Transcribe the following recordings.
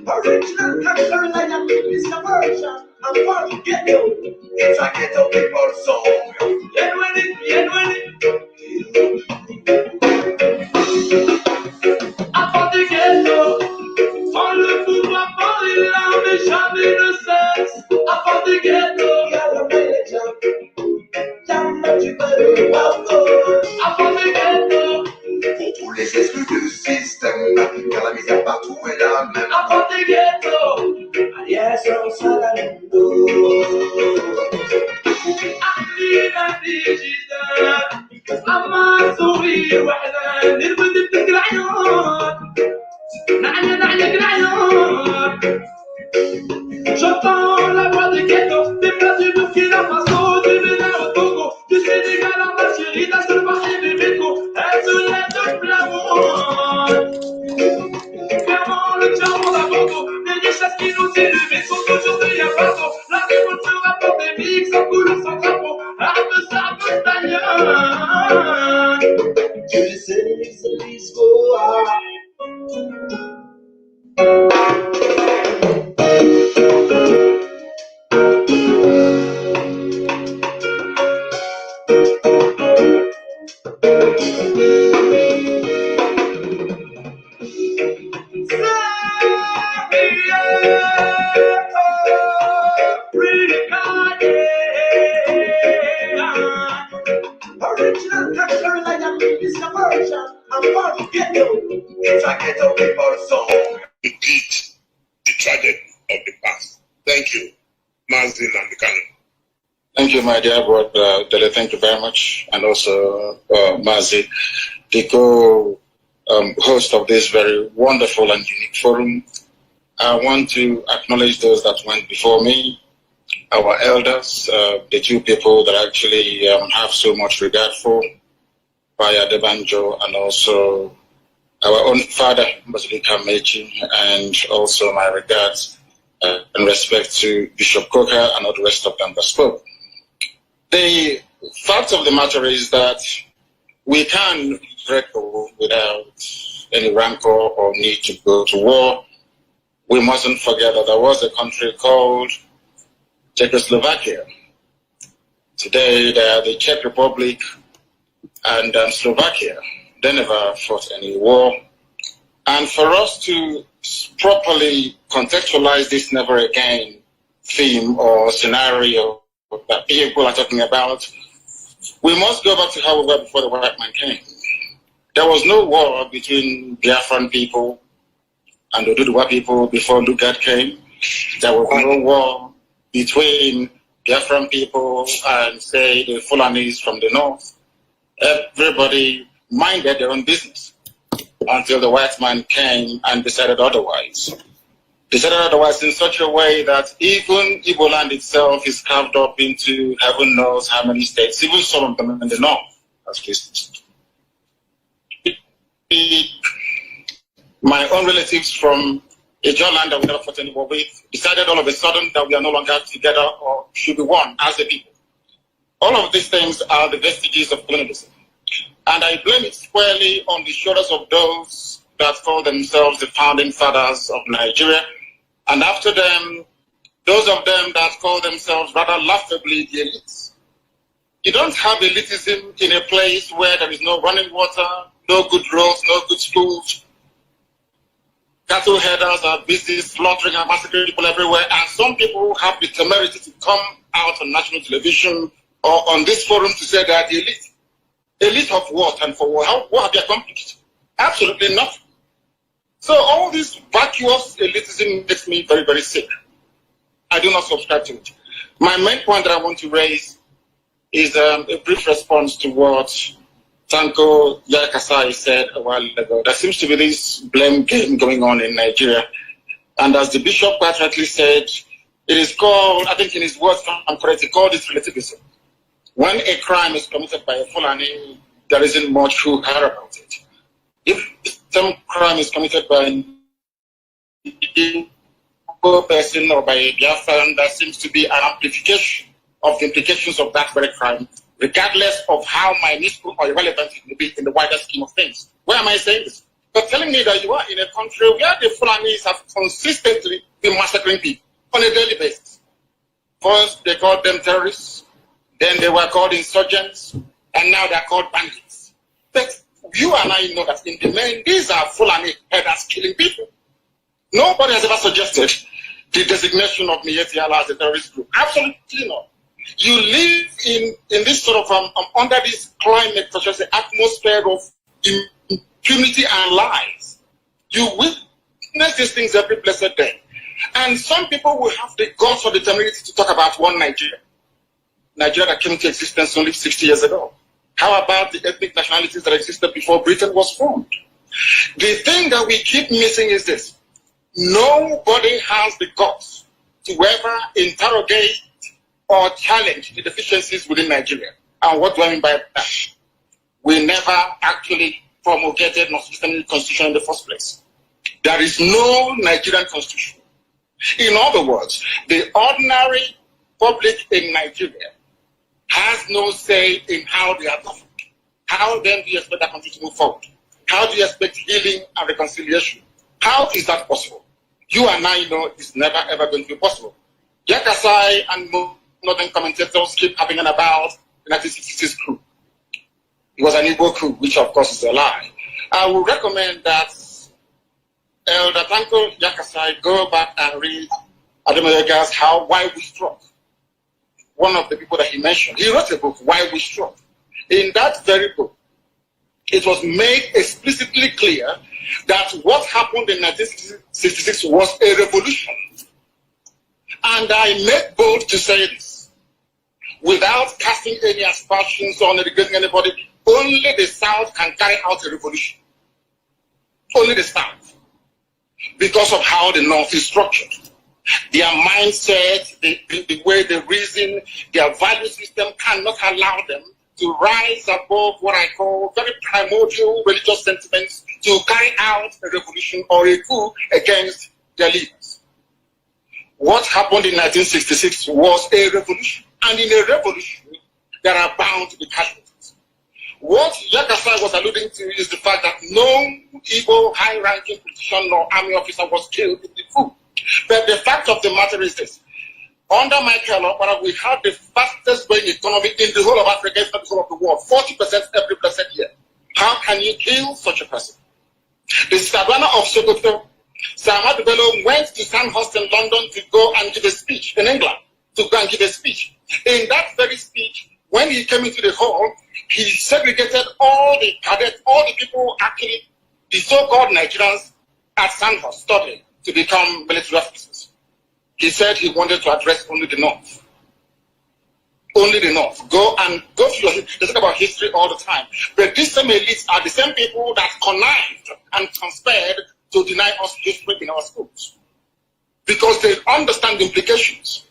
Original culture like a Mr. Version. I'm going to get you. It's a ghetto people song. Get with it, get with it. Avant de ghetto, sans le pouvoir parler là, mais jamais de sexe. Avant de ghetto, y'a le religion. Y'a le tu peux avant de ghetto. Pour tous les exclus du système, car la misère partout est la même. Avant de ghetto, alias on salarindo. أحلينا ديجيتال أما صغير وحنا نرقد بتلك العيون نعلق العيون J'entends la voix des ghettos, des places du Burkina Faso, du Bénin au Togo, du Sénégal en Algérie, d'un seul marché des métros, elle se lève de plein monde. Clairement, le diamant d'Abogo, les richesses qui nous élèvent sont aujourd'hui à bateau. La révolution rapporte des mix sans couleur, sans drapeau, arme ça peut d'ailleurs. Tu le sais, c'est l'histoire. Original culture like a Mr. Version. I'm going to get you. It's a ghetto people song. Repeat the tragedy of the past. Thank you, Mazin and the Canon. Thank you, my dear brother Dele. Thank you very much. And also Mazi, the co-host of this very wonderful and unique forum. I want to acknowledge those that went before me, our elders, the two people that actually have so much regard for, Baya Debanjo, and also our own father, Bazilika Mechi, and also my regards and respect to Bishop Coker and all the rest of them that spoke. The fact of the matter is that we can't break without any rancor or need to go to war. We mustn't forget that there was a country called Czechoslovakia. Today, they are the Czech Republic and Slovakia. They never fought any war. And for us to properly contextualize this never again theme or scenario that people are talking about, we must go back to how we were before the white man came. There was no war between Biafran people and the Oduduwa people before Lugard came. There was no war between Biafran people and, say, the Fulanis from the north. Everybody minded their own business until the white man came and decided otherwise. Decided otherwise in such a way that even Igbo land itself is carved up into heaven knows how many states, even some of them in the north, as Christians. My own relatives from a land that we never fought any war with decided all of a sudden that we are no longer together or should be one as a people. All of these things are the vestiges of colonialism. And I blame it squarely on the shoulders of those that call themselves the founding fathers of Nigeria. And after them, those of them that call themselves rather laughably the elites. You don't have elitism in a place where there is no running water, no good roads, no good schools. Cattle headers are busy slaughtering and massacring people everywhere. And some people have the temerity to come out on national television or on this forum to say they are the elite. Elite of what and for what? What have they accomplished? Absolutely nothing. So all this vacuous elitism makes me very, very sick. I do not subscribe to it. My main point that I want to raise is a brief response to what Tanko Yakasai said a while ago. There seems to be this blame game going on in Nigeria. And as the bishop quite rightly said, it is called, I think in his words, I'm correct, he called it relativism. When a crime is committed by a Fulani, there isn't much who care about it. If some crime is committed by a person or by a Biafran, there seems to be an amplification of the implications of that very crime regardless of how minuscule or irrelevant it may be in the wider scheme of things. Why am I saying this? But telling me that you are in a country where the Fulanis have consistently been massacring people on a daily basis. First, they called them terrorists, then they were called insurgents, and now they're called bandits. But you and I know that in the main, these are Fulani headers killing people. Nobody has ever suggested the designation of Miyetti Allah as a terrorist group. Absolutely not. You live in this sort of, under this climate, such as the atmosphere of impunity and lies. You witness these things every blessed day. And some people will have the guts or the temerity to talk about one Nigeria. Nigeria that came into existence only 60 years ago. How about the ethnic nationalities that existed before Britain was formed? The thing that we keep missing is this. Nobody has the guts to ever interrogate or challenge the deficiencies within Nigeria. And what do I mean by that? We never actually promulgated nor sustained the constitution in the first place. There is no Nigerian constitution. In other words, the ordinary public in Nigeria has no say in how they are governed. How then do you expect that country to move forward? How do you expect healing and reconciliation? How is that possible? You and I know it's never ever going to be possible. Yakasai and northern commentators keep having an about the 1966 coup. It was an Igbo coup, which of course is a lie. I would recommend that Elder Tanko Yakasai go back and read Ademoyega's Why We Struck. One of the people that he mentioned, he wrote a book, Why We Struck. In that very book, it was made explicitly clear that what happened in 1966 was a revolution. And I make bold to say this, without casting any aspersions on educating anybody, only the South can carry out a revolution. Only the South. Because of how the North is structured. Their mindset, the way they reason, their value system cannot allow them to rise above what I call very primordial religious sentiments to carry out a revolution or a coup against their leaders. What happened in 1966 was a revolution. And in a revolution, there are bound to be casualties. What Yakasai was alluding to is the fact that no Igbo high-ranking politician or army officer was killed in the coup. But the fact of the matter is this. Under Michael Okpara, we have the fastest growing economy in the whole of Africa, if not the whole of the world, 40% every blessed year. How can you kill such a person? The Savannah of Sokoto, Ahmadu Bello went to Sandhurst in London to go and give a speech in England, to go and give a speech. In that very speech, when he came into the hall, he segregated all the cadets, all the people actually, the so-called Nigerians at Sandhurst studying to become military officers. He said he wanted to address only the North. Only the North. Go through your history. They talk about history all the time. But these same elites are the same people that connived and conspired to deny us history in our schools. Because they understand the implications.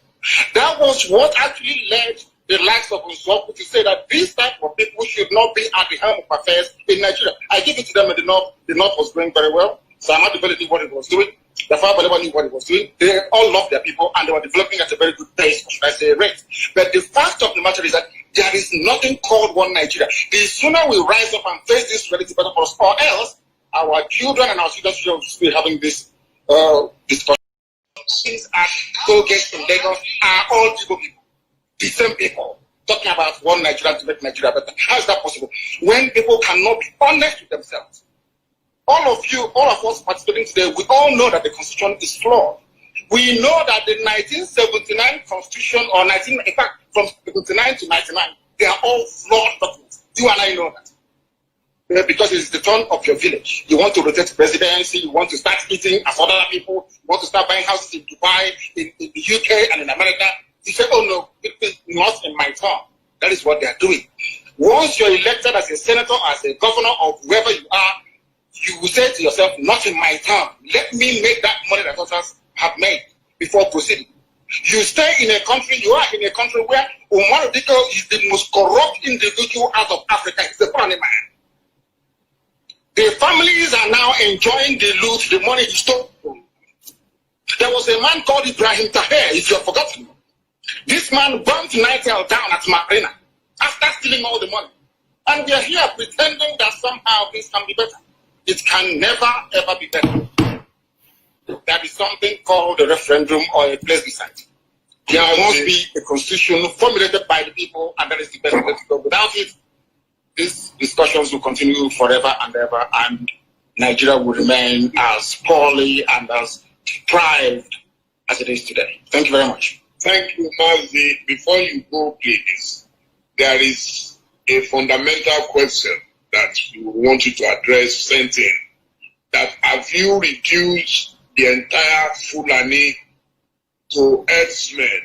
That was what actually led the likes of Nsoku to say that these type of people should not be at the helm of affairs in Nigeria. I give it to them in the North. The North was going very well. So Ahmadu Bello knew what he was doing. The Balewa knew what he was doing. They all loved their people and they were developing at a very good pace, or should I say rate. But the fact of the matter is that there is nothing called one Nigeria. The sooner we rise up and face this reality better for us, or else our children and our children should be having this discussion. Things at Tollgate in Lagos are all Igbo people. The same people talking about one Nigeria to make Nigeria better. How is that possible? When people cannot be honest with themselves. All of you, all of us participating today, we all know that the Constitution is flawed. We know that the 1979 Constitution, in fact, from 79 to 99, they are all flawed documents. You and I know that. Because it's the turn of your village. You want to rotate the presidency, you want to start eating as other people, you want to start buying houses in Dubai, in the UK, and in America. You say, oh no, it is not in my turn. That is what they are doing. Once you're elected as a senator, as a governor, or whoever you are, you will say to yourself, not in my town. Let me make that money that others have made before proceeding. You stay in a country, you are in a country where Umar Diko is the most corrupt individual out of Africa. He's the funny man. The families are now enjoying the loot, the money he stole. There was a man called Ibrahim Taher, if you have forgotten. This man burnt Nitel down at Marina. after stealing all the money. And we are here pretending that somehow things can be better. It can never, ever be better. There is something called a referendum or a plebiscite. There must be a constitution formulated by the people, and that is the best way to go. Without it, these discussions will continue forever and ever, and Nigeria will remain as poorly and as deprived as it is today. Thank you very much. Thank you, Mazi. Before you go, please, there is a fundamental question that we want you to address, sent in. That have you reduced the entire Fulani to herdsmen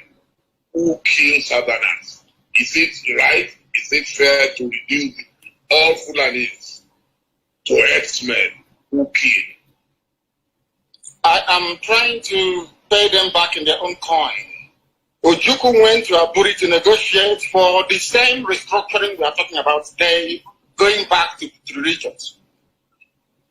who kill Southerners? Is it right? Is it fair to reduce all Fulanis to herdsmen who kill? I am trying to pay them back in their own coin. Ojukwu went to Aburi to negotiate for the same restructuring we are talking about today, going back to the regions.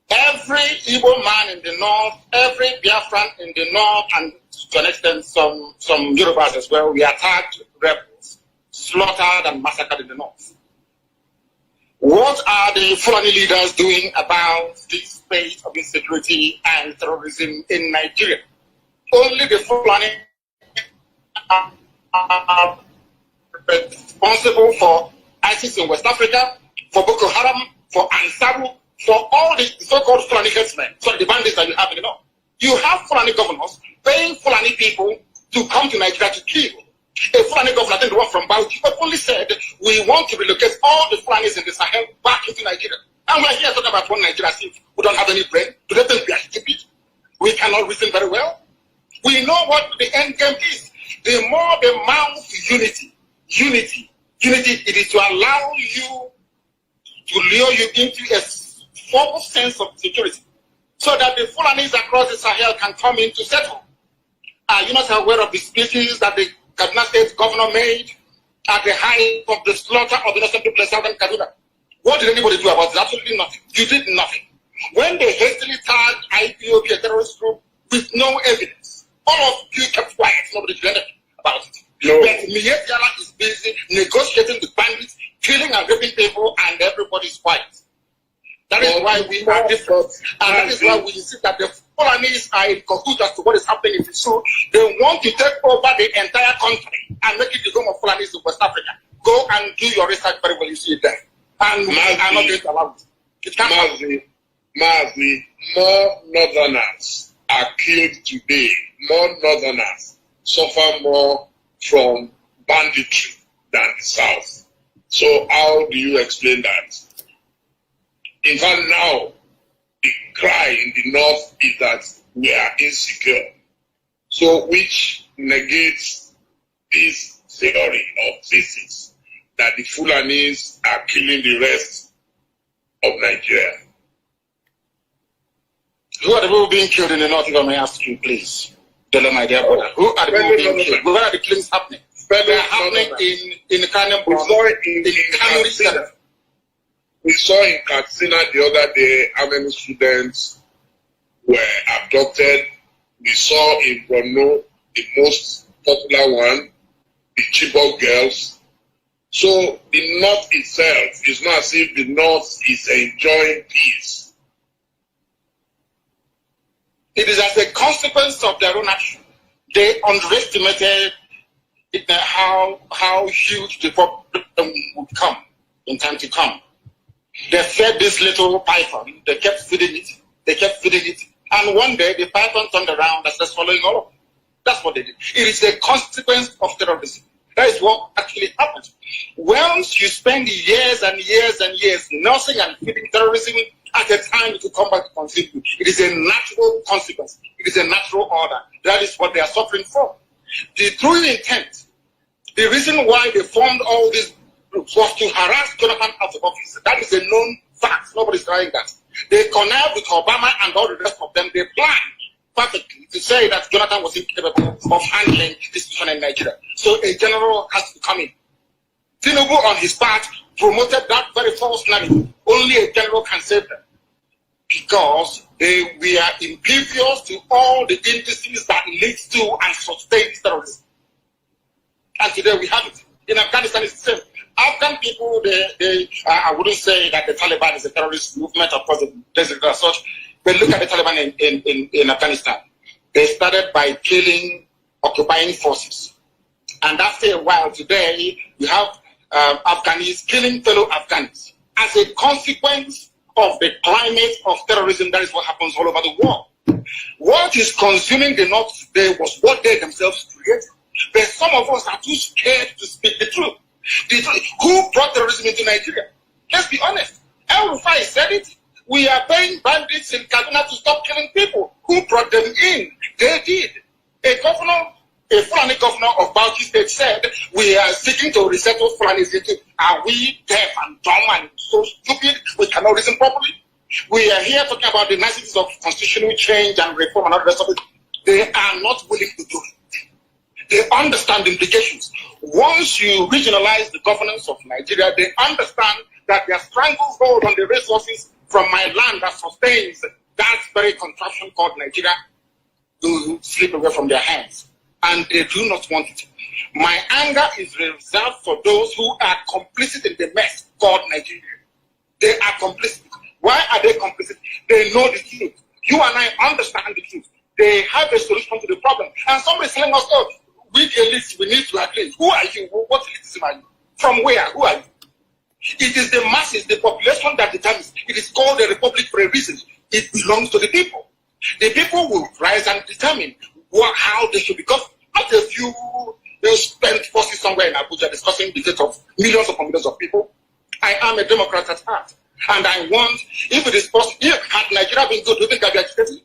Every Igbo man in the north, every Biafran in the north, and to an extent some Yorubas as well, we attacked rebels, slaughtered and massacred in the north. What are the Fulani leaders doing about this state of insecurity and terrorism in Nigeria? Only the Fulani are responsible for ISIS in West Africa, for Boko Haram, for Ansaru, for all the so-called Fulani herdsmen, the bandits that you have in the north. You have Fulani governors paying Fulani people to come to Nigeria to kill. A Fulani governor, I think the one from Bauchi, but only said, we want to relocate all the Fulanis in the Sahel back into Nigeria. And we're here talking about one Nigeria as if we don't have any brain. Do they think we are stupid? We cannot reason very well. We know what the end game is. The more they mount unity, it is to allow you, to lure you into a false sense of security, so that the Fulanis across the Sahel can come in to settle. Are you not aware of the speeches that the Kaduna State governor made at the height of the slaughter of innocent people in southern Kaduna? What did anybody do about it? Absolutely nothing. You did nothing. When they hastily tagged IPOB, a terrorist group, with no evidence, all of you kept quiet. Nobody did anything about it. No. But Miyetti Allah is busy negotiating with bandits, killing and raping people, and everybody's quiet. That is why we are different. And that is why we insist that the Fulanis are in cahoots as to what is happening in the zoo. They want to take over the entire country and make it the home of Fulanis in West Africa. Go and do your research very well, you see it there. And we are not going to allow it. It can't happen. Mazi, more northerners are killed today. More northerners suffer more from banditry than the south. So how do you explain that? In fact, now the cry in the north is that we are insecure. So which negates this theory of thesis that the Fulanis are killing the rest of Nigeria. Who are the people being killed in the north, if I may ask you, please? Dele, my dear brother. Who are the people being killed? Where are the killings happening? They are happening in Kano. We saw in Katsina the other day how many students were abducted. We saw in Borno, the most popular one, the Chibok girls. So the North itself is not as if the North is enjoying peace. It is as a consequence of their own action. They underestimated how huge the problem would come in time to come. They fed this little python, they kept feeding it, and one day the python turned around and started swallowing all of them. That's what they did. It is a consequence of terrorism. That is what actually happened. Once you spend years and years and years nursing and feeding terrorism, at a time it will come back to consume you. It is a natural consequence. It is a natural order. That is what they are suffering from. The true intent, the reason why they formed all these groups was to harass Jonathan out of office. That is a known fact. Nobody's trying that. They connived with Obama and all the rest of them. They planned perfectly to say that Jonathan was incapable of handling this situation in Nigeria. So a general has to come in. Tinubu, on his part, promoted that very false narrative. Only a general can save them. Because they were impervious to all the indices that leads to and sustains terrorism. And today we have it. In Afghanistan, it's the same. Afghan people, I wouldn't say that the Taliban is a terrorist movement. Of course, there's such. But look at the Taliban in Afghanistan. They started by killing occupying forces. And after a while, today, you have Afghans killing fellow Afghans. As a consequence of the climate of terrorism, that is what happens all over the world. What is consuming the North today was what they themselves created. But some of us are too scared to speak the truth. Who brought terrorism into Nigeria? Let's be honest. El Rufai said it. We are paying bandits in Kaduna to stop killing people. Who brought them in? They did. A Fulani governor of Bauchi State said, we are seeking to resettle Fulani City. Are we deaf and dumb and so stupid we cannot reason properly? We are here talking about the niceties of constitutional change and reform and all the rest of it. They are not willing to do it. They understand the implications. Once you regionalize the governance of Nigeria, they understand that their stranglehold on the resources from my land that sustains that very contraption called Nigeria will slip away from their hands. And they do not want it. My anger is reserved for those who are complicit in the mess called Nigeria. They are complicit. Why are they complicit? They know the truth. You and I understand the truth. They have a solution to the problem. And somebody is telling us, oh, we elites, we need to agree. Who are you? What elitism are you? From where? Who are you? It is the masses, the population that determines. It is called a republic for a reason. It belongs to the people. The people will rise and determine how they should be governed. Not a few spent forces somewhere in Abuja discussing the fate of millions upon millions of people. I am a Democrat at heart. And I want, if it is possible, had Nigeria been good, do you think I'd be agitated?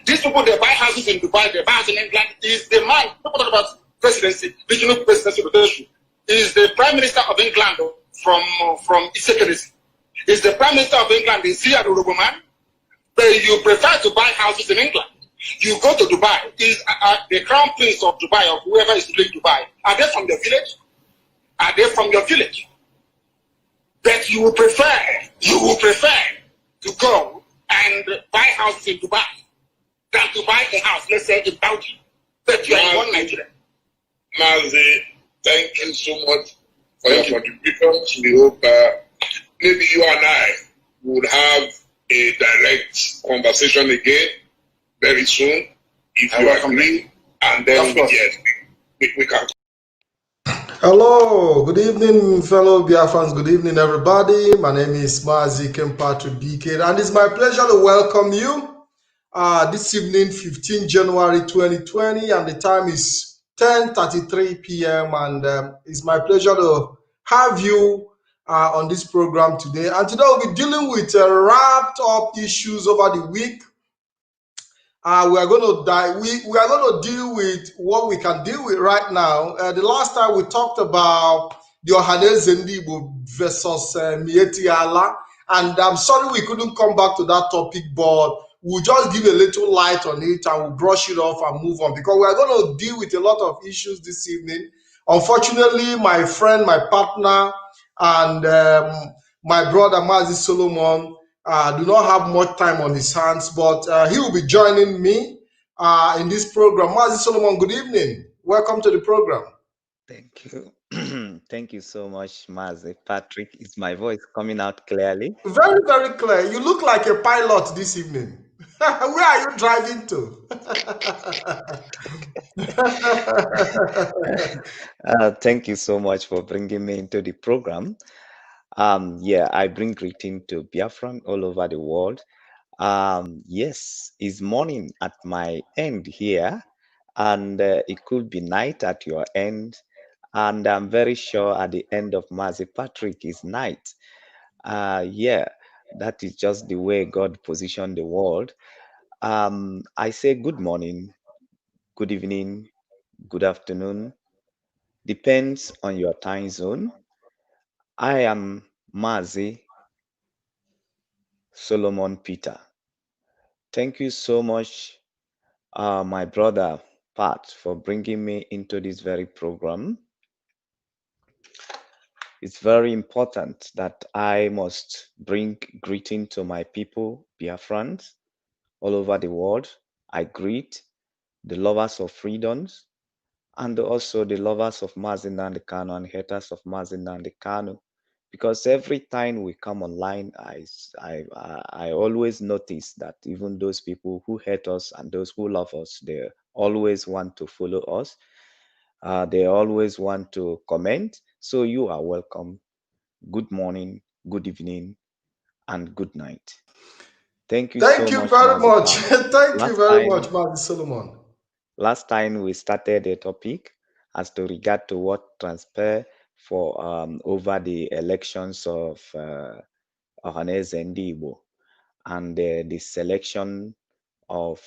These people, they buy houses in Dubai, they buy houses in England. Is the man, people talk about presidency, regional presidency rotation. Is the Prime Minister of England from Isekeresi? Is the Prime Minister of England is he a man? But you prefer to buy houses in England. You go to Dubai. Is the Crown Prince of Dubai or whoever is ruling Dubai, are they from your village? Are they from your village? But you will prefer to go and buy houses in Dubai than to buy a house, let's say, in Belgium. But you are in one Nigeria. Mazi, thank you so much for your contributions. We hope maybe you and I would have a direct conversation again very soon, if you agree, and then we can. Hello, good evening, fellow Biafrans. Good evening, everybody. My name is Mazi Kempatu DK, and it's my pleasure to welcome you this evening, 15 January 2020, and the time is 10:33 p.m. And it's my pleasure to have you on this program today. And today we'll be dealing with wrapped up issues over the week. We are going to deal with what we can deal with right now. The last time we talked about the Ohaneze Ndigbo versus Mieti Allah, and I'm sorry we couldn't come back to that topic, but we'll just give a little light on it and we'll brush it off and move on, because we are going to deal with a lot of issues this evening. Unfortunately, my friend, my partner, and my brother Mazi Solomon do not have much time on his hands, but he will be joining me in this program. Mazi Solomon, good evening. Welcome to the program. Thank you. Thank you so much, Mazi. Patrick, is my voice coming out clearly? Very, very clear. You look like a pilot this evening. Where are you driving to? Thank you so much for bringing me into the program. I bring greeting to Biafran all over the world. Yes, it's morning at my end here, and it could be night at your end, and I'm very sure at the end of Mazi Patrick is night. That is just the way God positioned the world. I say good morning, good evening, good afternoon, depends on your time zone. I am Mazi Solomon Peter. Thank you so much, my brother Pat, for bringing me into this very program. It's very important that I must bring greeting to my people, Biafrans, all over the world. I greet the lovers of freedoms. and also the lovers of Mazi Nnamdi Kanu and haters of Mazi Nnamdi Kanu. Because every time we come online, I always notice that even those people who hate us and those who love us, they always want to follow us. They always want to comment. So you are welcome. Good morning, good evening, and good night. Thank you Thank so you much, very much. Mazika. Thank you Last very time, much, Martin Solomon. last time we started a topic as to regard to what transpired for over the elections of Ohanaeze Ndigbo and the selection of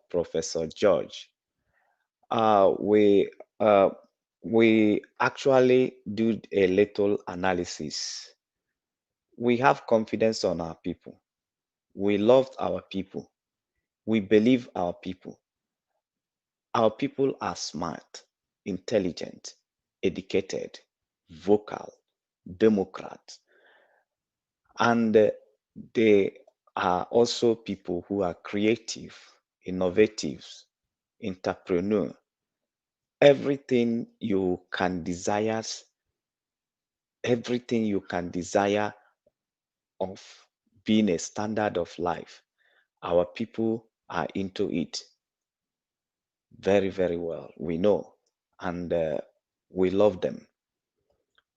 Professor George. Uh, we uh, we actually do a little analysis. We have confidence on our people. We loved our people. We believe our people. Our people are smart, intelligent, educated, vocal, democrat, and they are also people who are creative, innovative, entrepreneur. Everything you can desire, everything you can desire of being a standard of life, our people are into it very, very well. We know, and we love them.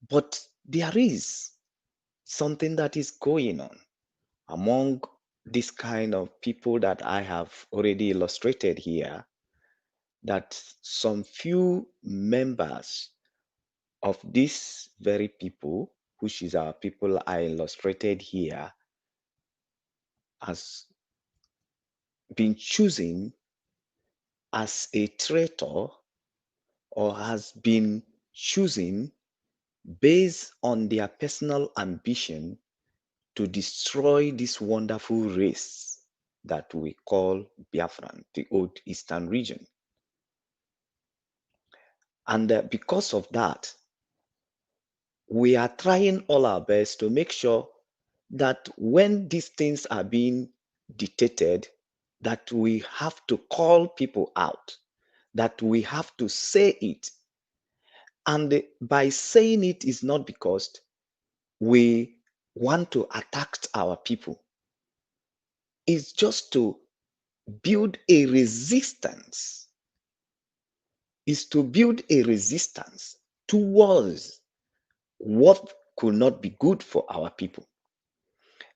But there is something that is going on among this kind of people that I have already illustrated here, that some few members of these very people, which is our people I illustrated here, has been chosen as a traitor or has been chosen based on their personal ambition to destroy this wonderful race that we call Biafran, the old eastern region. And because of that, we are trying all our best to make sure that when these things are being dictated, that we have to call people out, that we have to say it. And by saying it is not because we want to attack our people. It's just to build a resistance. Is to build a resistance towards what could not be good for our people.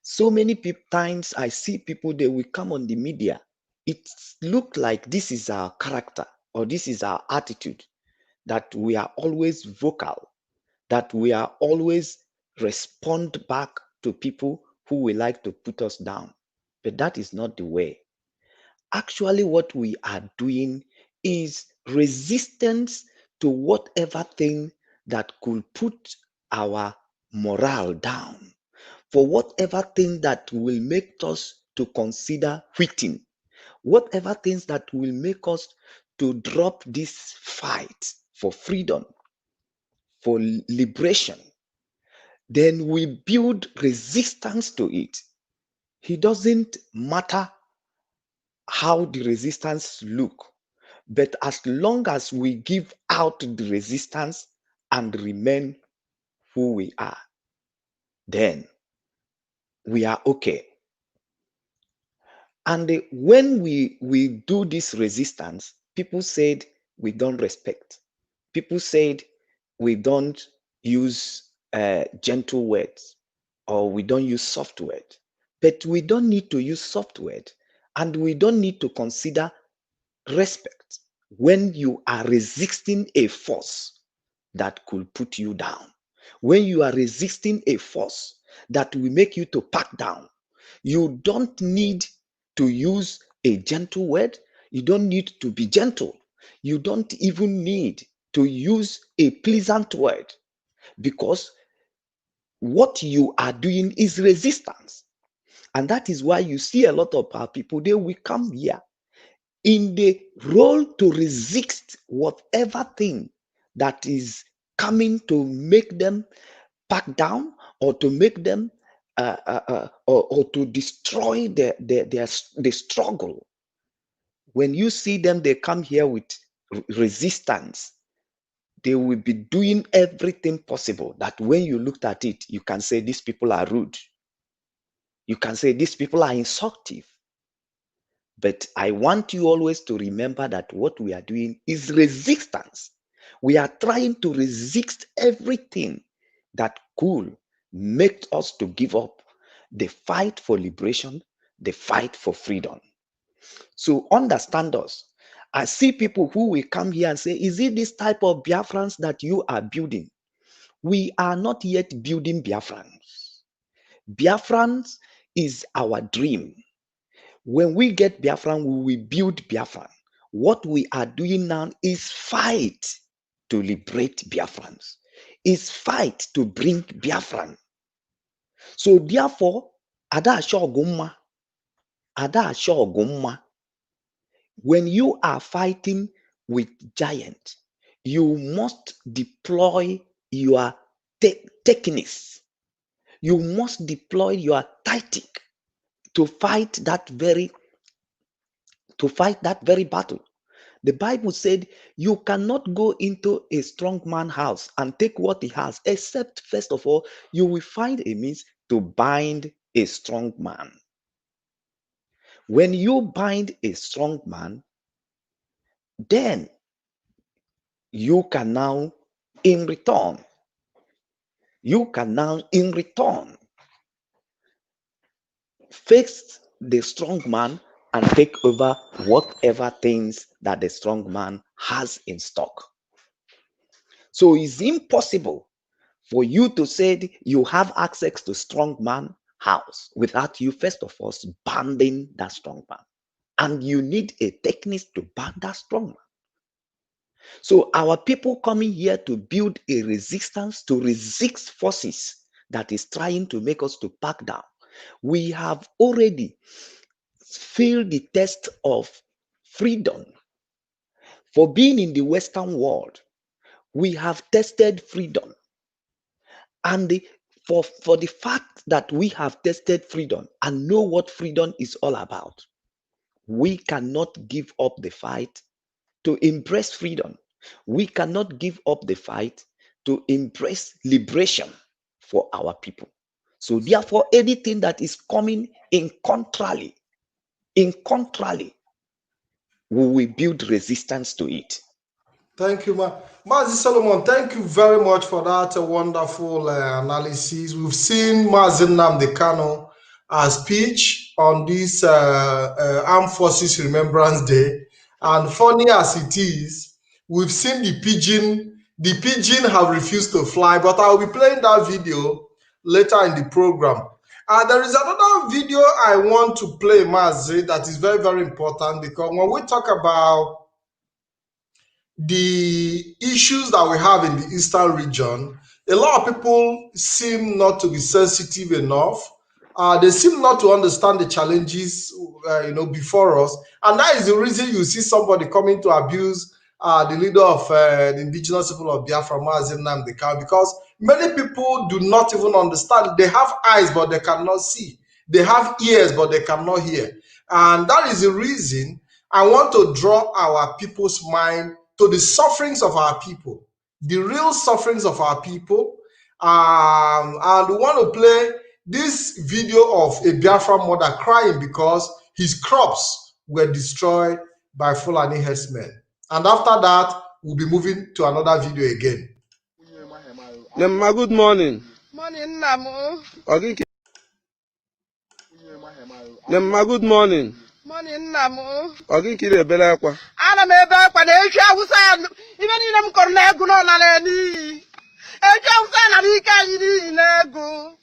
So many times I see people, they will come on the media. It looks like this is our character or this is our attitude, that we are always vocal, that we are always respond back to people who will like to put us down. But that is not the way. Actually, what we are doing is resistance to whatever thing that could put our morale down, for whatever thing that will make us to consider quitting, whatever things that will make us to drop this fight for freedom, for liberation, then we build resistance to it. It doesn't matter how the resistance look, but as long as we give out the resistance and remain who we are, then we are okay. And when we do this resistance, people said we don't respect. People said we don't use gentle words or we don't use soft words. But we don't need to use soft words, and we don't need to consider respect when you are resisting a force that could put you down. When you are resisting a force that will make you to pack down, you don't need to use a gentle word. You don't need to be gentle. You don't even need to use a pleasant word, because what you are doing is resistance. And that is why you see a lot of our people, they will come here in the role to resist whatever thing that is coming to make them back down or to make them or to destroy the struggle. When you see them, they come here with resistance, they will be doing everything possible that when you looked at it, you can say these people are rude. You can say these people are insultive. But I want you always to remember that what we are doing is resistance. We are trying to resist everything that could make us to give up the fight for liberation, the fight for freedom. So understand us. I see people who will come here and say, is it this type of Biafrans that you are building? We are not yet building Biafrans. Biafrans is our dream. When we get Biafran, we will build Biafran. What we are doing now is fight to liberate Biafrans. Is fight to bring Biafran. So therefore, Ada Ashogumma, when you are fighting with giants, you must deploy your techniques. You must deploy your tactic to fight that very battle. The Bible said you cannot go into a strong man's house and take what he has, except first of all, you will find a means to bind a strong man. When you bind a strong man, then you can now in return face the strong man and take over whatever things that the strong man has in stock. So it's impossible for you to say you have access to strong man house without you first of all banding that strong man. And you need a technique to band that strong man. So our people coming here to build a resistance to resist forces that is trying to make us to back down. We have already failed the test of freedom. For being in the Western world, we have tested freedom. And for the fact that we have tested freedom and know what freedom is all about, we cannot give up the fight to embrace freedom. We cannot give up the fight to embrace liberation for our people. So therefore, anything that is coming in contrary, we will build resistance to it. Thank you, Mazi Solomon. Thank you very much for that wonderful analysis. We've seen Mazi Nnamdi Kanu speech on this Armed Forces Remembrance Day, and funny as it is, we've seen the pigeon. The pigeon have refused to fly, but I'll be playing that video later in the program. There is another video I want to play, Mazi, that is very, very important, because when we talk about the issues that we have in the Eastern region, a lot of people seem not to be sensitive enough. They seem not to understand the challenges, before us, and that is the reason you see somebody coming to abuse the leader of the indigenous people of Biafra, Mazi Nnamdi Kanu, because many people do not even understand. They have eyes, but they cannot see. They have ears, but they cannot hear, and that is the reason I want to draw our people's mind to the sufferings of our people, the real sufferings of our people. And we want to play this video of a Biafra mother crying because his crops were destroyed by Fulani herdsmen. And after that, we'll be moving to another video again. Nemma, good morning. Morning, Namu. Nemma, good morning. Morning, Namu. Oginkiri ebele akwa. Ana m ebe akwa na echi awụsa ya ibe niile m kọrọ n'ego nọ na n'iyi. Echi awụsa na n'ike anyị n'iyi n'ego.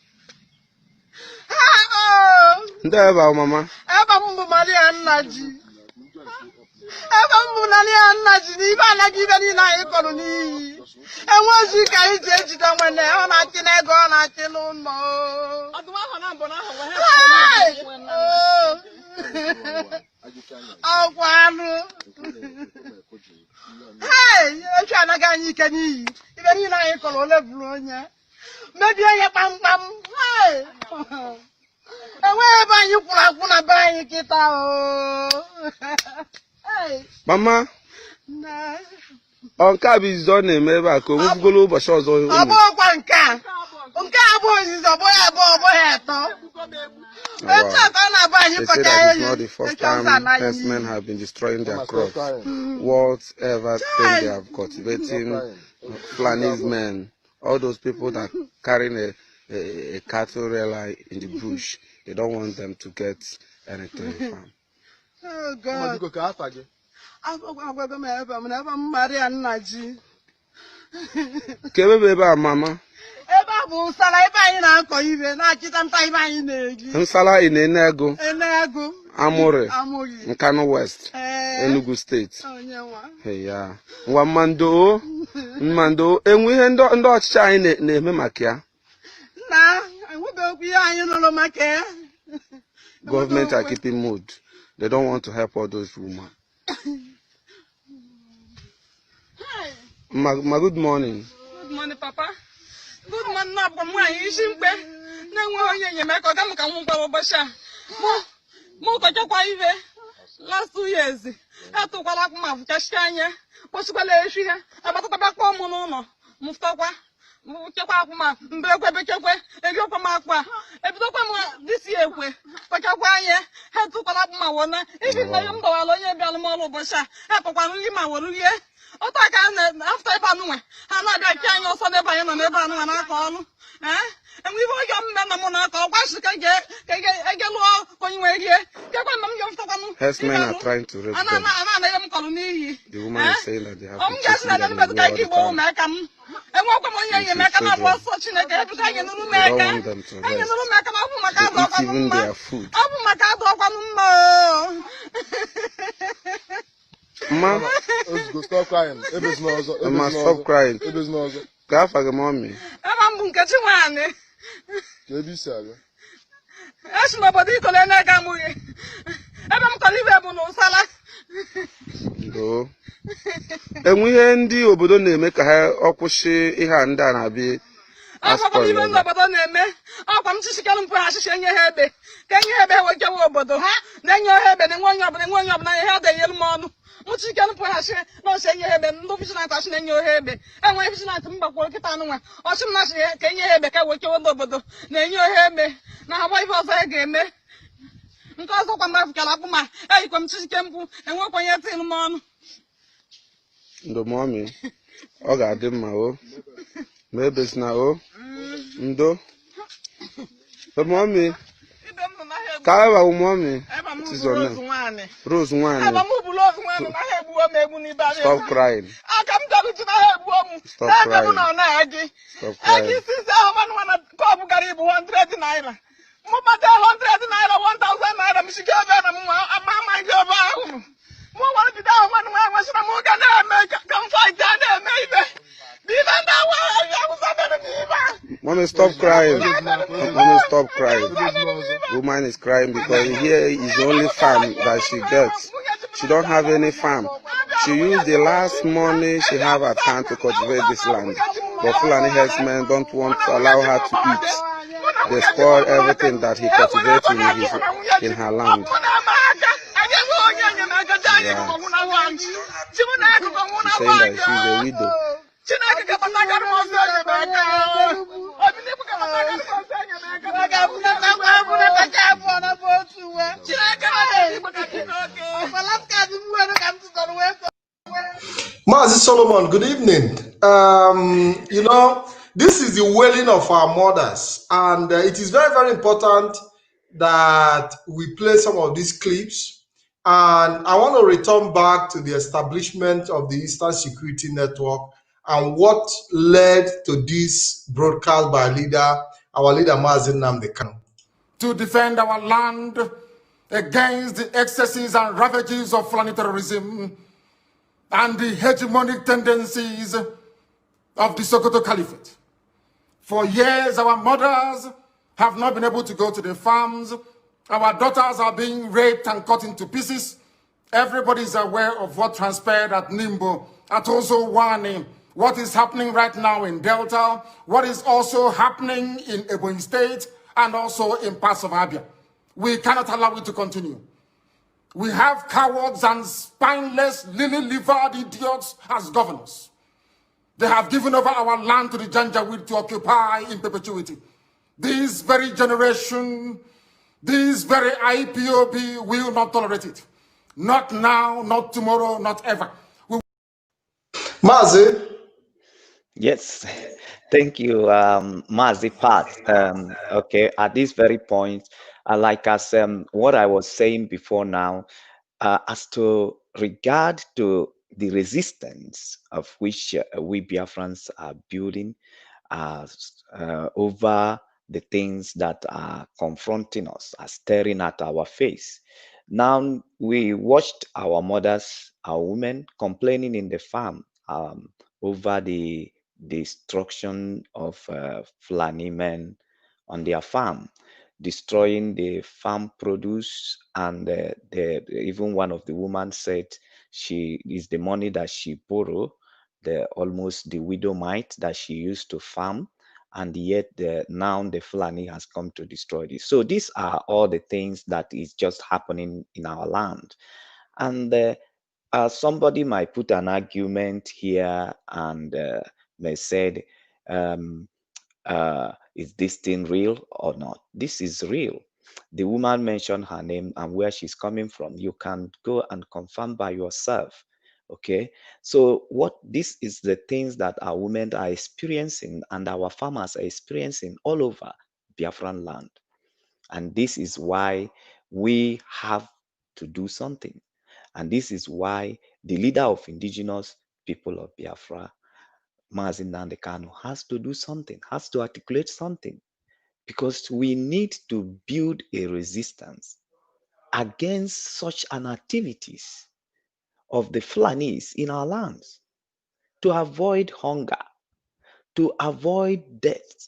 Ndị ebe ahụ mama. Ebe m bụ Maria Nnaji. Ebe m bụ Maria Nnaji na ibe anaghị ibe niile anyị kọrọ n'iyi. Enwezi ka anyị ji ejide nwene ọ na-achị n'ego ọ na-achị n'ụlọ. Hey, echi anaghị anyị ike n'iyi. Ibe niile anyị kọrọ ole bụrụ onye. Mebie ihe kpamkpam. Enweghị ebe anyị kwụrụ akwụ na be anyị kịta o. Mama, Nke a bụ izu ọ na-eme ebe a ka o nwezigolo ụbọchị ọzọ. Ọ bụkwa nke a. Nke a bụ izu ọ bụghị abụọ ọ bụghị atọ. They say that it's not the first time herdsmen have been destroying their crops. Whatever thing they have cultivating, Fulani men, all those people that carrying a cattle railer in the bush, they don't want them to get anything farm. Oh God. Mama. Nsala in Enego, Amore, Nkano West, Enugu State. Hey, yeah. Mando, and we end up shine name Makia. Government are keeping mood. They don't want to help all those women. Good morning. Good morning, Papa. Good morning, Papa. You should be. Last 2 years, I took a lot of Kashkanya, possibly she had about the back home on Mustafa. Mukama, Mbekwe, and Yokamakwa. This year, Pakawaya had to call up my one. Even though I'm going to Belmolo Basha, Apapa, after Banua, I'm not that kind of Sunday by an Evan and we were young men of Monaco. Why should I get when you were here? Herdsmen are trying to rape them. The woman is saying that they have to chase them all the time. They don't want them to rest. They eat even their food. Ma, stop crying. Ma, stop crying. Go for the mommy. I'm catching one. That's nobody to learn. I'm calling Sala. No. And we end the Obodone make a Okushi Ihan Danabi. I'm even the Bodone. I'll come to Chicago Pass in your head. Can you have what you Obodo? Then your head and one of my head, the yellow mon. What you can pass, no say you have been no vision in your head. And when it's not work it on one, or some last year, can you have a what you want? Then you have me. Now, why was I game? Because of my Calabuma, I come to Campo and walk on your tin mon. The mommy, oh, God, them, maybe it's now, Ndo. The mommy. Kaya mommy. What is your name? Rose one. Stop crying. Stop crying. Stop crying. Mama, 100 naira, 1,000 naira. She gave them a mama give her. What did I want? I was a more come fight down there, maybe. Mommy, stop crying. Mommy, stop crying. Woman is crying because here is the only farm that she gets. She don't have any farm. She used the last money she have at hand to cultivate this land. But Fulani herdsmen don't want to allow her to eat. They spoil everything that he cultivates in her land. Yeah. She's saying that she's a widow. Mazi Solomon, good evening. You know, this is the wailing of our mothers, and it is very, very important that we play some of these clips. And I want to return back to the establishment of the Eastern Security Network and what led to this broadcast by our leader Mazi Nnamdi Kanu. To defend our land against the excesses and ravages of Fulani terrorism and the hegemonic tendencies of the Sokoto Caliphate. For years, our mothers have not been able to go to the farms. Our daughters are being raped and cut into pieces. Everybody is aware of what transpired at Nimbo, at Ozo Wani, what is happening right now in Delta, what is also happening in Ebonyi State, and also in parts of Abia. We cannot allow it to continue. We have cowards and spineless, lily-livered idiots as governors. They have given over our land to the Janjaweed to occupy in perpetuity. This very generation, this very IPOB will not tolerate it. Not now, not tomorrow, not ever. Mazi. Yes, thank you, Mazi Pat. Okay, at this very point, like as what I was saying before now, as to regard to the resistance of which we Biafrans are building over the things that are confronting us, are staring at our face. Now we watched our mothers, our women complaining in the farm over the destruction of Fulani men on their farm, destroying the farm produce, and even one of the women said she is the money that she borrowed, almost the widow mite that she used to farm, and yet now the Fulani has come to destroy this. So these are all the things that is just happening in our land. And somebody might put an argument here and may say, is this thing real or not? This is real. The woman mentioned her name and where she's coming from. You can go and confirm by yourself. Okay, so what this is the things that our women are experiencing and our farmers are experiencing all over Biafran land. And this is why we have to do something. And this is why the leader of indigenous people of Biafra, Mazi Nnamdi Kanu, has to do something, has to articulate something, because we need to build a resistance against such an activities of the Fulanis in our lands, to avoid hunger, to avoid death,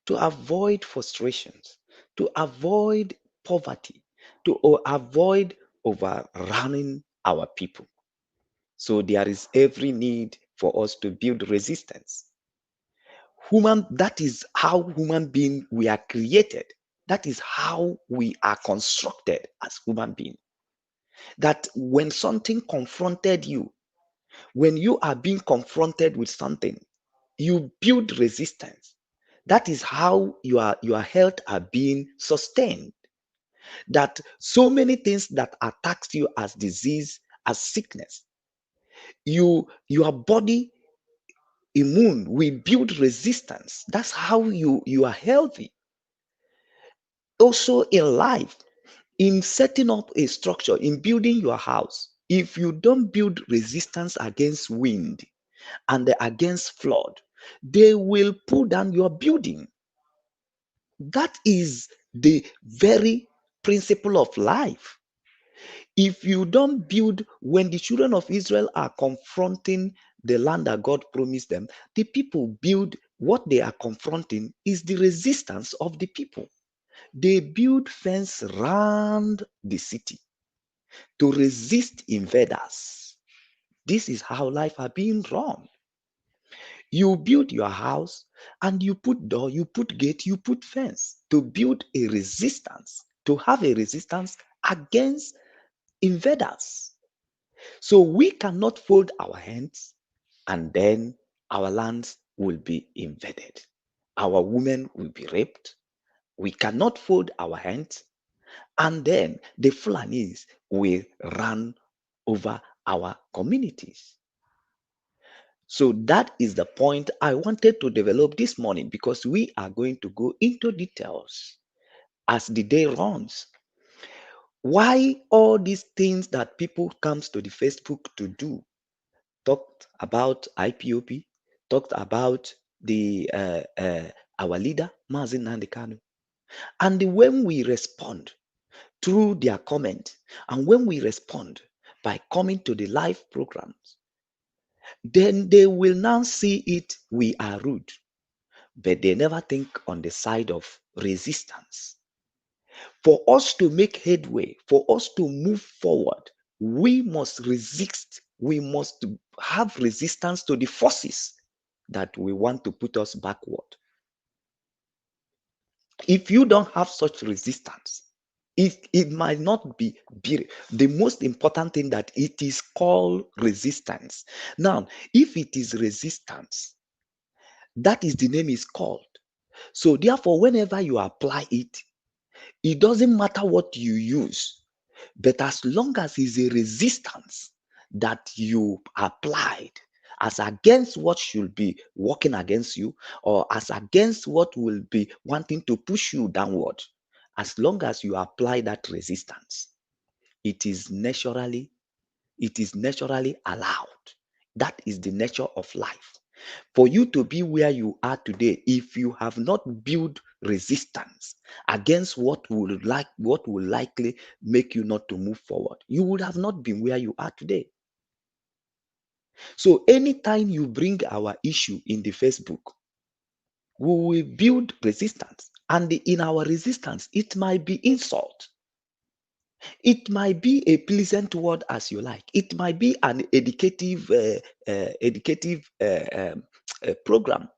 to avoid frustrations, to avoid poverty, to avoid overrunning our people. So there is every need for us to build resistance. That is how human beings we are created. That is how we are constructed as human beings. That when something confronted you, when you are being confronted with something, you build resistance. That is how your health are being sustained. That so many things that attacks you as disease, as sickness, your body immune, we build resistance. That's how you are healthy. Also in life, in setting up a structure, in building your house, if you don't build resistance against wind and against flood, they will pull down your building. That is the very principle of life. If you don't build, when the children of Israel are confronting the land that God promised them, the people build. What they are confronting is the resistance of the people. They build fence around the city to resist invaders. This is how life are being run. You build your house and you put door, you put gate, you put fence to build a resistance, to have a resistance against invaders. So we cannot fold our hands and then our lands will be invaded. Our women will be raped. We cannot fold our hands and then the Fulanis will run over our communities. So that is the point I wanted to develop this morning, because we are going to go into details as the day runs. Why all these things that people comes to the Facebook to do, talked about IPOP, talked about the our leader Mazi Nnamdi Kanu, and when we respond through their comment, and when we respond by coming to the live programs, then they will now see it we are rude, but they never think on the side of resistance. For us to make headway, for us to move forward, we must resist. We must have resistance to the forces that we want to put us backward. If you don't have such resistance, It might not be the most important thing, that it is called resistance. Now, if it is resistance, that is the name is called. So therefore, whenever you apply it, it doesn't matter what you use, but as long as it's a resistance that you applied as against what should be working against you, or as against what will be wanting to push you downward, as long as you apply that resistance, it is naturally allowed. That is the nature of life. For you to be where you are today, if you have not built resistance against what will likely make you not to move forward, you would have not been where you are today. So anytime you bring our issue in the Facebook, we will build resistance, and in our resistance, it might be insult. It might be a pleasant word as you like. It might be an educative program.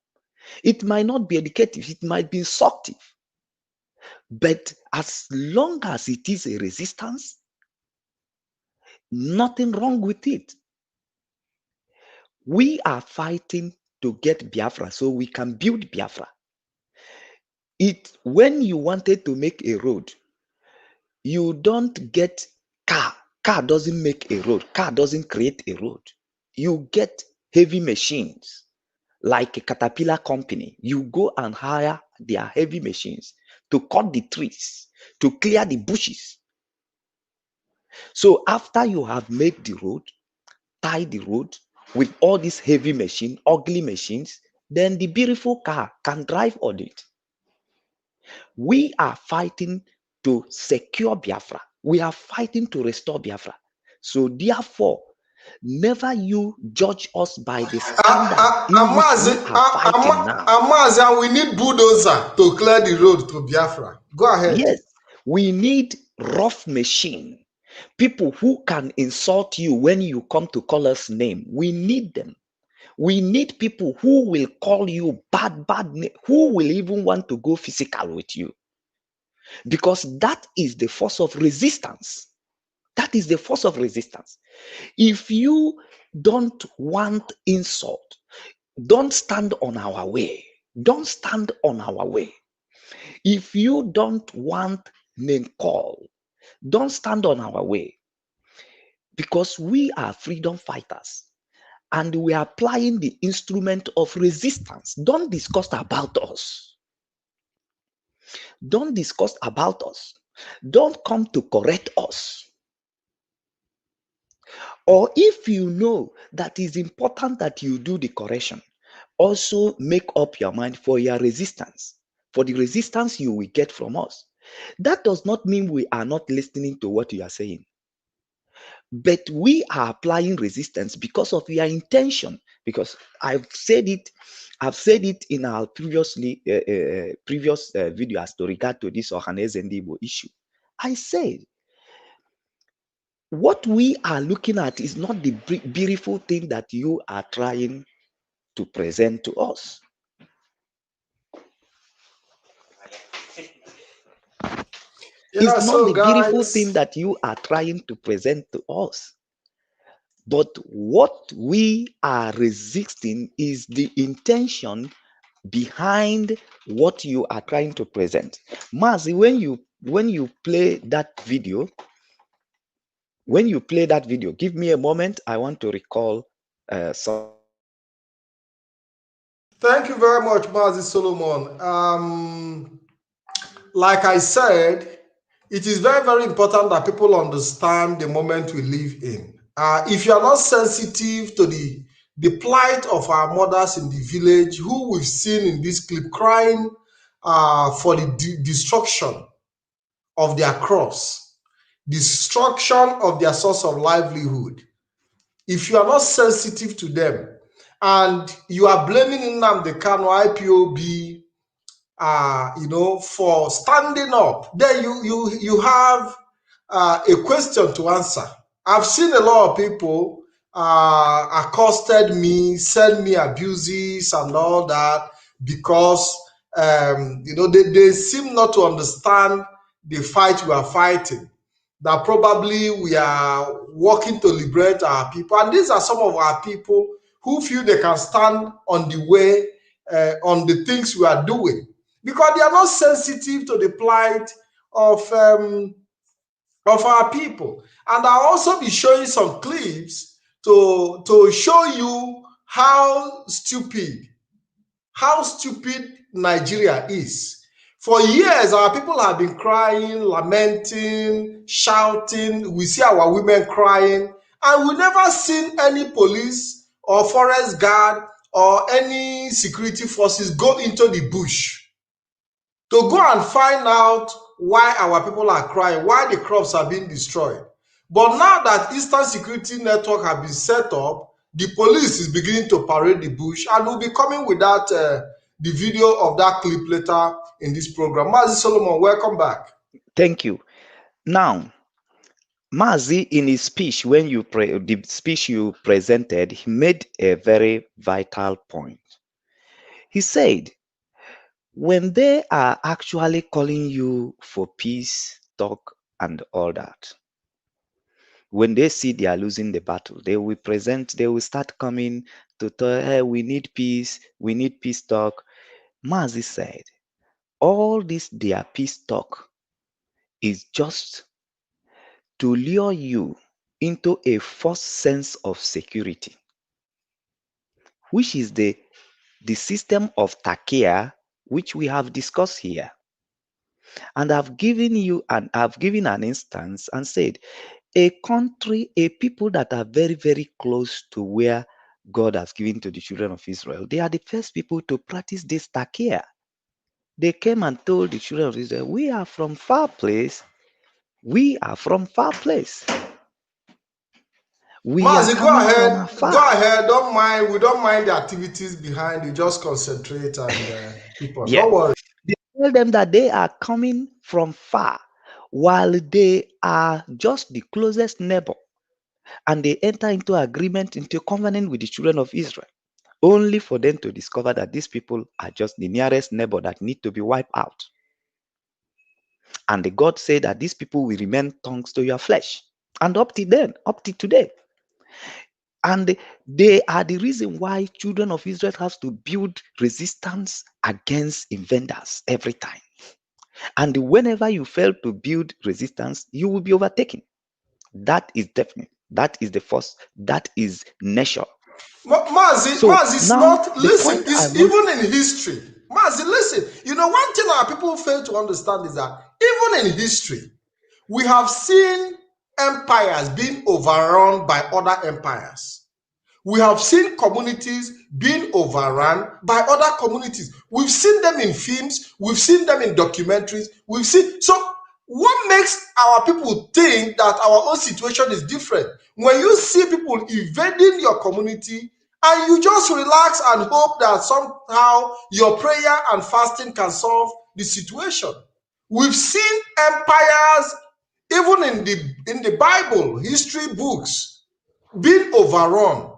It might not be educative. It might be instructive. But as long as it is a resistance, nothing wrong with it. We are fighting to get Biafra so we can build Biafra. When you wanted to make a road, you don't get car. Car doesn't make a road. Car doesn't create a road. You get heavy machines like a Caterpillar company. You go and hire their heavy machines to cut the trees, to clear the bushes. So after you have made the road, tie the road with all these heavy machines, ugly machines, then the beautiful car can drive on it. We are fighting to secure Biafra. We are fighting to restore Biafra. So therefore, never you judge us by the standard in which we are fighting now. Amazi, we need bulldozer to clear the road to Biafra. Go ahead. Yes, we need rough machine. People who can insult you when you come to call us name. We need them. We need people who will call you bad name, who will even want to go physical with you. Because that is the force of resistance. That is the force of resistance. If you don't want insult, don't stand on our way. Don't stand on our way. If you don't want name call, don't stand on our way. Because we are freedom fighters and we are applying the instrument of resistance. Don't discuss about us. Don't discuss about us. Don't come to correct us. Or if you know that it's important that you do the correction, also make up your mind for your resistance, for the resistance you will get from us. That does not mean we are not listening to what you are saying. But we are applying resistance because of your intention. Because I've said it in our previous video as to regard to this Ohaneze Ndigbo issue. I said, what we are looking at is not the beautiful thing that you are trying to present to us. It's not the beautiful thing that you are trying to present to us. But what we are resisting is the intention behind what you are trying to present. Mazi, when you play that video, give me a moment. I want to recall some. Thank you very much, Mazi Solomon. Like I said, it is very, very important that people understand the moment we live in. If you are not sensitive to the plight of our mothers in the village, who we've seen in this clip crying for the destruction of their crops, destruction of their source of livelihood, if you are not sensitive to them and you are blaming Nnamdi Kanu, IPOB, for standing up, then you have a question to answer. I've seen a lot of people accosted me, send me abuses and all that because they seem not to understand the fight we are fighting, that probably we are working to liberate our people. And these are some of our people who feel they can stand on the way, on the things we are doing, because they are not sensitive to the plight of our people. And I'll also be showing some clips to show you how stupid Nigeria is. For years, our people have been crying, lamenting, shouting. We see our women crying, and we never seen any police or forest guard or any security forces go into the bush to go and find out why our people are crying, why the crops are being destroyed. But now that Eastern Security Network has been set up, the police is beginning to parade the bush, and we'll be coming with that the video of that clip later in this program. Mazi Solomon, welcome back. Thank you. Now, Mazi, in his speech, the speech you presented, he made a very vital point. He said, when they are actually calling you for peace, talk, and all that, when they see they are losing the battle, they will start coming to tell, hey, we need peace talk. Mazi said, all this their peace talk is just to lure you into a false sense of security, which is the system of Takia, which we have discussed here. And I've given an instance and said, a country, a people that are very, very close to where God has given to the children of Israel, they are the first people to practice this Takia. They came and told the children of Israel, we are from far place. We are from far place. Mazi, go ahead. Don't mind. We don't mind the activities behind it. Just concentrate and keep on. Yeah. Don't worry. They tell them that they are coming from far, while they are just the closest neighbor, and they enter into agreement, into covenant with the children of Israel, only for them to discover that these people are just the nearest neighbor that need to be wiped out. And the God said that these people will remain tongues to your flesh. And up to today. And they are the reason why children of Israel have to build resistance against invaders every time. And whenever you fail to build resistance, you will be overtaken. That is definite. That is the first. That is nature. Mazi, it's not. Listen, it's even in history. Mazi, listen. You know, one thing our people fail to understand is that even in history, we have seen empires being overrun by other empires. We have seen communities being overrun by other communities. We've seen them in films. We've seen them in documentaries. So what makes our people think that our own situation is different? When you see people invading your community and you just relax and hope that somehow your prayer and fasting can solve the situation. We've seen empires, even in the Bible, history books, being overrun.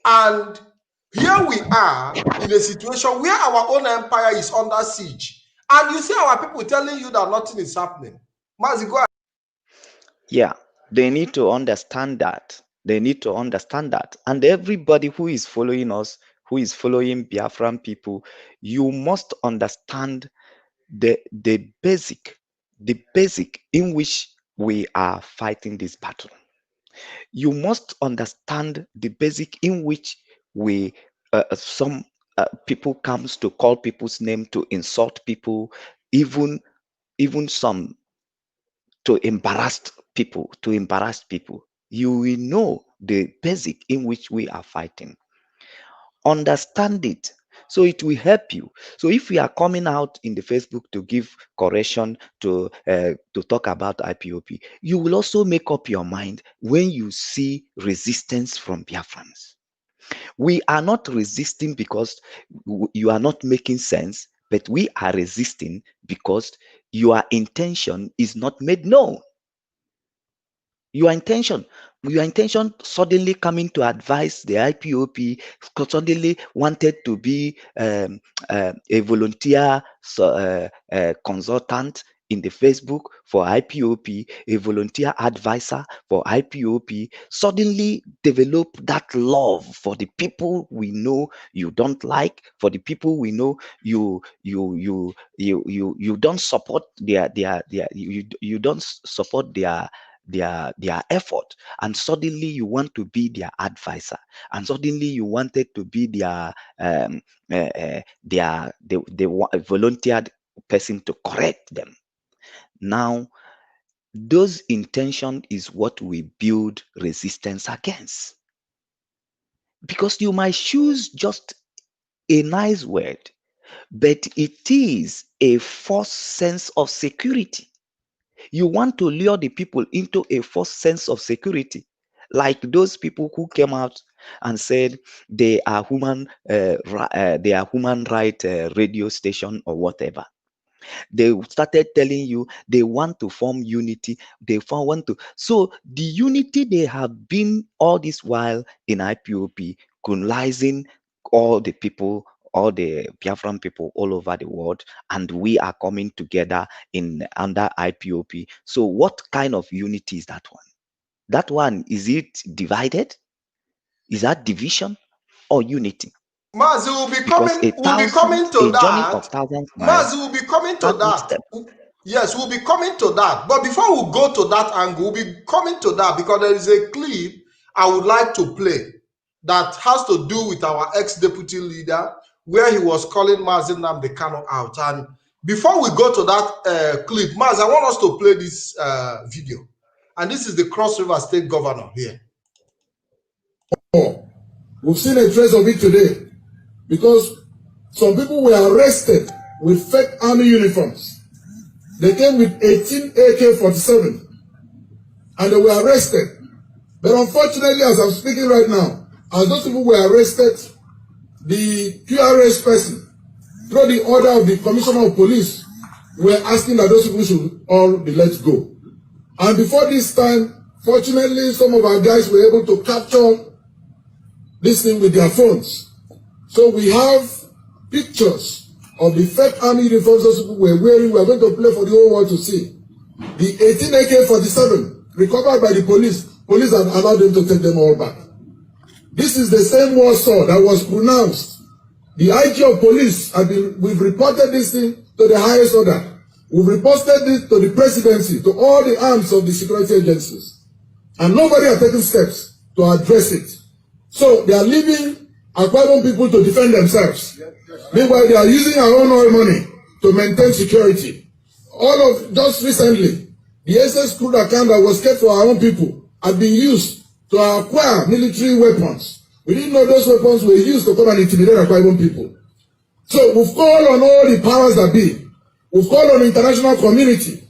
And here we are in a situation where our own empire is under siege. And you see our people telling you that nothing is happening. Mazi, go ahead. Yeah, they need to understand that. And everybody who is following us, who is following Biafran people, you must understand the basic in which we are fighting this battle. You must understand the basic in which we some people comes to call people's name, to insult people, even some to embarrass people. You will know the basic in which we are fighting. Understand it, so it will help you. So if we are coming out in the Facebook to give correction, to talk about IPOP, you will also make up your mind when you see resistance from Biafrans. We are not resisting because you are not making sense, but we are resisting because your intention is not made known. Your intention suddenly coming to advise the IPOP, suddenly wanted to be a volunteer consultant in the Facebook for IPOP, a volunteer advisor for IPOP, suddenly develop that love for the people we know you don't like, for the people we know you don't support you don't support their effort, and suddenly you want to be their advisor, and suddenly you wanted to be their volunteered person to correct them. Now, those intention is what we build resistance against, because you might choose just a nice word, but it is a false sense of security. You want to lure the people into a false sense of security, like those people who came out and said they are human right radio station or whatever. They started telling you they want to form unity. So the unity they have been all this while in IPOP, colonizing all the people, all the Biafran people all over the world, and we are coming together under IPOP. So what kind of unity is that one? That one, is it divided? Is that division or unity? Mazi will be coming to that. Mazi will be coming to that. Yes, we'll be coming to that. But before we go to that angle, we'll be coming to that because there is a clip I would like to play that has to do with our ex-deputy leader, where he was calling Mazi Nnamdi Kanu out. And before we go to that clip, Mazi, I want us to play this video. And this is the Cross River State Governor here. We've seen a trace of it today, because some people were arrested with fake army uniforms. They came with 18 AK-47 and they were arrested. But unfortunately, as I'm speaking right now, as those people were arrested, the QRS person, through the order of the Commissioner of Police, were asking that those people should all be let go. And before this time, fortunately, some of our guys were able to capture this thing with their phones. So we have pictures of the fake army uniforms those people were wearing. We are going to play for the whole world to see. The 18 AK-47 recovered by the police. Police have allowed them to take them all back. This is the same war sword that was pronounced. The IG of police we've reported this thing to the highest order. We've reported it to the presidency, to all the arms of the security agencies. And nobody has taken steps to address it. So they are leaving Akwa Ibom people to defend themselves. Meanwhile, they are using our own oil money to maintain security. Just recently, the SS crude account that was kept for our own people had been used to acquire military weapons. We didn't know those weapons were used to come and intimidate Akwa Ibom people. So we've called on all the powers that be. We've called on the international community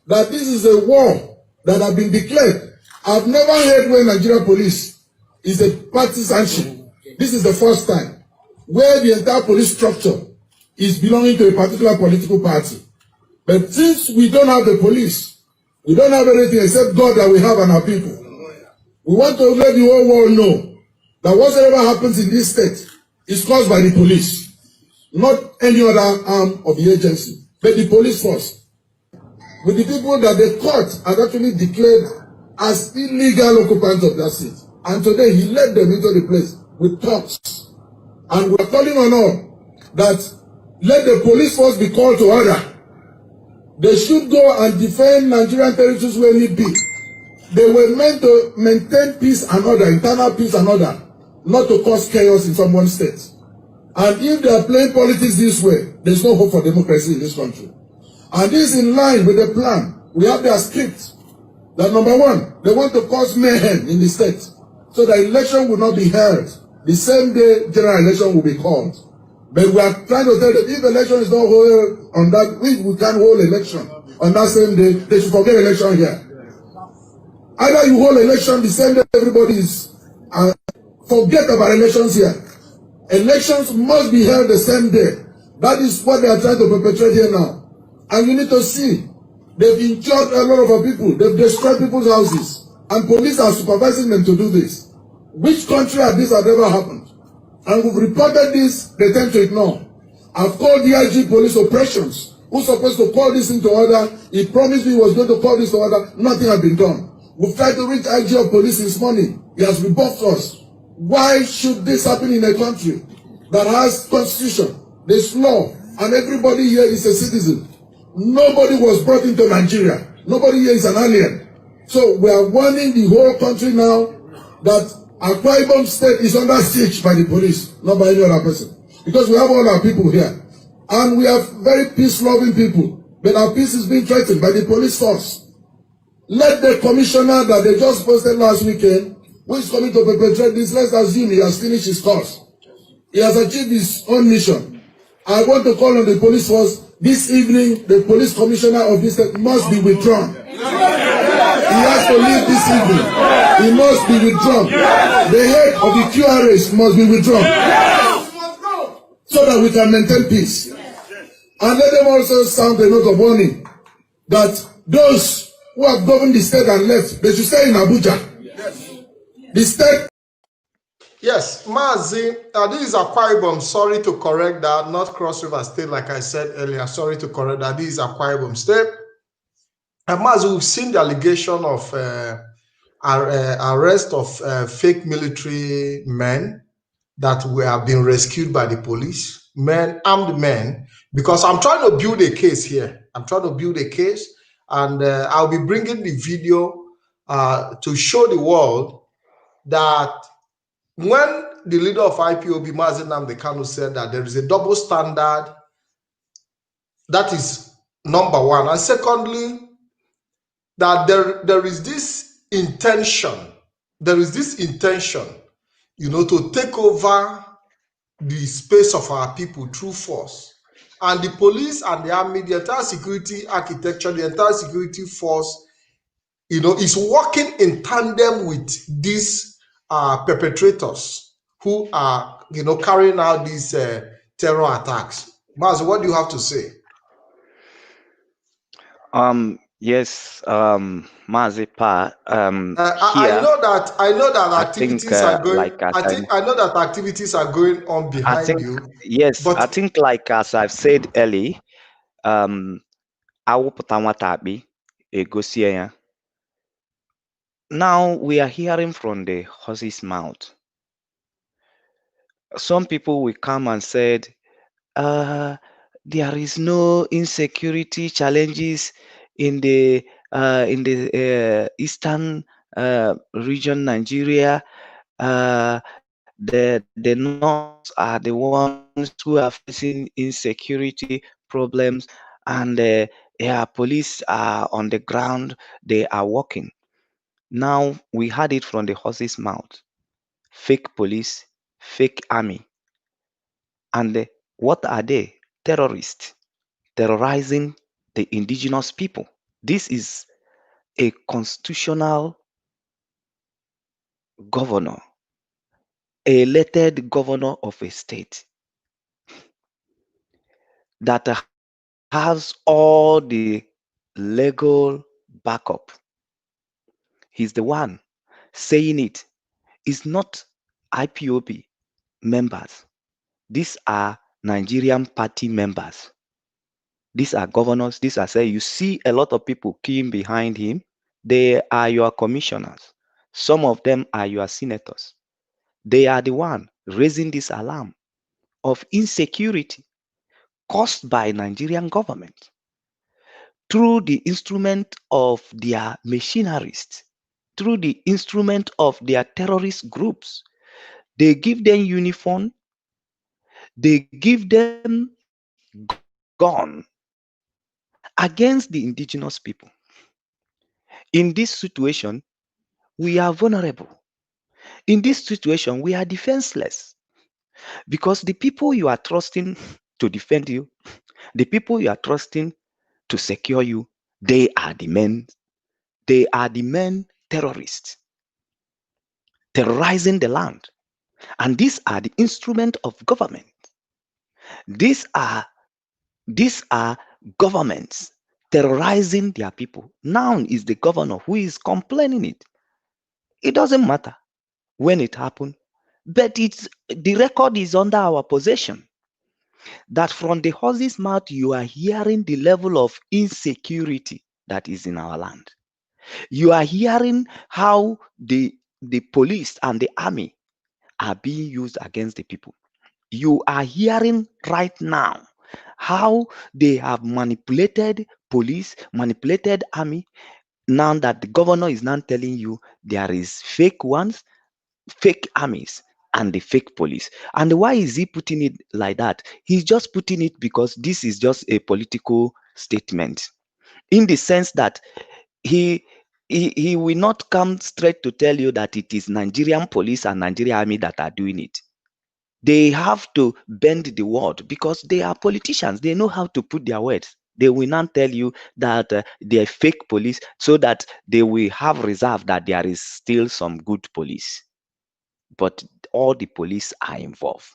that this is a war that has been declared. I've never heard where Nigeria police is a partisanship. This is the first time where the entire police structure is belonging to a particular political party. But since we don't have the police, we don't have anything except God that we have on our people. We want to let the whole world know that whatever happens in this state is caused by the police, not any other arm of the agency, but the police force. With the people that the court has actually declared as illegal occupants of that seat. And today he led them into the place with talks. And we're calling on all that let the police force be called to order. They should go and defend Nigerian territories where need be. They were meant to maintain peace and order, internal peace and order, not to cause chaos in someone's state. And if they are playing politics this way, there's no hope for democracy in this country. And this is in line with the plan. We have their script. That number one, they want to cause mayhem in the state, so the election will not be held. The same day general election will be called. But we are trying to tell them if election is not held on that week, we can't hold election on that same day. They should forget election here. Either you hold election the same day everybody is forget about elections here. Elections must be held the same day. That is what they are trying to perpetrate here now. And you need to see, they've injured a lot of our people. They've destroyed people's houses. And police are supervising them to do this. Which country has this ever happened? And we've reported this, they tend to ignore. I've called the IG police operations who's supposed to call this into order. He promised me he was going to call this to order. Nothing had been done. We've tried to reach IG of police this morning. He has rebuffed us. Why should this happen in a country that has constitution, there's law, and everybody here is a citizen? Nobody was brought into Nigeria. Nobody here is an alien. So we are warning the whole country now that Akwa Ibom State is under siege by the police, not by any other person. Because we have all our people here. And we are very peace-loving people. But our peace is being threatened by the police force. Let the commissioner that they just posted last weekend, who is coming to perpetrate this, let's assume he has finished his course. He has achieved his own mission. I want to call on the police force this evening. The police commissioner of this state must be withdrawn. He has to leave this evening. He must be withdrawn. The head of the QRS must be withdrawn. So that we can maintain peace. And let them also sound a note of warning that those who have governed the state and left, they should stay in Abuja. The state. Yes, Mazi, this is Akwa Ibom. Sorry to correct that, not Cross River State, like I said earlier. Sorry to correct that. This is Akwa Ibom State. And Mazi, we've seen the allegation of arrest of fake military men that have been rescued by the police, armed men, because I'm trying to build a case here. I'm trying to build a case, and I'll be bringing the video to show the world that when the leader of IPOB, Mazi Nnamdi Kanu, said that there is a double standard, that is number one. And secondly, that there is this intention, you know, to take over the space of our people through force. And the police and the army, the entire security architecture, the entire security force, you know, is working in tandem with these perpetrators who are, you know, carrying out these terror attacks. Mazi, what do you have to say? Yes, Mazi Pa. I know that activities are going. Like I know that activities are going on behind you. Yes, but I think, like as I've said earlier, now we are hearing from the horse's mouth. Some people will come and said, there is no insecurity challenges in the eastern region, Nigeria. The North are the ones who are facing insecurity problems, and police are on the ground. They are working. Now we heard it from the horse's mouth. Fake police, fake army. And what are they? Terrorists, terrorizing the indigenous people. This is a constitutional governor, a elected governor of a state that has all the legal backup. He's the one saying it. It's not IPOB members. These are Nigerian party members. These are governors. These are, say, you see a lot of people queuing behind him. They are your commissioners. Some of them are your senators. They are the one raising this alarm of insecurity caused by Nigerian government through the instrument of their machineries, through the instrument of their terrorist groups. They give them uniform, they give them gun against the indigenous people. In this situation, we are vulnerable. In this situation, we are defenseless, because the people you are trusting to defend you, the people you are trusting to secure you, they are the men terrorists, terrorizing the land. And these are the instruments of government. These are governments terrorizing their people. Now is the governor who is complaining it. It doesn't matter when it happened, but the record is under our possession. that from the horse's mouth you are hearing the level of insecurity that is in our land. You are hearing how the police and the army are being used against the people. You are hearing right now how they have manipulated police, manipulated army. Now that the governor is now telling you there is fake ones, fake armies, and the fake police. And why is he putting it like that? He's just putting it because this is just a political statement, in the sense that he will not come straight to tell you that it is Nigerian police and Nigerian army that are doing it. They have to bend the word because they are politicians. They know how to put their words. They will not tell you that they're fake police so that they will have reserve that there is still some good police. But all the police are involved.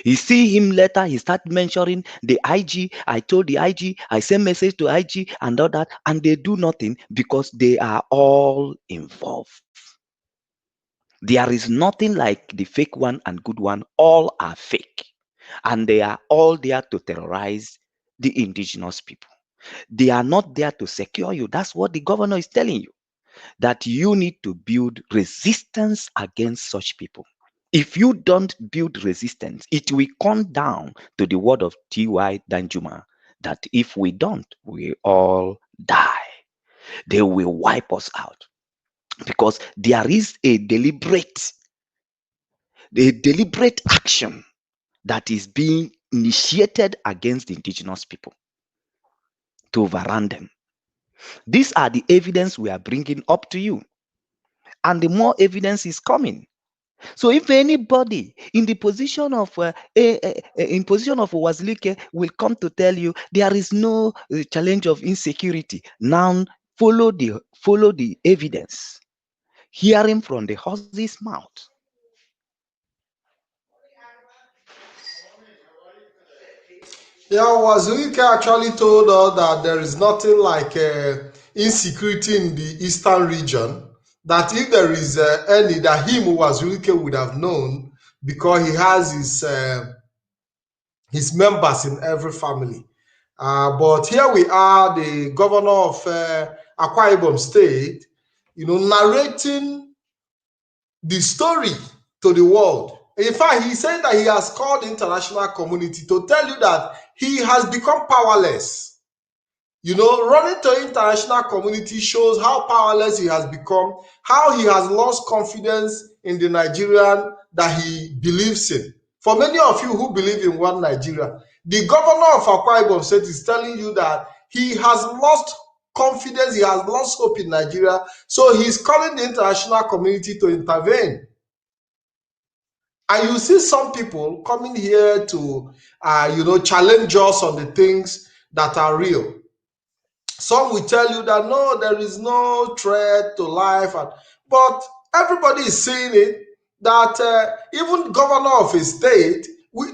You see him later, he start mentioning the IG. I told the IG, I sent message to IG and all that, and they do nothing because they are all involved. There is nothing like the fake one and good one. All are fake. And they are all there to terrorize the indigenous people. They are not there to secure you. That's what the governor is telling you, that you need to build resistance against such people. If you don't build resistance, it will come down to the word of T.Y. Danjuma that if we don't, we all die. They will wipe us out because there is a deliberate action that is being initiated against the indigenous people to overrun them. These are the evidence we are bringing up to you, and the more evidence is coming. So if anybody in the position of Wazirike will come to tell you there is no challenge of insecurity, now follow the evidence, hearing from the horse's mouth. Yeah, Wazirike actually told us that there is nothing like insecurity in the eastern region. That if there is any, that him, Wazirike, would have known because he has his members in every family. But here we are, the governor of Akwa Ibom State, narrating the story to the world. In fact, he said that he has called the international community to tell you that he has become powerless. Running to international community shows how powerless he has become, how he has lost confidence in the Nigerian that he believes in. For many of you who believe in one Nigeria, the governor of Akwa Ibom State is telling you that he has lost confidence, he has lost hope in Nigeria, so he's calling the international community to intervene. And you see some people coming here to, challenge us on the things that are real. Some will tell you that no, there is no threat to life, but everybody is saying it. That even governor of a state,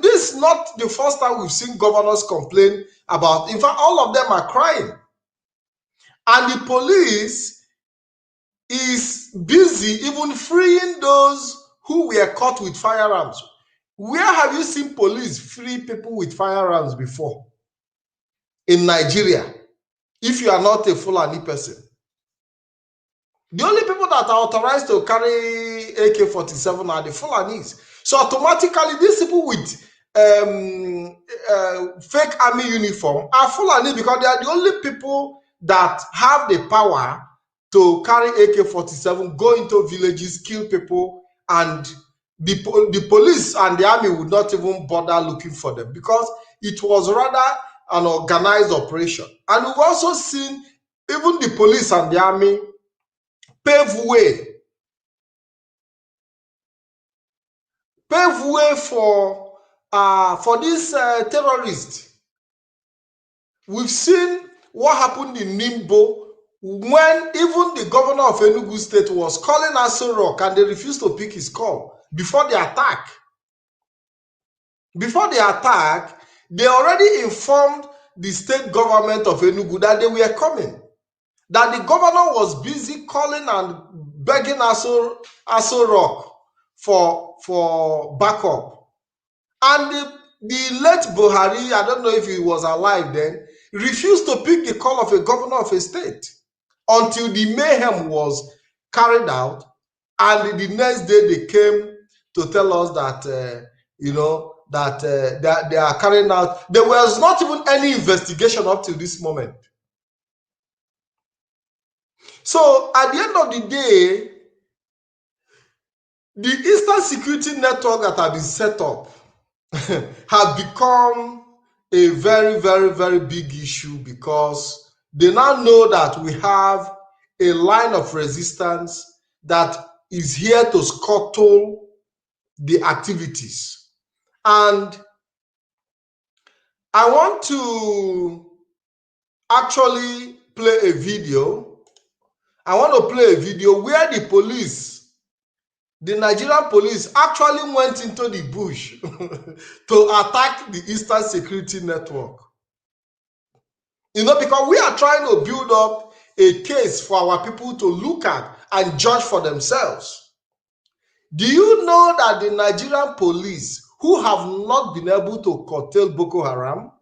this is not the first time we've seen governors complain about. In fact, all of them are crying, and the police is busy even freeing those who were caught with firearms. Where have you seen police free people with firearms before? In Nigeria, if you are not a Fulani person. The only people that are authorized to carry AK-47 are the Fulanis. So automatically, these people with fake army uniform are Fulani because they are the only people that have the power to carry AK-47, go into villages, kill people, and the police and the army would not even bother looking for them because it was rather an organized operation. And we've also seen even the police and the army pave way for these terrorists. We've seen what happened in Nimbo when even the governor of Enugu State was calling Aso Rock and they refused to pick his call before the attack. Before the attack, they already informed the state government of Enugu that they were coming. That the governor was busy calling and begging Aso Rock for backup. And the late Buhari, I don't know if he was alive then, refused to pick the call of a governor of a state until the mayhem was carried out, and the next day they came to tell us that that they are carrying out. There was not even any investigation up to this moment. So at the end of the day, the Eastern Security Network that have been set up have become a very, very, very big issue, because they now know that we have a line of resistance that is here to scuttle the activities. And I want to actually play a video. I want to play a video where the police, the Nigerian police, actually went into the bush to attack the Eastern Security Network. Because we are trying to build up a case for our people to look at and judge for themselves. Do you know that the Nigerian police, who have not been able to curtail Boko Haram,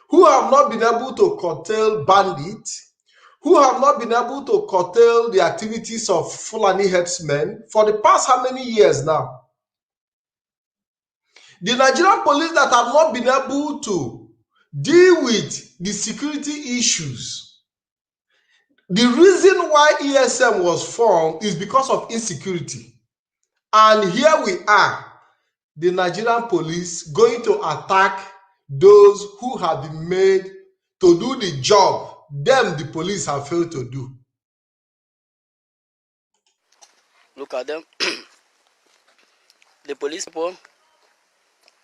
who have not been able to curtail bandits, who have not been able to curtail the activities of Fulani herdsmen for the past how many years now? The Nigerian police that have not been able to deal with the security issues. The reason why ESM was formed is because of insecurity. And here we are, the Nigerian police going to attack those who have been made to do the job them the police have failed to do. Look at them. The police people,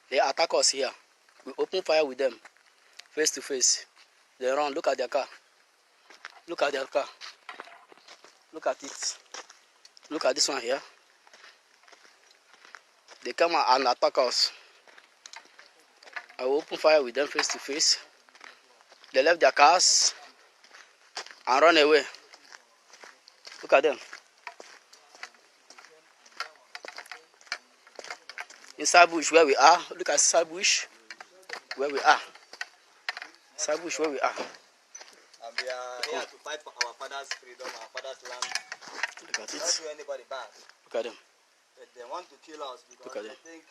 they attack us here. We open fire with them, face to face. They run. Look at their car. Look at their car. Look at it. Look at this one here. They come and attack us. I will open fire with them face to face. They left their cars and run away. Look at them. Inside bush where we are. Look at inside bush where we are. Inside bush where we are. And we are here to fight for our father's freedom, our father's land. Look at it. We don't do anybody bad. Look at them. But they want to kill us because Look at they them. think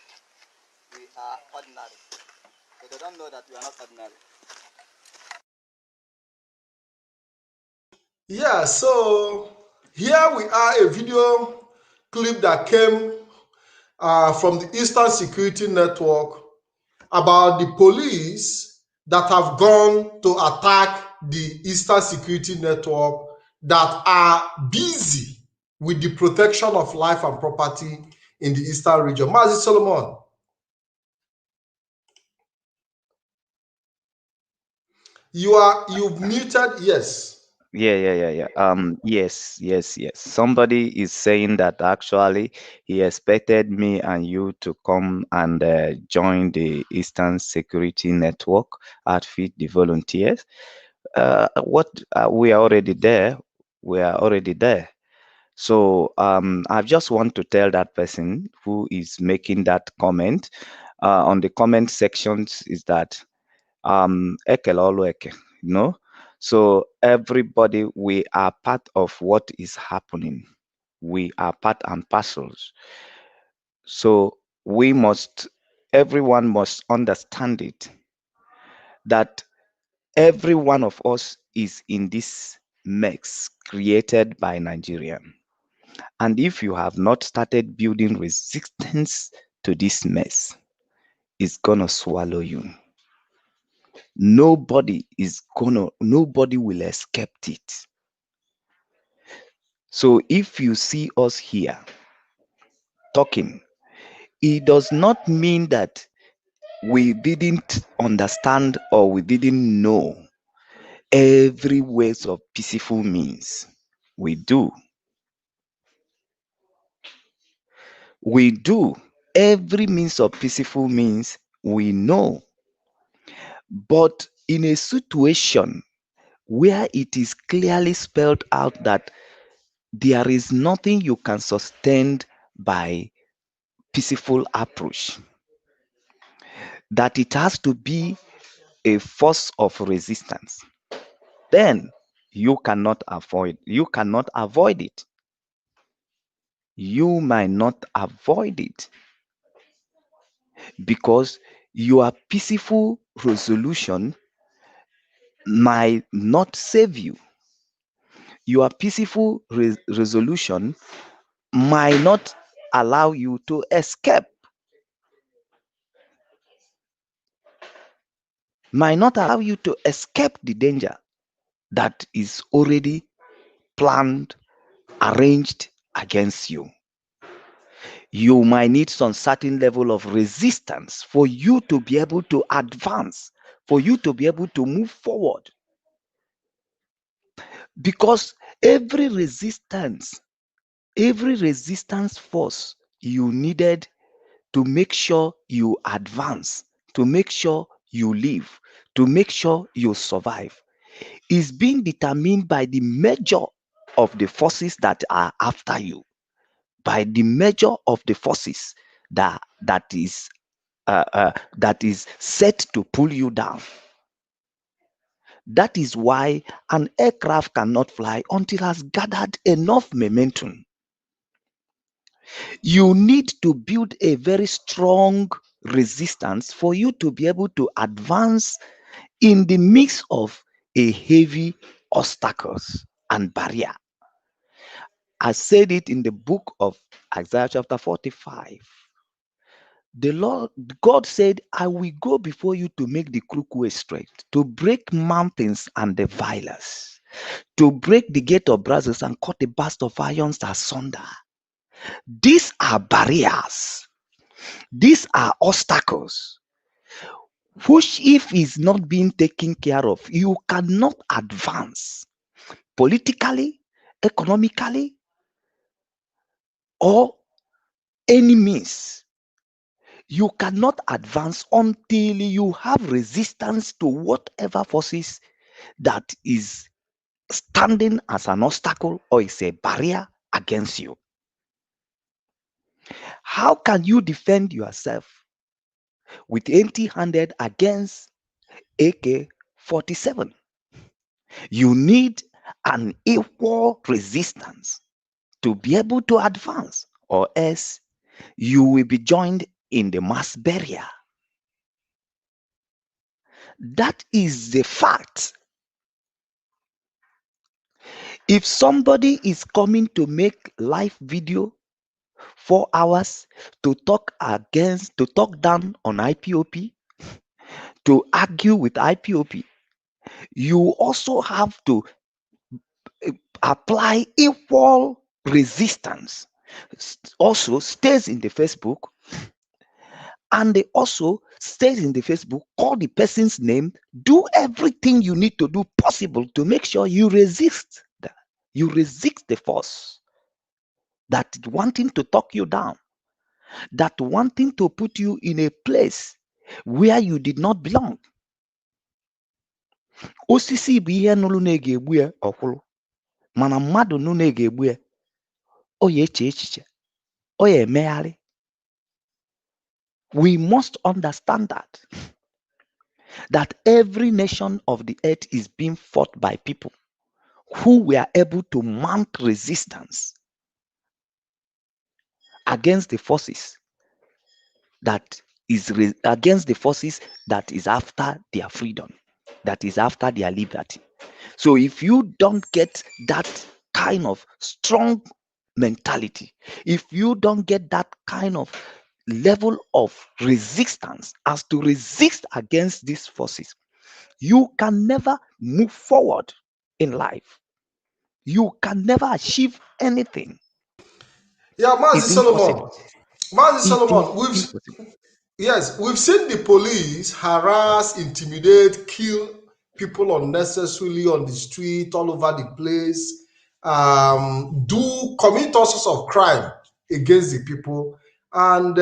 we are ordinary. But they don't know that we are not ordinary. Yeah, so here we are, a video clip that came from the Eastern Security Network about the police that have gone to attack the Eastern Security Network that are busy with the protection of life and property in the Eastern region. Mazi Solomon. You've muted, yes. Yeah. Yes. Somebody is saying that actually he expected me and you to come and join the Eastern Security Network, outfit the volunteers. We are already there. So I just want to tell that person who is making that comment on the comment sections is that Ekelolueke, So everybody, we are part of what is happening. We are part and parcels. So everyone must understand it, that every one of us is in this mess created by Nigeria. And if you have not started building resistance to this mess, it's gonna swallow you. Nobody will escape it. So if you see us here talking, it does not mean that we didn't understand or we didn't know every ways of peaceful means. We do. Every means of peaceful means we know. But in a situation where it is clearly spelled out that there is nothing you can sustain by peaceful approach, that it has to be a force of resistance, then you cannot avoid it. You might not avoid it because your peaceful resolution might not save you. Your peaceful resolution might not allow you to escape, the danger that is already planned, arranged against you. You might need some certain level of resistance for you to be able to advance, for you to be able to move forward. Because every resistance force you needed to make sure you advance, to make sure you live, to make sure you survive, is being determined by the measure of the forces that are after you, by the measure of the forces that is set to pull you down. That is why an aircraft cannot fly until it has gathered enough momentum. You need to build a very strong resistance for you to be able to advance in the midst of a heavy obstacles and barrier. I said it in the book of Isaiah chapter 45. The Lord God said, I will go before you to make the crooked way straight, to break mountains and the vilers, to break the gate of brass and cut the bast of irons asunder. These are barriers. These are obstacles, which if is not being taken care of, you cannot advance politically, economically, or any means. You cannot advance until you have resistance to whatever forces that is standing as an obstacle or is a barrier against you. How can you defend yourself with empty-handed against AK-47? You need an equal resistance to be able to advance, or else you will be joined in the mass burial. That is the fact. If somebody is coming to make live video 4 hours to talk down on IPOB, to argue with IPOB, you also have to apply equal resistance. Also stays in the Facebook, and they also stays in the Facebook, call the person's name, do everything you need to do possible to make sure you resist the force that wanting to talk you down, that wanting to put you in a place where you did not belong. Osisi bụ ihe nụrụ na-egbu ya ọkwụrụ, mana mmadụ nụ na-egbu ya o ya eche echiche, o ya emegharị. We must understand that every nation of the earth is being fought by people who were able to mount resistance against the forces that is after their freedom, that is after their liberty. So if you don't get that kind of strong mentality, if you don't get that kind of level of resistance as to resist against these forces, you can never move forward in life. You can never achieve anything. Yeah, Mazi Solomon. We've seen the police harass, intimidate, kill people unnecessarily on the street, all over the place, commit all sorts of crime against the people. And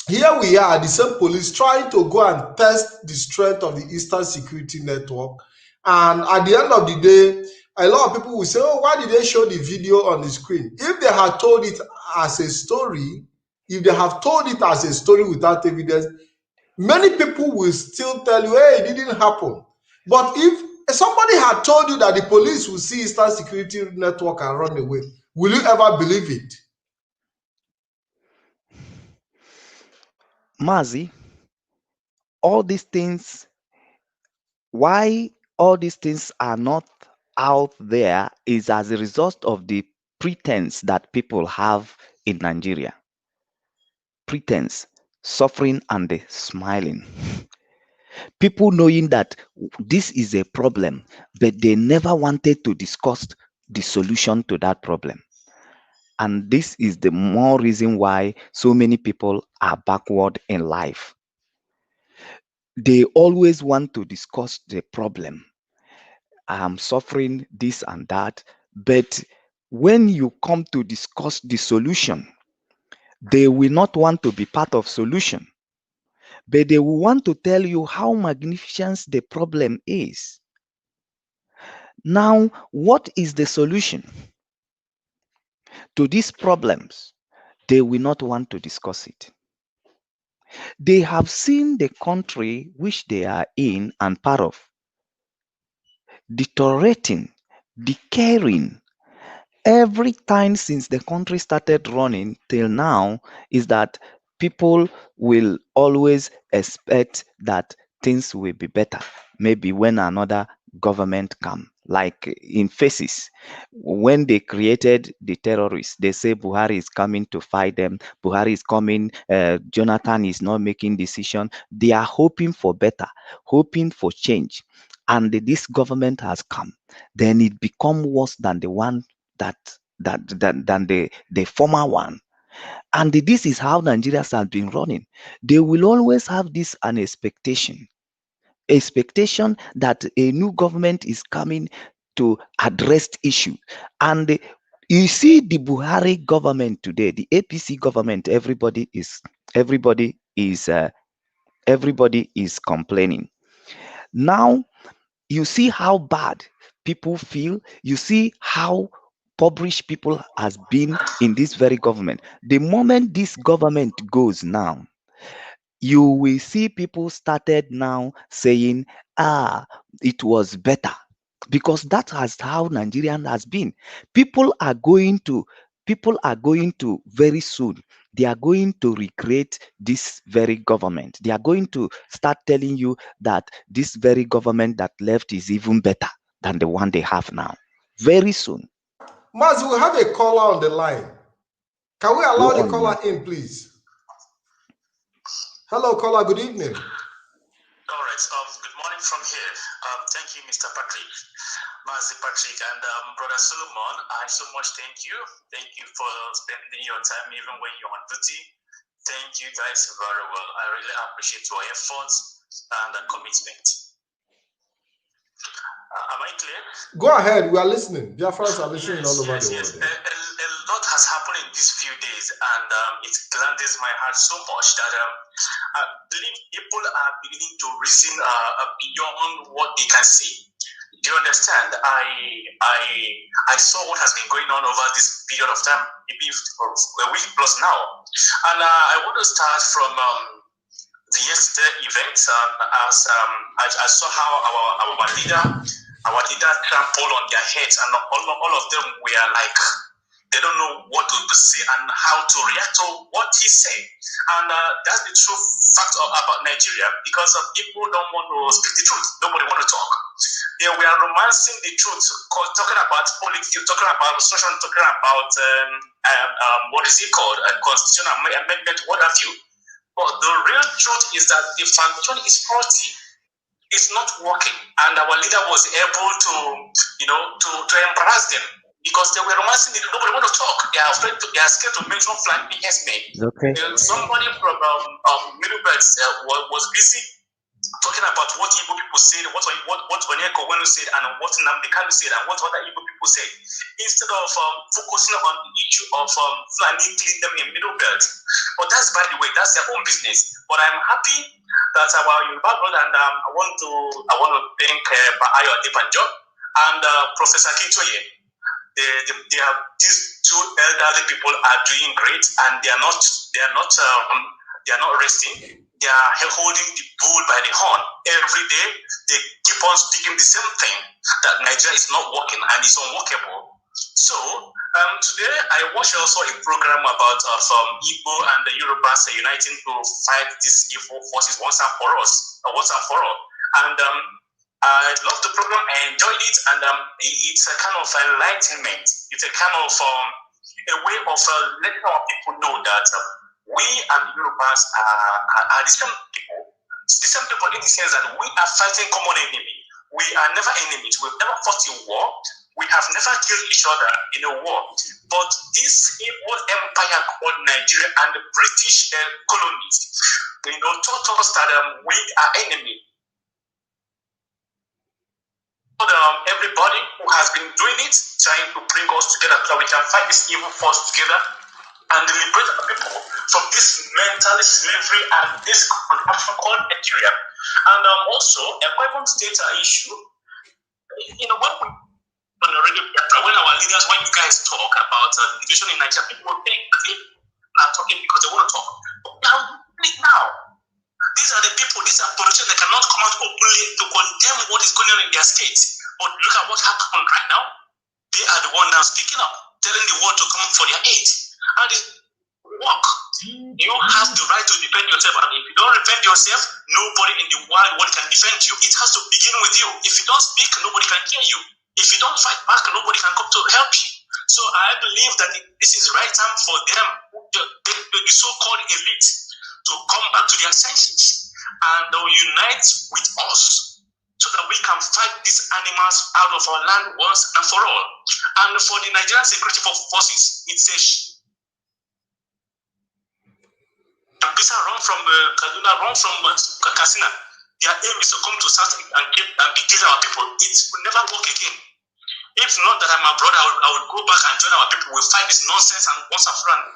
here we are, the same police trying to go and test the strength of the Eastern Security Network. And at the end of the day, a lot of people will say, oh, why did they show the video on the screen? If they had told it as a story, if they have told it as a story without evidence, many people will still tell you, hey, it didn't happen. But if somebody had told you that the police will see Eastern Security Network and run away, will you ever believe it? Mazi, all these things, why all these things are not out there is as a result of the pretense that people have in Nigeria. Pretense, suffering, and the smiling. People knowing that this is a problem, but they never wanted to discuss the solution to that problem. And this is the more reason why so many people are backward in life. They always want to discuss the problem. I'm suffering this and that. But when you come to discuss the solution, they will not want to be part of solution. But they will want to tell you how magnificent the problem is. Now, what is the solution to these problems? They will not want to discuss it. They have seen the country which they are in and part of deteriorating, decaying. Every time since the country started running till now is that people will always expect that things will be better. Maybe when another government comes, like in phases, when they created the terrorists, they say Buhari is coming to fight them. Buhari is coming. Jonathan is not making decision. They are hoping for better, hoping for change, and this government has come. Then it become worse than the one than the former one. And this is how Nigerians have been running. They will always have this an expectation that a new government is coming to address issue. And you see the Buhari government today, the APC government, everybody is complaining. Now you see how bad people feel. You see how impoverished people has been in this very government. The moment this government goes now, you will see people started now saying, it was better. Because that has how Nigerian has been. People are going to very soon, they are going to recreate this very government. They are going to start telling you that this very government that left is even better than the one they have now. Very soon. Maz, we have a caller on the line. Can we allow the caller in, please? Hello, caller. Good evening. All right. Good morning from here. Thank you, Mr. Patrick, Mazi Patrick, and Brother Solomon. I so much thank you. Thank you for spending your time even when you're on duty. Thank you guys very well. I really appreciate your efforts and commitment. Am I clear? Go ahead. We are listening. Biafrans are listening all over the world. A lot has happened in these few days, and it gladdens my heart so much that I believe people are beginning to reason beyond what they can see. Do you understand? I saw what has been going on over this period of time, maybe a week plus now, and I want to start from the yesterday event. I saw how our leader trampled on their heads, and all of them were like, they don't know what to say and how to react to what he said. And that's the true fact about Nigeria, because people don't want to speak the truth. Nobody want to talk. They were romancing the truth, talking about politics, talking about social, talking about what is it called, constitutional amendment, what have you. But the real truth is that the foundation is faulty. It's not working, and our leader was able to, to embrace them, because they were romancing it. Nobody want to talk. They are afraid. They are scared to mention flying BS men. Okay. Somebody from Middle Belt was busy talking about what Igbo people said, what Onyeko Wenu said, and what Nnamdi Kanu said, and what other Igbo people said, instead of focusing on the issue of Fulani killing them in Middle Belt. But that's, by the way, that's their own business. But I'm happy that our Yoruba brother, and I want to thank Baayo Adebanjo and Professor Kintoye. They have these two elderly people are doing great, and they are not resting. they are holding the bull by the horn. Every day, they keep on speaking the same thing, that Nigeria is not working and it's unworkable. So, today I watched also a program about some Igbo and the Yorubas uniting to fight these evil forces once and for all. And I love the program, I enjoyed it, and it's a kind of enlightenment. It's a kind of a way of letting our people know that we and the Yorubas are the same people. The same people in the sense that we are fighting common enemy. We are never enemies. We've never fought in war. We have never killed each other in a war. But this evil empire called Nigeria and the British colonies, taught us that we are enemies. Everybody who has been doing it, trying to bring us together so we can fight this evil force together and liberate our people from this mental slavery and this contraption called Nigeria. And also, a weapon state issue, when our leaders, when you guys talk about the division in Nigeria, people will think they are talking because they want to talk. But now, these are the people, these are politicians that cannot come out openly to condemn what is going on in their states. But look at what happened right now. They are the ones now speaking up, telling the world to come for their aid. And it work. You have the right to defend yourself, and if you don't defend yourself, nobody in the world can defend you. It has to begin with you. If you don't speak, nobody can hear you. If you don't fight back, nobody can come to help you. So I believe that this is the right time for them, the so-called elite, to come back to their senses and unite with us so that we can fight these animals out of our land once and for all. And for the Nigerian security forces, it's a run from Kaduna, run from Katsina. Their aim is to come to South and be killing our people. It will never work again. If not that I'm a brother, I would go back and join our people. We'll fight this nonsense and once and for all.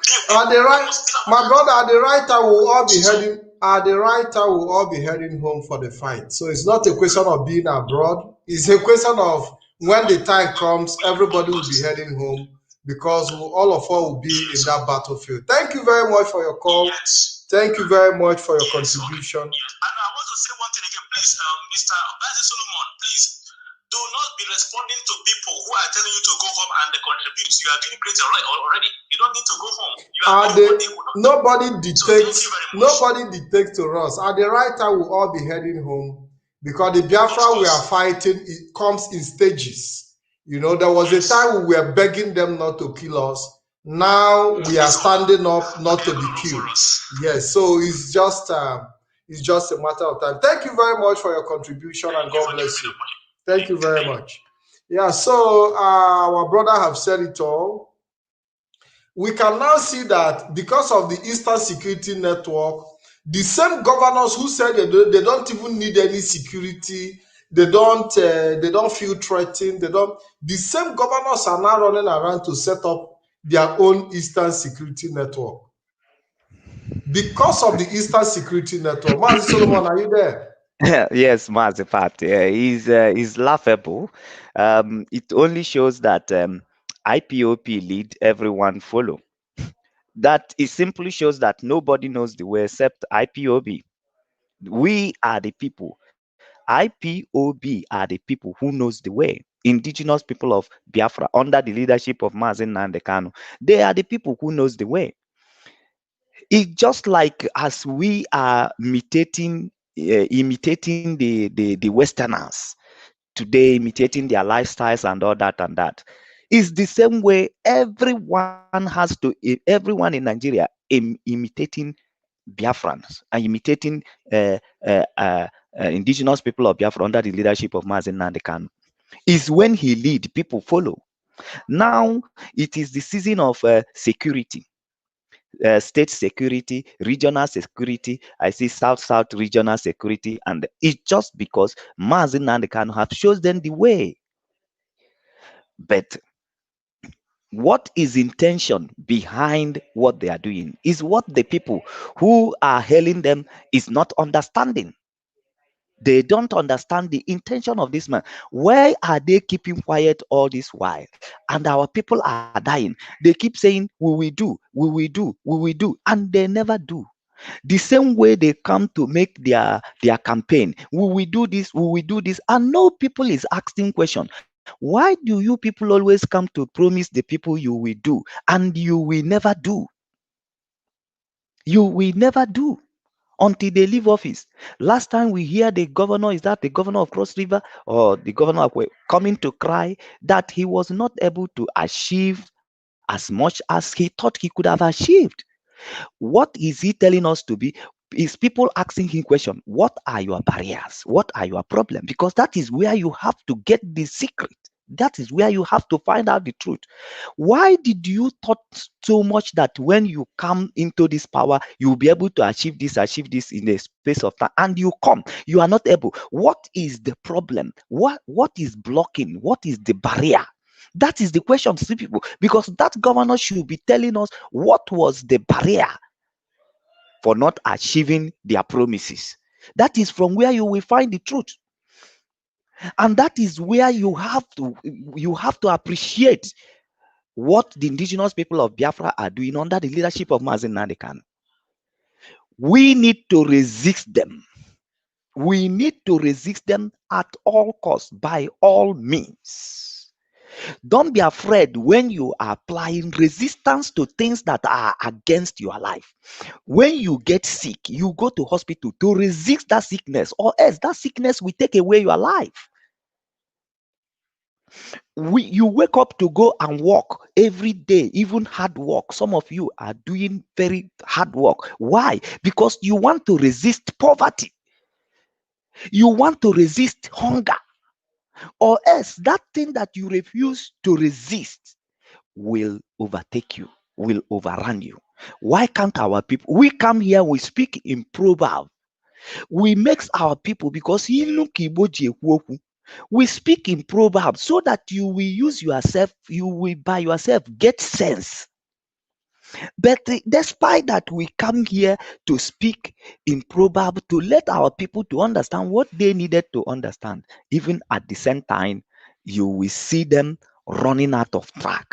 My brother, at the right time will all be heading. At the right time will all be heading home for the fight. So it's not a question of being abroad. It's a question of when the time comes, everybody will be heading home because all of us will be in that battlefield. Thank you very much for your call. Yes. Thank you very much for your contribution. Yes. And I want to say one thing again, please, Mr. Obaze Solomon, please. Do not be responding to people who are telling you to go home and contribute. You are doing great already. You don't need to go home. Nobody dictates to us. At the right time, we'll all be heading home because the Biafra we are fighting, it comes in stages. There was a time we were begging them not to kill us. Now we are standing up not to be killed. Yes, so it's just a matter of time. Thank you very much for your contribution and God bless you. Thank you very much. Yeah, so our brother have said it all. We can now see that because of the Eastern Security Network, the same governors who said they don't even need any security, they don't feel threatened, the same governors are now running around to set up their own Eastern Security Network. Because of the Eastern Security Network. Mazi Solomon, are you there? Yes, Mazipat, is laughable. It only shows that IPOP lead, everyone follow. That it simply shows that nobody knows the way except IPOB. We are the people. IPOB are the people who knows the way. Indigenous people of Biafra under the leadership of Mazi Nnamdi Kanu. They are the people who knows the way. It's just like as we are imitating the Westerners today, imitating their lifestyles and all that and that. It's the same way everyone in Nigeria imitating Biafrans and imitating indigenous people of Biafra under the leadership of Mazi Nnamdi Kanu. Is when he lead, people follow. Now it is the season of security. State security, regional security. I see South regional security, and it's just because Mazi Nnamdi Kanu have shows them the way. But what is intention behind what they are doing is what the people who are hailing them is not understanding. They don't understand the intention of this man. Why are they keeping quiet all this while? And our people are dying. They keep saying, we will do, we will do, we will do, and they never do. The same way they come to make their campaign. Will we do this? Will we do this? And no people is asking question. Why do you people always come to promise the people you will do and you will never do? You will never do until they leave office. Last time we hear the governor, is that the governor of Cross River or the governor of coming to cry that he was not able to achieve as much as he thought he could have achieved. What is he telling us to be? Is people asking him question, what are your barriers? What are your problems? Because that is where you have to get the secret. That is where you have to find out the truth. Why did you thought so much that when you come into this power, you'll be able to achieve this in a space of time, and you come, you are not able? What is the problem? What is blocking? What is the barrier? That is the question to people, because that governor should be telling us what was the barrier for not achieving their promises. That is from where you will find the truth. And that is where you have to appreciate what the indigenous people of Biafra are doing under the leadership of Mazi Nnamdi Kanu. We need to resist them. We need to resist them at all costs, by all means. Don't be afraid when you are applying resistance to things that are against your life. When you get sick, you go to hospital to resist that sickness, or else that sickness will take away your life. You wake up to go and work every day, even hard work. Some of you are doing very hard work. Why? Because you want to resist poverty. You want to resist hunger. Or else that thing that you refuse to resist will overtake you, will overrun you. Why can't our people? We come here, we speak in proverb. We mix our people because we speak in proverbs so that you will use yourself, you will by yourself get sense. But despite that, we come here to speak in proverb to let our people to understand what they needed to understand. Even at the same time, you will see them running out of track,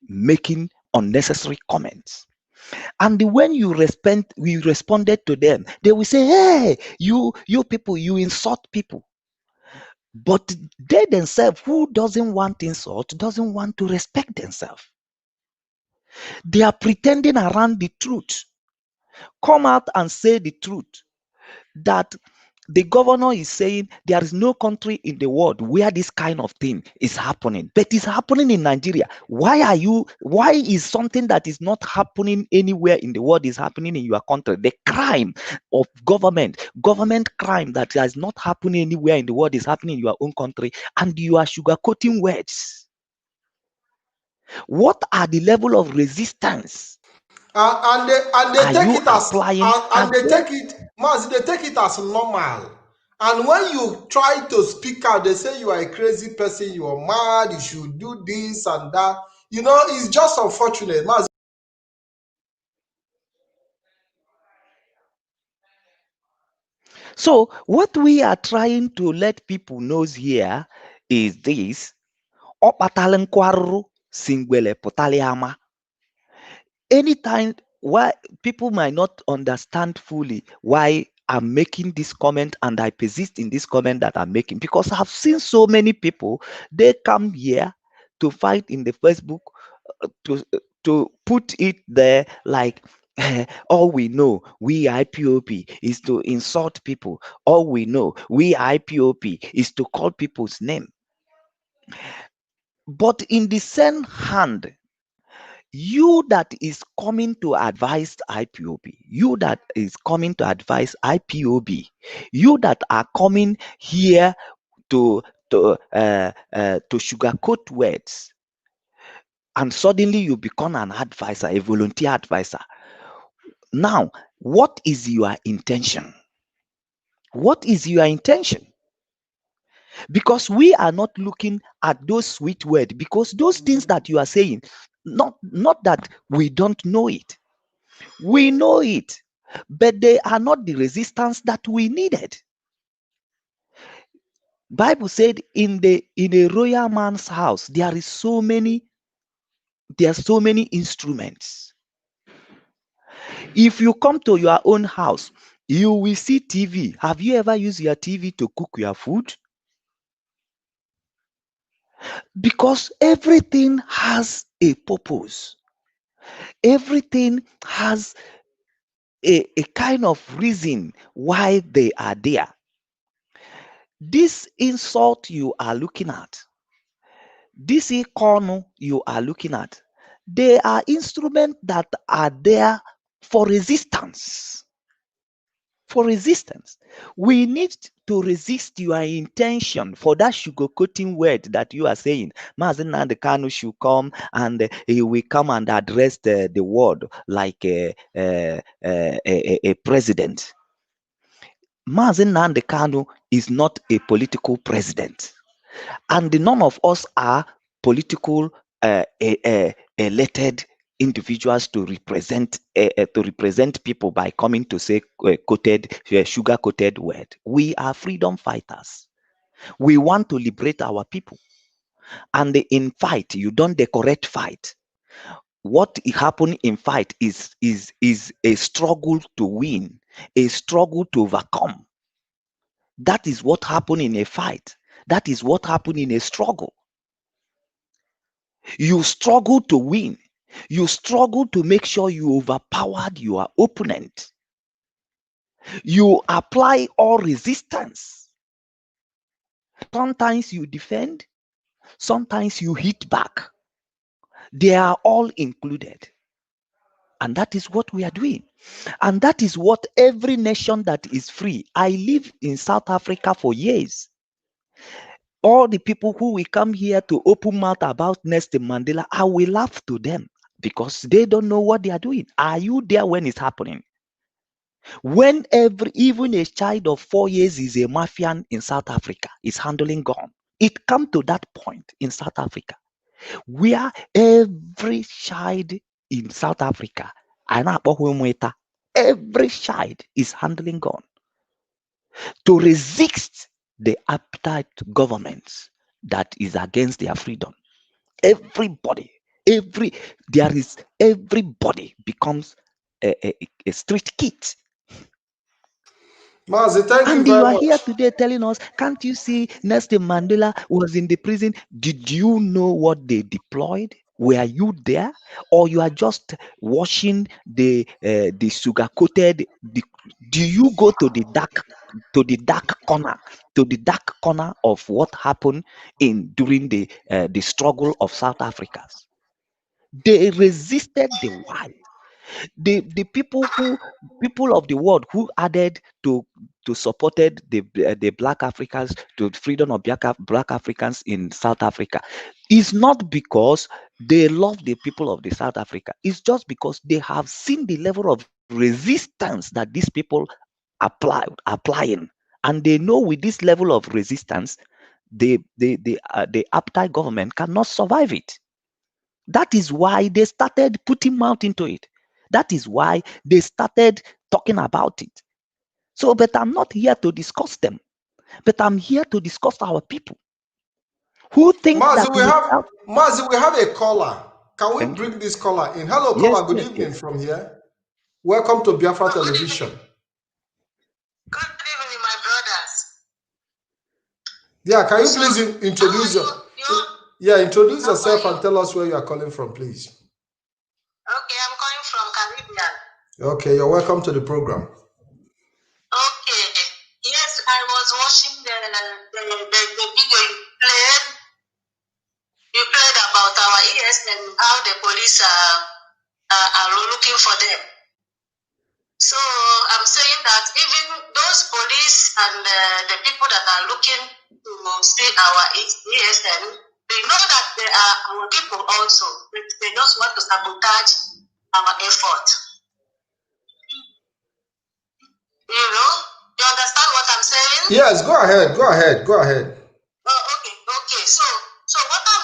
making unnecessary comments. And when we responded to them, they will say, hey, you people, you insult people. But they themselves, who doesn't want insult, doesn't want to respect themselves. They are pretending around the truth. Come out and say the truth. That the governor is saying there is no country in the world where this kind of thing is happening, but it's happening in Nigeria. Why is something that is not happening anywhere in the world is happening in your country? The crime of government crime that is not happening anywhere in the world is happening in your own country, and you are sugarcoating words. What are the level of resistance? And they take it as normal. And when you try to speak out, they say you are a crazy person, you are mad, you should do this and that. You know, it's just unfortunate. Mazi. So what we are trying to let people know here is this. Anytime, why people might not understand fully why I'm making this comment, and I persist in this comment that I'm making, because I've seen so many people, they come here to fight in the Facebook to put it there like, all we know, we IPOB, is to insult people. All we know, we IPOB, is to call people's name. But in the same hand, you that is coming to advise IPOB, you that is coming to advise IPOB, you that are coming here to sugarcoat words, and suddenly you become an advisor, a volunteer advisor. Now, what is your intention? What is your intention? Because we are not looking at those sweet words, because those things that you are saying, not that we don't know it. We know it, but they are not the resistance that we needed. Bible said in a royal man's house, there are so many instruments. If you come to your own house, you will see TV. Have you ever used your TV to cook your food? Because everything has a purpose. Everything has a kind of reason why they are there. This insult you are looking at, this corner you are looking at, they are instruments that are there for resistance. For resistance. We need to resist your intention for that sugarcoating word that you are saying. Mazi Nnamdi Kanu should come and he will come and address the world like a president. Mazi Nnamdi Kanu is not a political president, and none of us are political elected individuals to represent people by coming to say sugar coated word. We are freedom fighters. We want to liberate our people, and in fight you don't decorate fight. What happened in fight is a struggle to win, a struggle to overcome. That is what happened in a fight. That is what happened in a struggle. You struggle to win. You struggle to make sure you overpowered your opponent. You apply all resistance. Sometimes you defend, sometimes you hit back. They are all included. And that is what we are doing. And that is what every nation that is free. I live in South Africa for years. All the people who will come here to open mouth about Nelson Mandela, I will laugh to them because they don't know what they are doing. Are you there when it's happening? When even a child of 4 years is a mafian in South Africa, is handling gun. It come to that point in South Africa where every child in South Africa, every child is handling gun to resist the appetite governments that is against their freedom. Everybody becomes a street kid. Mazi, thank you And very you are much. here today telling us, can't you see Nelson Mandela was in the prison? Did you know what they deployed? Were you there, or you are just watching the sugar-coated? Do you go to the dark corner of what happened during the struggle of South Africans? They resisted the white. The people of the world who added to supported the black Africans to freedom of black Africans in South Africa is not because they love the people of the South Africa. It's just because they have seen the level of resistance that these people applying, and they know with this level of resistance, the apartheid government cannot survive it. That is why they started putting mouth into it. That is why they started talking about it. So, but I'm not here to discuss them, but I'm here to discuss our people who think Mazi, that we have a caller. Can we bring this caller in? Hello, Yes, caller. Good yes, evening yes. from here. Welcome to Biafra Television. Good evening, my brothers. Yeah, can you please introduce introduce yourself and tell us where you are calling from, please. Okay, I'm calling from Caribbean. Okay, you're welcome to the program. Okay. Yes, I was watching the video you played about our ES and how the police are looking for them. So I'm saying that even those police and the people that are looking to steal our ESN, they know that they are our people also. They just want to sabotage our effort. You know? You understand what I'm saying? Yes, go ahead. Oh, okay. So what I'm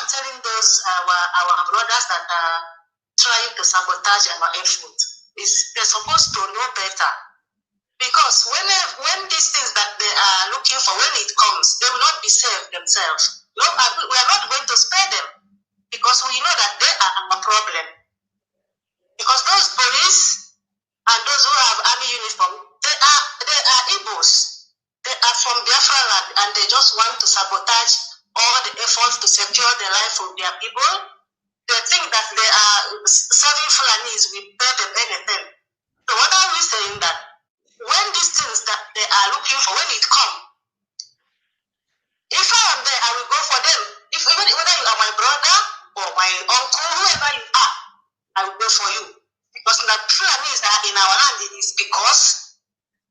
telling those our brothers that are trying to sabotage our effort is they're supposed to know better. Because when these things that they are looking for, when it comes, they will not be saved themselves. No, we are not going to spare them because we know that they are our problem. Because those police, and those who have army uniform, they are Igbos. They are from Biafra land, and they just want to sabotage all the efforts to secure the life of their people. They think that they are serving Fulanis with them anything. So what are we saying? That when these things that they are looking for, when it comes, if I am there, I will go for them. If even whether you are my brother or my uncle, whoever you are, I will go for you. Because the Fulanis that are in our land, it is because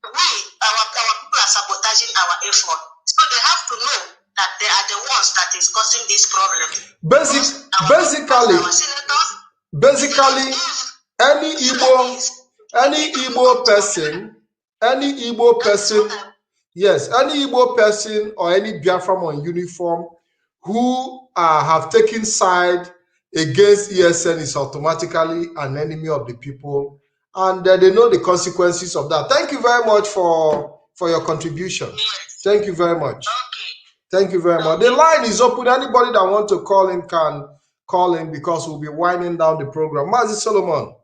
our people are sabotaging our effort. So they have to know that they are the ones that is causing this problem. Basically, any Igbo person, yes, any Igbo person or any Biafran on uniform who have taken side against ESN is automatically an enemy of the people, and they know the consequences of that. Thank you very much for your contribution. Yes. Thank you very much. Okay. Thank you very much. The line is open. Anybody that wants to call in can call in, because we'll be winding down the program. Mazi Solomon.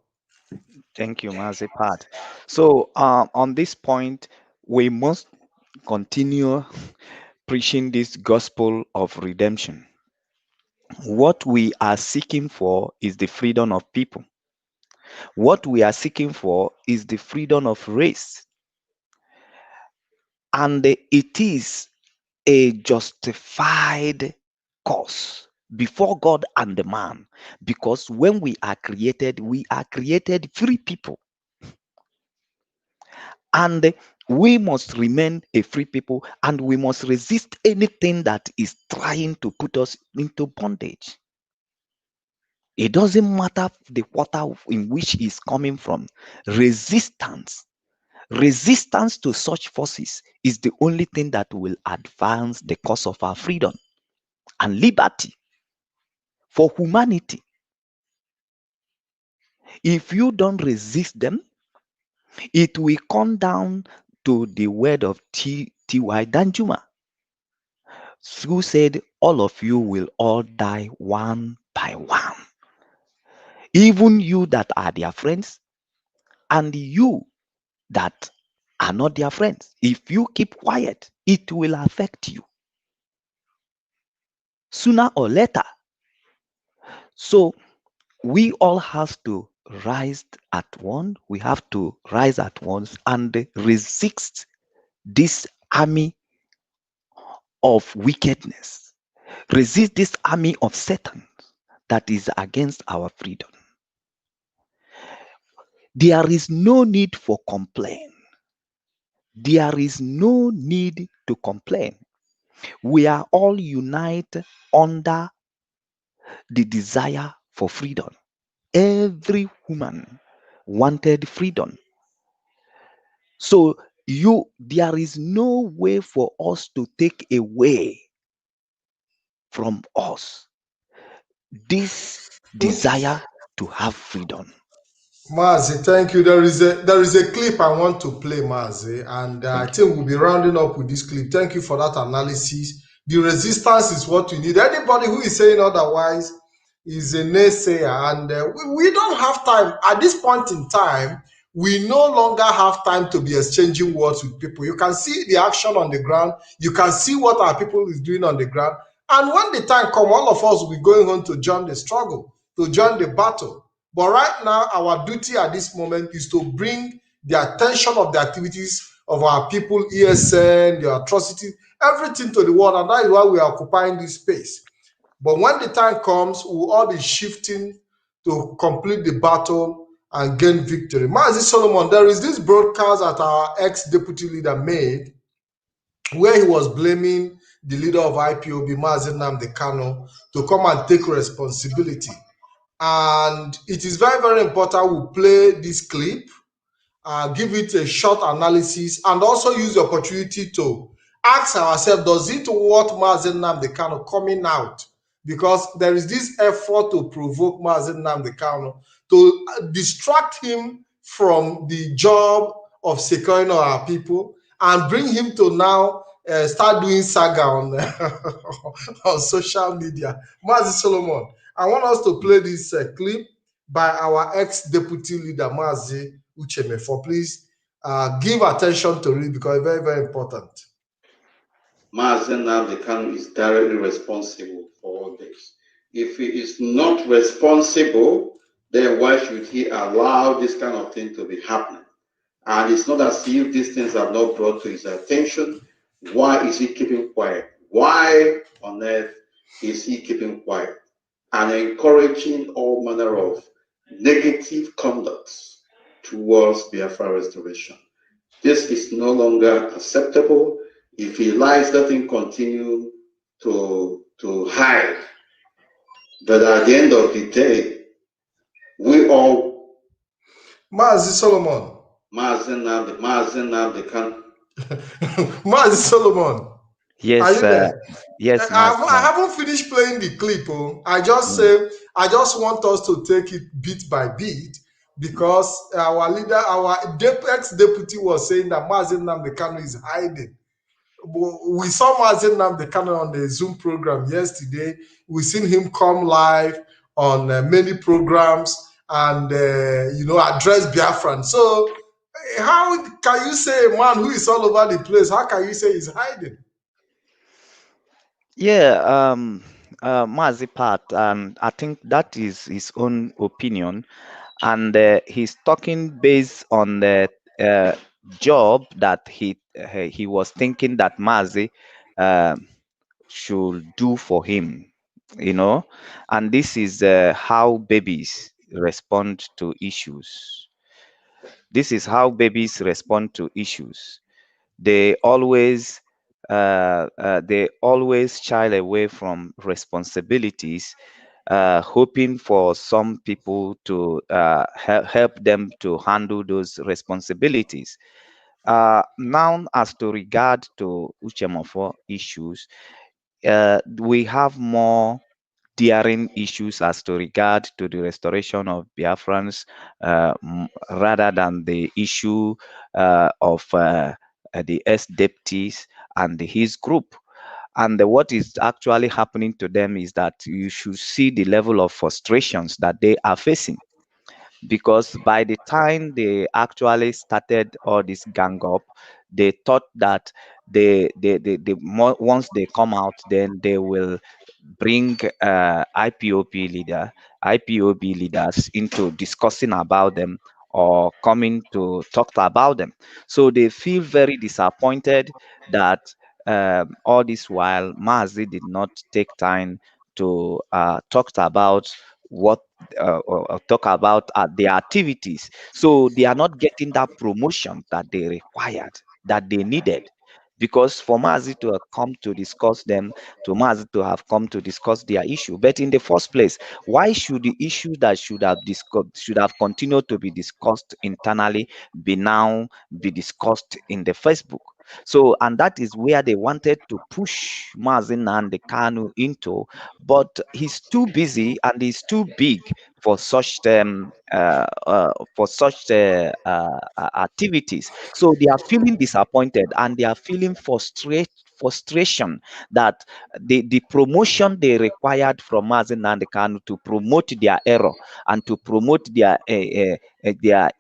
Thank you, Mazi Pat. So on this point, we must continue preaching this gospel of redemption. What we are seeking for is the freedom of people. What we are seeking for is the freedom of race. And it is a justified cause before God and the man, because when we are created free people. And we must remain a free people, and we must resist anything that is trying to put us into bondage. It doesn't matter the quarter in which it's coming from. Resistance to such forces is the only thing that will advance the cause of our freedom and liberty for humanity. If you don't resist them, it will come down to the word of T.Y. Danjuma, who said, all of you will all die one by one. Even you that are their friends, and you that are not their friends. If you keep quiet, it will affect you sooner or later. So we all have to rise at once. We have to rise at once and resist this army of wickedness. Resist this army of Satan that is against our freedom. There is no need for complaint. There is no need to complain. We are all united under the desire for freedom. Every woman wanted freedom. So there is no way for us to take away from us this desire to have freedom. Mazi, thank you. There is a clip I want to play, Mazi, and I think we'll be rounding up with this clip. Thank you for that analysis. The resistance is what we need. Anybody who is saying otherwise is a naysayer, and we don't have time at this point in time. We no longer have time to be exchanging words with people. You can see the action on the ground. You can see what our people is doing on the ground. And when the time comes, all of us will be going on to join the struggle, to join the battle. But right now, our duty at this moment is to bring the attention of the activities of our people, ESN, the atrocities, everything to the world. And that is why we are occupying this space. But when the time comes, we'll all be shifting to complete the battle and gain victory. Mazi Solomon, there is this broadcast that our ex-deputy leader made where he was blaming the leader of IPOB, Mazi Nnamdi Kanu, to come and take responsibility. And it is very, very important we play this clip, give it a short analysis, and also use the opportunity to ask ourselves, does it worth Mazi Nnamdi Kanu coming out? Because there is this effort to provoke Mazi Nnamdi Kanu, to distract him from the job of securing our people and bring him to now start doing saga on, on social media. Mazi Solomon, I want us to play this clip by our ex-deputy leader, Mazi, Uchemefo. Please give attention to it because it's very, very important. Mazen Nnamdi Kanu is directly responsible for all this. If he is not responsible, then why should he allow this kind of thing to be happening? And it's not as if these things are not brought to his attention. Why is he keeping quiet? Why on earth is he keeping quiet and encouraging all manner of negative conducts towards Biafra restoration? This is no longer acceptable. If he lies, let him continue to hide. But at the end of the day, we all... Mazi Solomon. Mazen Nnamdi Kanu. Mazi Solomon. Yes, Are you there? Yes, I haven't finished playing the clip. I just want us to take it bit by bit because our leader, our ex-deputy was saying that Mazen Nnamdi Kanu is hiding. We saw Mazen Nnamdi Kanu on the Zoom program yesterday. We seen him come live on many programs and address Biafran. So how can you say a man who is all over the place? How can you say he's hiding? Yeah, Mazi Pat, I think that is his own opinion, and he's talking based on the job that he was thinking that Mazi should do for him, and this is how babies respond to issues. This is how babies respond to issues. They always shy away from responsibilities, hoping for some people to help them to handle those responsibilities. Now, as to regard to Uchemofo issues, we have more daring issues as to regard to the restoration of Biafrans rather than the issue of the ex-deputies and his group. And what is actually happening to them is that you should see the level of frustrations that they are facing. Because by the time they actually started all this gang up, they thought that once they come out, then they will bring IPOB leaders into discussing about them or coming to talk about them. So they feel very disappointed that all this while Mazi did not take time to talk about what or talk about their activities. So they are not getting that promotion that they required, that they needed. Because for Mazi to have come to discuss them, to Mazi to have come to discuss their issue. But in the first place, why should the issue that should have continued to be discussed internally be discussed in the Facebook? So, and that is where they wanted to push Mazi Nnamdi Kanu into, but he's too busy and he's too big for such activities. So they are feeling disappointed and they are feeling frustration that the promotion they required from Mazi Nnamdi Kanu to promote their error and to promote their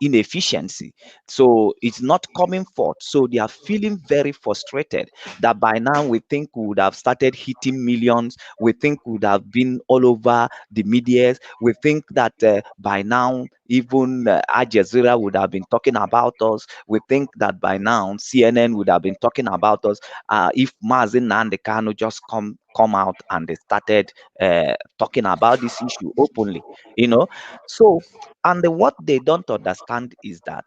inefficiency, so it's not coming forth. So they are feeling very frustrated that by now we think we would have started hitting millions. We think we would have been all over the media. We think that by now even Al Jazeera would have been talking about us. We think that by now CNN would have been talking about us if Mazi Nnamdi Kanu just come out and they started talking about this issue openly, So, and what they don't understand is that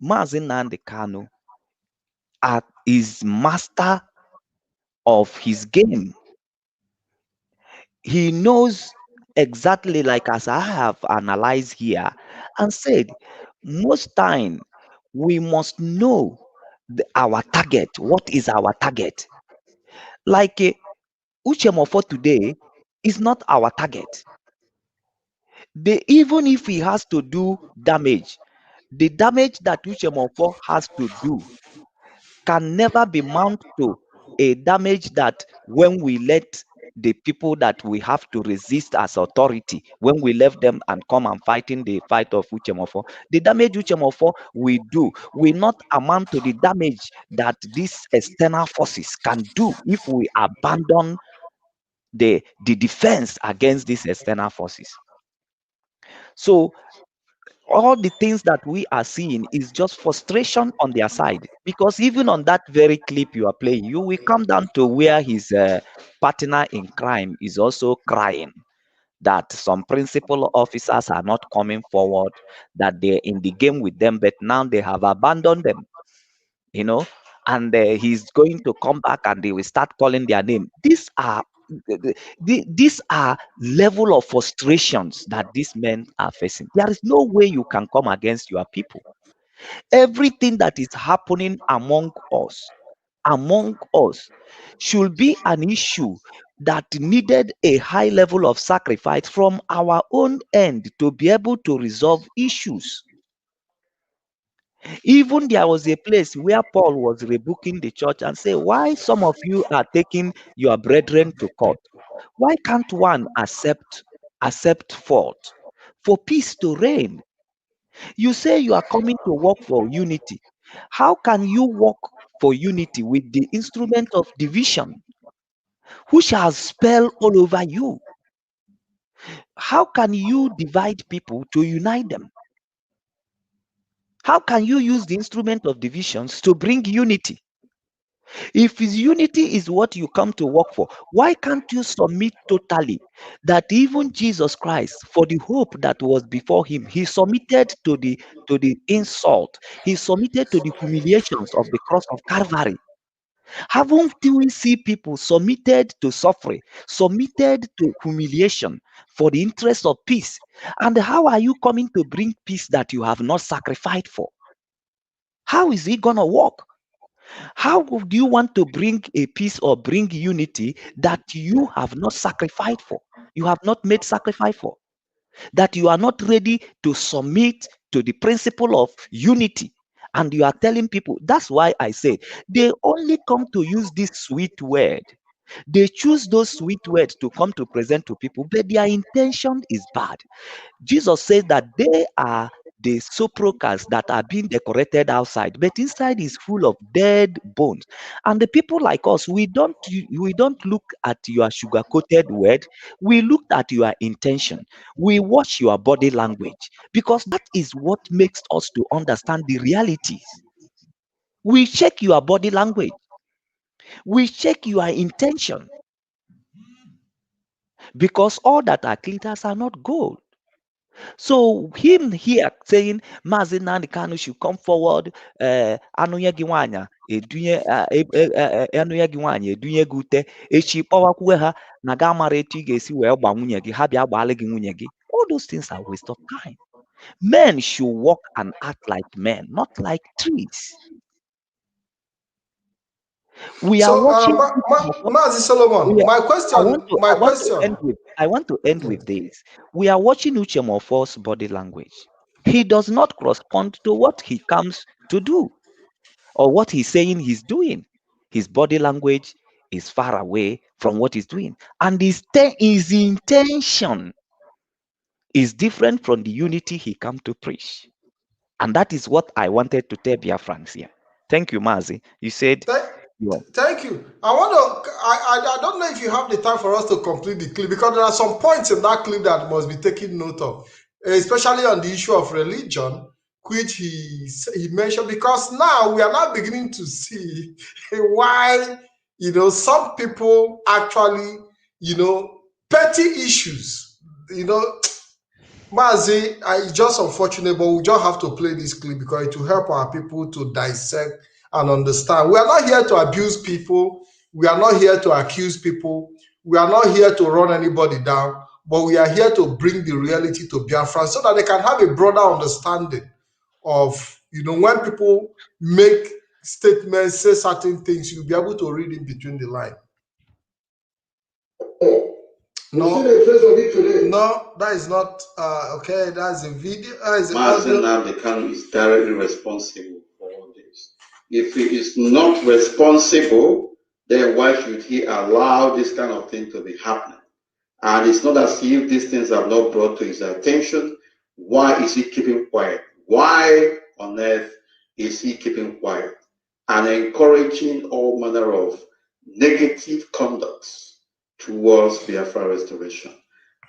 Mazi Nnamdi Kanu is master of his game. He knows exactly, like as I have analyzed here and said, most time we must know our target. What is our target? Like Uchemofo today is not our target. Even if he has to do damage, the damage that Uchemofo has to do can never be mount to a damage that when we let the people that we have to resist as authority when we left them and come and fighting the fight of Uchemofo. The damage Uchemofo we do will not amount to the damage that these external forces can do if we abandon the defense against these external forces. So all the things that we are seeing is just frustration on their side, because even on that very clip you are playing, you will come down to where his partner in crime is also crying that some principal officers are not coming forward, that they're in the game with them, but now they have abandoned them, you know, and he's going to come back and they will start calling their name. These are level of frustrations that these men are facing. There is no way you can come against your people. Everything that is happening among us should be an issue that needed a high level of sacrifice from our own end to be able to resolve issues. Even there was a place where Paul was rebuking the church and say, why some of you are taking your brethren to court? Why can't one accept fault for peace to reign? You say you are coming to work for unity. How can you work for unity with the instrument of division, who shall spell all over you? How can you divide people to unite them? How can you use the instrument of divisions to bring unity? If unity is what you come to work for, why can't you submit totally? That even Jesus Christ, for the hope that was before him, he submitted to the insult, he submitted to the humiliations of the cross of Calvary. Haven't we see people submitted to suffering, submitted to humiliation for the interest of peace? And how are you coming to bring peace that you have not sacrificed for? How is it gonna work? How do you want to bring a peace or bring unity that you have not sacrificed for? You have not made sacrifice for? That you are not ready to submit to the principle of unity. And you are telling people, that's why I say they only come to use this sweet word. They choose those sweet words to come to present to people, but their intention is bad. Jesus said that they are the sepulchres that are being decorated outside, but inside is full of dead bones. And the people like us, we don't look at your sugar-coated word. We look at your intention. We watch your body language, because that is what makes us to understand the realities. We check your body language. We check your intention, because all that are glitters are not gold. So him here saying Mazi Nnamdi Kanu should come forward, anụnye gị nwaanyị edunye gị ute echi kpọwakwuwe ha na ga mara etu ị ga-esi wee gba nwunye gị, ha bịa gbaala gị nwunye gị. All those things are waste of time. Men should walk and act like men, not like trees. We are watching. Mazi Solomon, my question. I want to end with this. We are watching Uchemofo's body language. He does not correspond to what he comes to do or what he's saying he's doing. His body language is far away from what he's doing. And his intention is different from the unity he come to preach. And that is what I wanted to tell Biafrans here. Thank you, Mazi. You said... Thank you. I don't know if you have the time for us to complete the clip, because there are some points in that clip that must be taken note of, especially on the issue of religion, which he mentioned, because now we are now beginning to see why, some people actually, petty issues, Mazi, it's just unfortunate, but we just have to play this clip because it will help our people to dissect and understand. We are not here to abuse people. We are not here to accuse people. We are not here to run anybody down, but we are here to bring the reality to Biafra so that they can have a broader understanding of, when people make statements, say certain things, you'll be able to read in between the lines. No, that is not, okay, that's a video. Mazi Nnamdi Kanu is directly responsible for all this. If he is not responsible, then why should he allow this kind of thing to be happening? And it's not as if these things are not brought to his attention. Why is he keeping quiet? Why on earth is he keeping quiet and encouraging all manner of negative conducts towards Biafra restoration?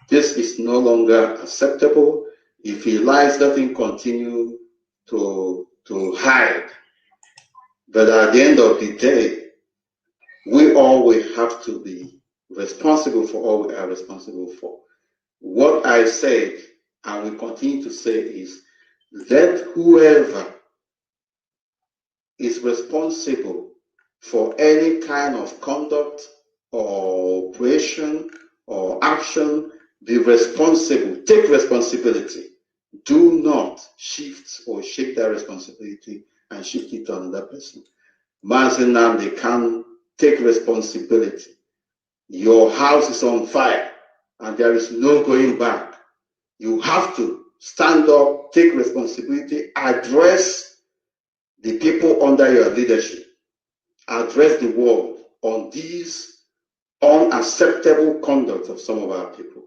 This is no longer acceptable. If he lies, let him continue to hide. But at the end of the day, we all will have to be responsible for all we are responsible for. What I said, and we continue to say, is let whoever is responsible for any kind of conduct or operation or action be responsible, take responsibility. Do not shift or shake that responsibility and shift it to another person. Mazi Nnamdi can take responsibility. Your house is on fire and there is no going back. You have to stand up, take responsibility, address the people under your leadership, address the world on these unacceptable conduct of some of our people.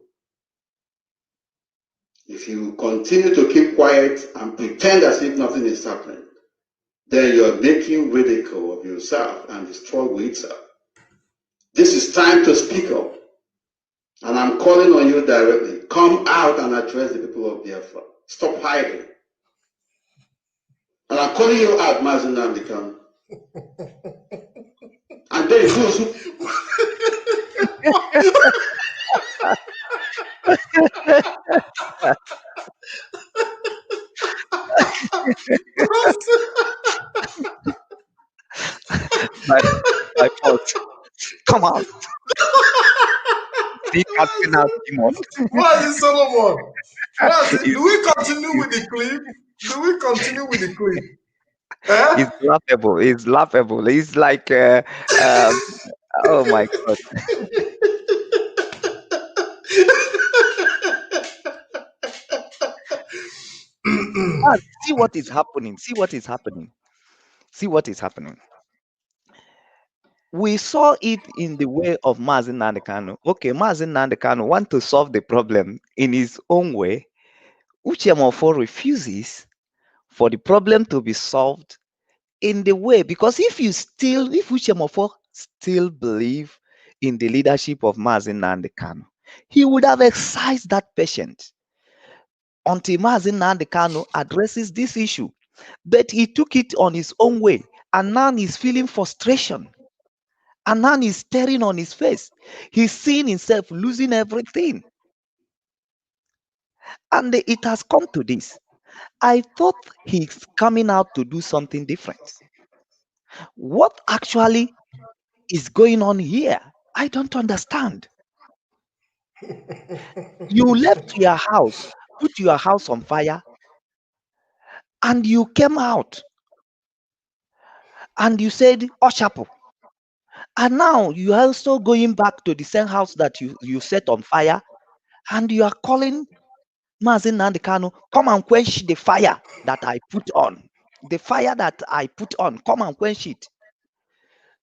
If you continue to keep quiet and pretend as if nothing is happening, then you're making ridicule of yourself and the struggle itself. This is time to speak up. And I'm calling on you directly. Come out and address the people of Biafra. Stop hiding. And I'm calling you out, Mazi Nnamdi Kanu. And then those who... my fault. Come on. See, casting out demons. Mazi Solomon. Mazi, do we continue with the clip? Do we continue with the clip? It's laughable. It's laughable. It's like, oh my God. See what is happening. See what is happening. See what is happening. We saw it in the way of Mazi Nnamdi Kanu. Okay, Mazi Nnamdi Kanu wants to solve the problem in his own way. Uche Mofo refuses for the problem to be solved in the way, because if Uche Mofo still believe in the leadership of Mazi Nnamdi Kanu, he would have excised that patient until Mazi Nnamdi Kanu addresses this issue. But he took it on his own way, and now he's feeling frustration. And now he's staring on his face. He's seeing himself losing everything. And it has come to this. I thought he's coming out to do something different. What actually is going on here? I don't understand. You left your house, put your house on fire, and you came out and you said, Oshapo. And now you are also going back to the same house that you set on fire, and you are calling Mazi Nnamdi Kanu, come and quench the fire that I put on. The fire that I put on, come and quench it.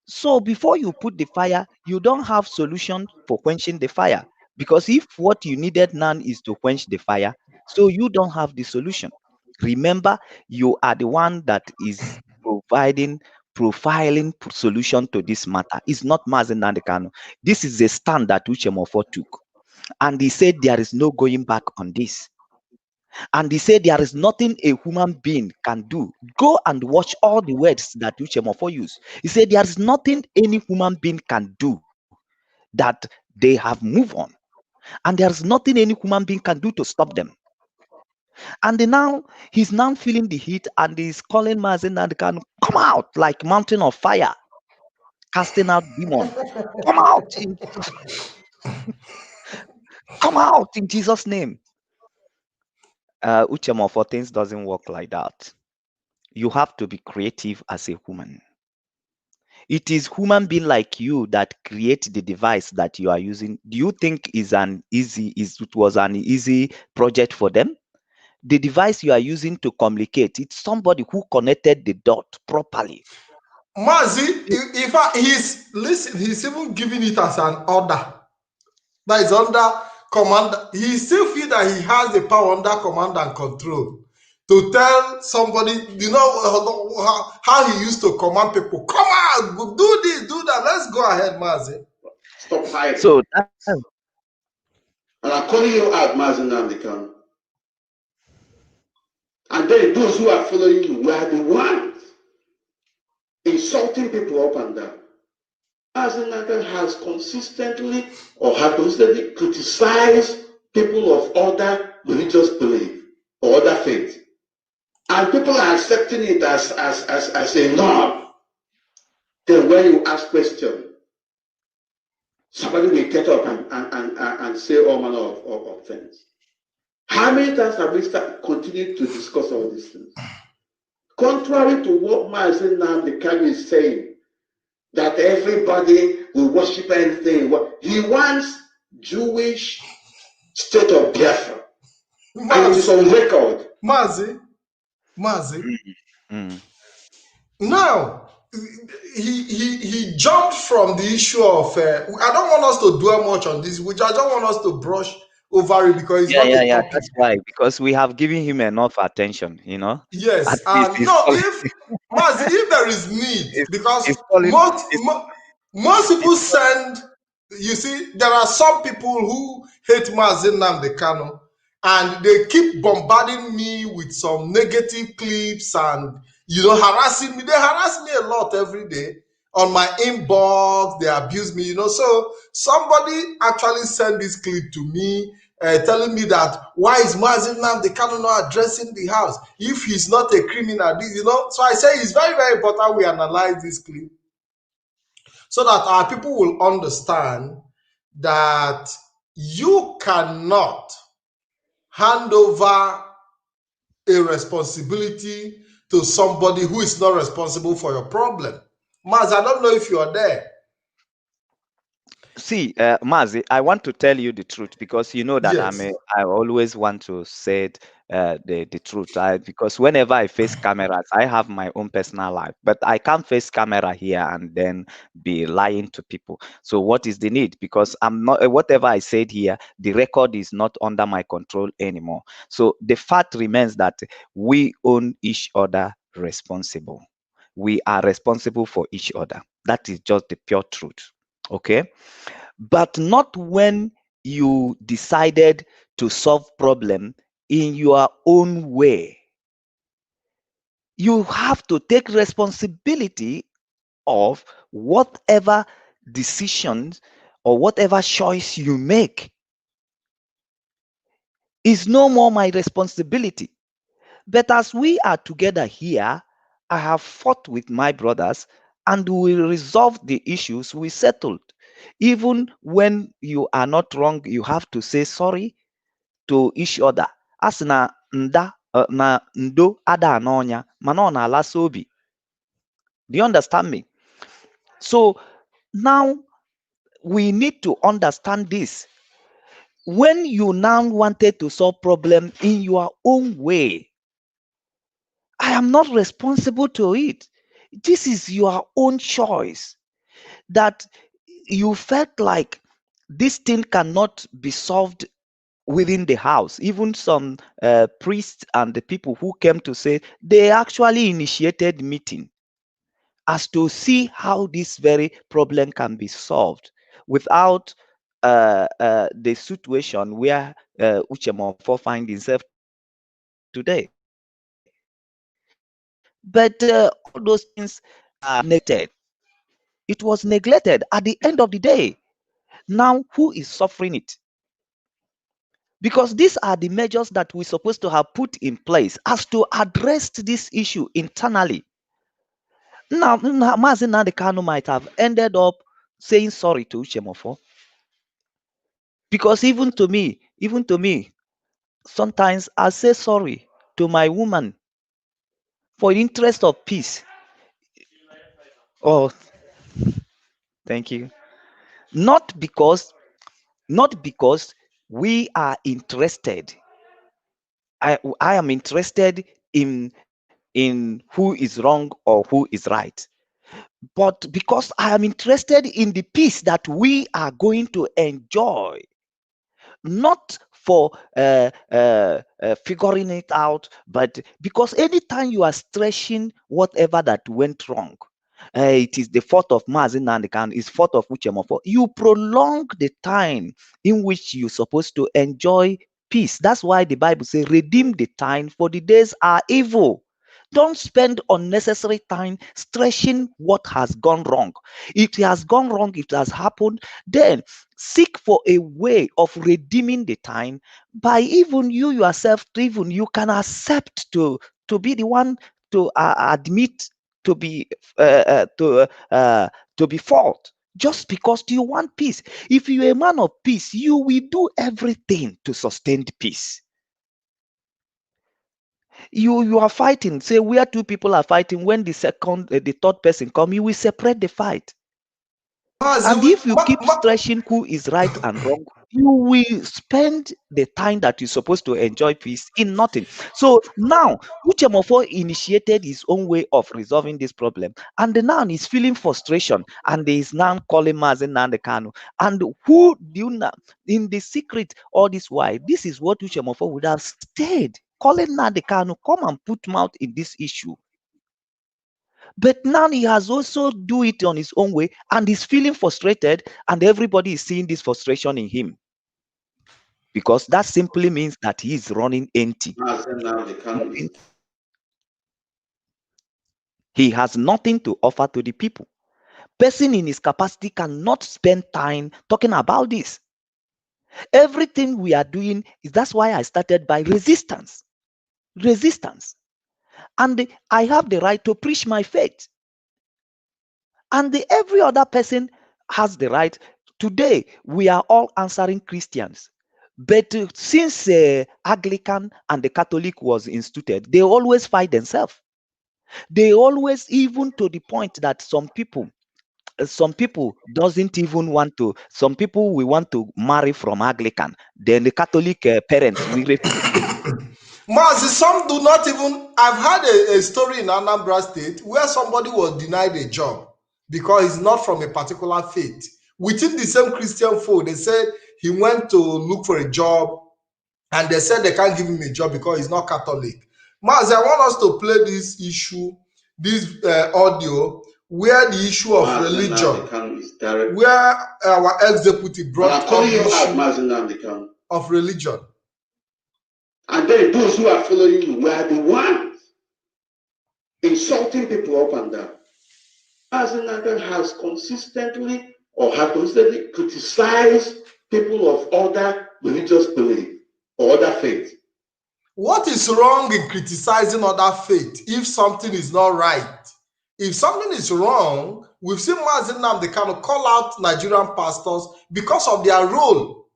So before you put the fire, you don't have solution for quenching the fire. Because if what you needed now is to quench the fire, so you don't have the solution. Remember, you are the one that is profiling solution to this matter. It's not Mazi Nnamdi Kanu. This is a stand that Uche Mofo took. And he said there is no going back on this. And he said there is nothing a human being can do. Go and watch all the words that Uche Mofo used. He said there is nothing any human being can do, that they have moved on. And there is nothing any human being can do to stop them. And now he's now feeling the heat, and he's calling Mazi Nnamdi Kanu, come out like mountain of fire, casting out demons. Come out. Come out in Jesus' name. Uche Mofo, things doesn't work like that. You have to be creative as a human. It is human being like you that create the device that you are using. Do you think it was an easy project for them? The device you are using to communicate, it's somebody who connected the dot properly. Mazi, he's even giving it as an order. That is under command. He still feel that he has the power under command and control to tell somebody, how he used to command people, come on, do this, do that. Let's go ahead, Mazi. Stop hiding. So and I'm calling you out, Mazi Nnamdi Kanu. And then those who are following you were the ones insulting people up and down. Mazi Nnamdi has consistently criticized people of other religious belief or other faith. And people are accepting it as a norm. Then when you ask questions, somebody will get up and say all manner of things. How many times have we continued to discuss all these things? Contrary to what Mazi Nnamdi Kanu is saying, that everybody will worship anything. He wants Jewish state of Biafra. And it is on record. Mazi. Now, he jumped from the issue of, I don't want us to dwell much on this, which I don't want us to brush over it because it's not a topic. That's why, because we have given him enough attention, Yes, Mazi, if there is need, because most people send, you see, there are some people who hate Mazi Nnamdi Kanu, and they keep bombarding me with some negative clips and, harassing me. They harass me a lot every day on my inbox. They abuse me, So somebody actually sent this clip to me, telling me that, why is Mazi Nnamdi Kanu not addressing the house if he's not a criminal? So I say it's very, very important we analyze this clip so that our people will understand that you cannot hand over a responsibility to somebody who is not responsible for your problem. Mazi, I don't know if you are there. See, Mazi, I want to tell you the truth because you know that Yes. I always want to say the truth. Because whenever I face cameras, I have my own personal life, but I can't face camera here and then be lying to people. So what is the need? Because I'm not, whatever I said here, the record is not under my control anymore. So the fact remains that we own each other responsible. We are responsible for each other. That is just the pure truth. Okay, but not when you decided to solve problem in your own way. You have to take responsibility of whatever decisions or whatever choice you make. Is no more my responsibility. But as we are together here, I have fought with my brothers and we resolved the issues we settled. Even when you are not wrong, you have to say sorry to each other. As na nda na ndo ada anonya, mana na ala sobi. Do you understand me? So now we need to understand this. When you now wanted to solve problem in your own way, I am not responsible to it. This is your own choice that you felt like this thing cannot be solved within the house. Even some priests and the people who came to say, they actually initiated meeting as to see how this very problem can be solved without the situation where Uche Mofo finds himself today. But all those things are neglected. It was neglected at the end of the day. Now, who is suffering it? Because these are the measures that we're supposed to have put in place as to address this issue internally. Now, Mazi Nnamdi Kanu might have ended up saying sorry to Uche Mofo. Because even to me, sometimes I say sorry to my woman for the interest of peace. Oh, thank you. Not because we are interested. I am interested in who is wrong or who is right. but because I am interested in the peace that we are going to enjoy, not for figuring it out, but because anytime you are stressing whatever that went wrong, it is the fault of Mazi Nnamdi Kanu, it's fault of Uchemofo. You prolong the time in which you're supposed to enjoy peace. That's why the Bible says, redeem the time, for the days are evil. Don't spend unnecessary time stressing what has gone wrong. If it has gone wrong, if it has happened, then seek for a way of redeeming the time by even you yourself, even you can accept to be the one to admit to be to be fault, just because you want peace. If you're a man of peace, you will do everything to sustain the peace. You are fighting, say where two people are fighting, when the third person come, you will separate the fight. And if you keep stressing who is right and wrong, you will spend the time that you're supposed to enjoy peace in nothing. So now, Uchemofo initiated his own way of resolving this problem, and now he's feeling frustration, and he is now calling Mazi Nnamdi Kanu. And who do you know, in the secret, all this while, this is what Uchemofo would have stayed, calling Nnamdi Kanu, come and put mouth in this issue. But now he has also do it on his own way, and he's feeling frustrated, and everybody is seeing this frustration in him, because that simply means that he is running empty. He has nothing to offer to the people. Person in his capacity cannot spend time talking about this. Everything we are doing is, that's why I started by resistance. And I have the right to preach my faith. And every other person has the right. Today, we are all answering Christians. But since Anglican and the Catholic was instituted, they always fight themselves. They always, even to the point that some people doesn't even want to, some people we want to marry from Anglican, then the Catholic parents we refuse. Mazi, some do not even. I've had a story in Anambra State where somebody was denied a job because he's not from a particular faith. Within the same Christian fold, they said he went to look for a job, and they said they can't give him a job because he's not Catholic. Mazi, I want us to play this issue, this audio, where the issue of religion, where our ex-deputy brought up the issue of religion. And then those who are following you were the ones insulting people up and down. Mazi Nnamdi has consistently criticized people of other religious belief or other faith. What is wrong in criticizing other faith if something is not right? If something is wrong, we've seen Mazi Nnamdi Kanu call out Nigerian pastors because of their role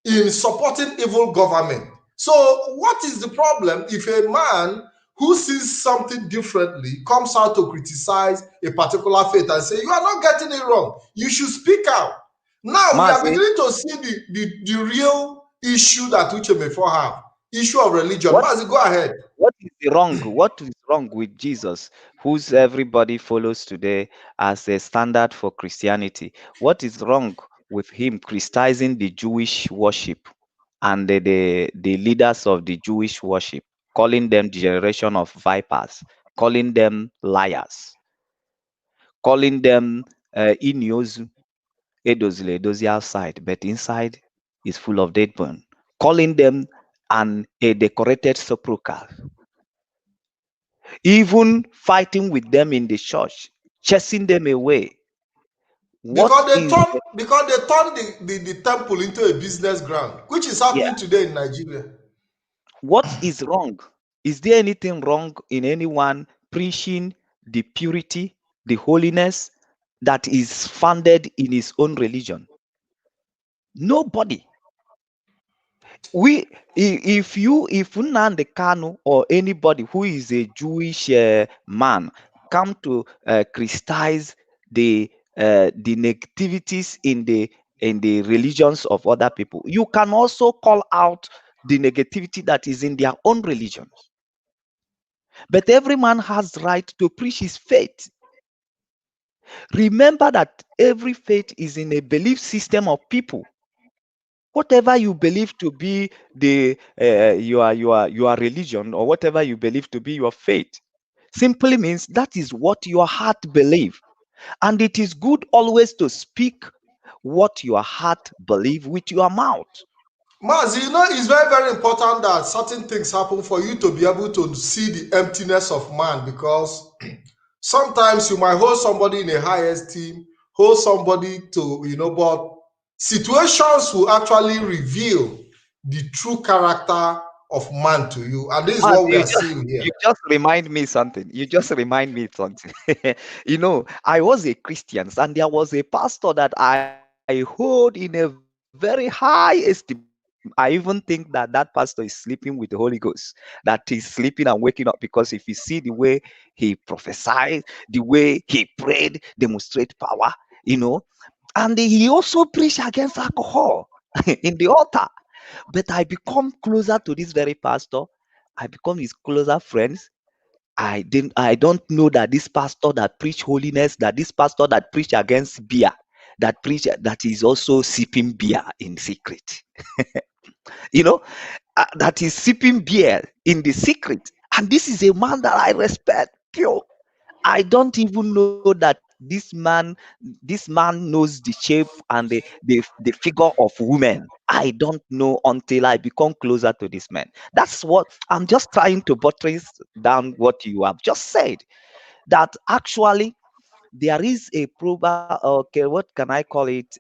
in supporting evil government. So what is the problem if a man who sees something differently comes out to criticize a particular faith and say, you are not getting it wrong, you should speak out? Now we are beginning to see the real issue that Uchemefo have, issue of religion. Mazi, go ahead. What is wrong? What is wrong with Jesus, whose everybody follows today as a standard for Christianity? What is wrong with him criticizing the Jewish worship and the leaders of the Jewish worship, calling them the generation of vipers, calling them liars, calling them inyozu, edozi outside, but inside is full of dead bone, calling them a decorated sepulchre, even fighting with them in the church, chasing them away. Because they turned the temple into a business ground, which is happening today in Nigeria. What is wrong? Is there anything wrong in anyone preaching the purity, the holiness that is founded in his own religion? Nobody. If Nnamdi Kanu or anybody who is a Jewish man come to criticize the negativities in the religions of other people, you can also call out the negativity that is in their own religions. But every man has right to preach his faith. Remember that every faith is in a belief system of people. Whatever you believe to be your religion, or whatever you believe to be your faith, simply means that is what your heart believe. And it is good always to speak what your heart believe with your mouth. Maz, you know, it's very, very important that certain things happen for you to be able to see the emptiness of man, because sometimes you might hold somebody in a high esteem, hold somebody to, but situations will actually reveal the true character of man to you. And this is Mas, what we are seeing here. you just remind me something. You just remind me something. I was a Christian, and there was a pastor that I hold in a very high esteem. I even think that that pastor is sleeping with the Holy Ghost, that he's sleeping and waking up, because if you see the way he prophesied, the way he prayed, demonstrate power, you know, and he also preached against alcohol in the altar. But I become closer to this very pastor. I become his closer friends. I don't know that this pastor that preach holiness, that this pastor that preach against beer, that is also sipping beer in secret. That is sipping beer in the secret. And this is a man that I respect, pure. I don't even know that this man knows the shape and the figure of women. I don't know until I become closer to this man. That's what I'm just trying to buttress down what you have just said. That actually there is a proper, okay, what can I call it?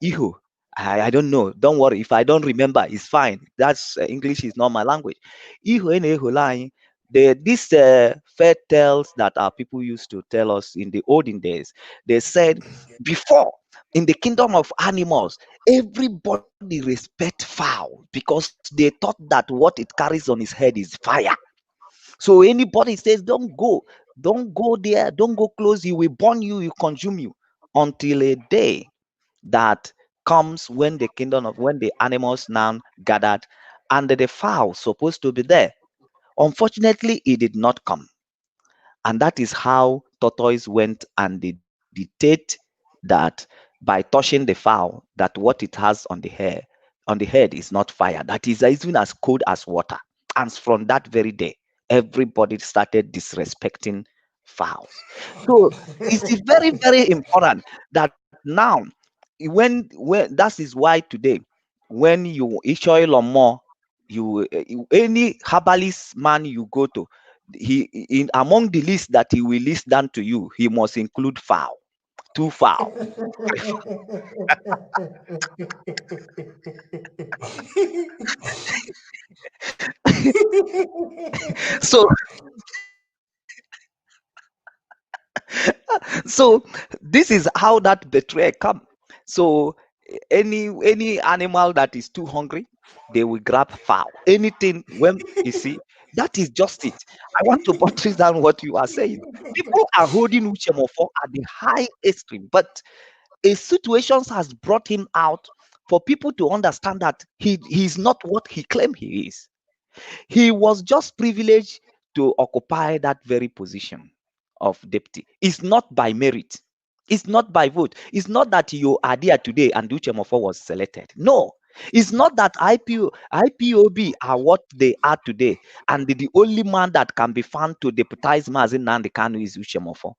Ihu. I don't know. Don't worry. If I don't remember, it's fine. That's English is not my language. Ihu and Ihu line. These fairy tales that our people used to tell us in the olden days, they said before in the kingdom of animals, everybody respect fowl because they thought that what it carries on his head is fire. So anybody says, don't go there, don't go close, he will burn you, he will consume you. Until a day that comes when the animals now gathered, and the fowl supposed to be there. Unfortunately, it did not come. And that is how tortoise went and they dictate that by touching the fowl, that what it has on the head is not fire, that is even as cold as water. And from that very day, everybody started disrespecting fowls. So it's very, very important that now, when that is why today, when you Ishoy Lomo, any herbalist man you go to, he in among the list that he will list down to you, he must include fowl, 2 fowl. So so this is how that betrayal come. So any animal that is too hungry, they will grab fowl. Anything, when you see, that is just it. I want to buttress down what you are saying. People are holding Uchemofo at the high extreme, but a situation has brought him out for people to understand that he's not what he claimed he is. He was just privileged to occupy that very position of deputy. It's not by merit. It's not by vote. It's not that you are there today and Uchemofo was selected. No. It's not that IPOB are what they are today, and the only man that can be found to deputize Mazin Nnamdi Kanu is Uchemofo.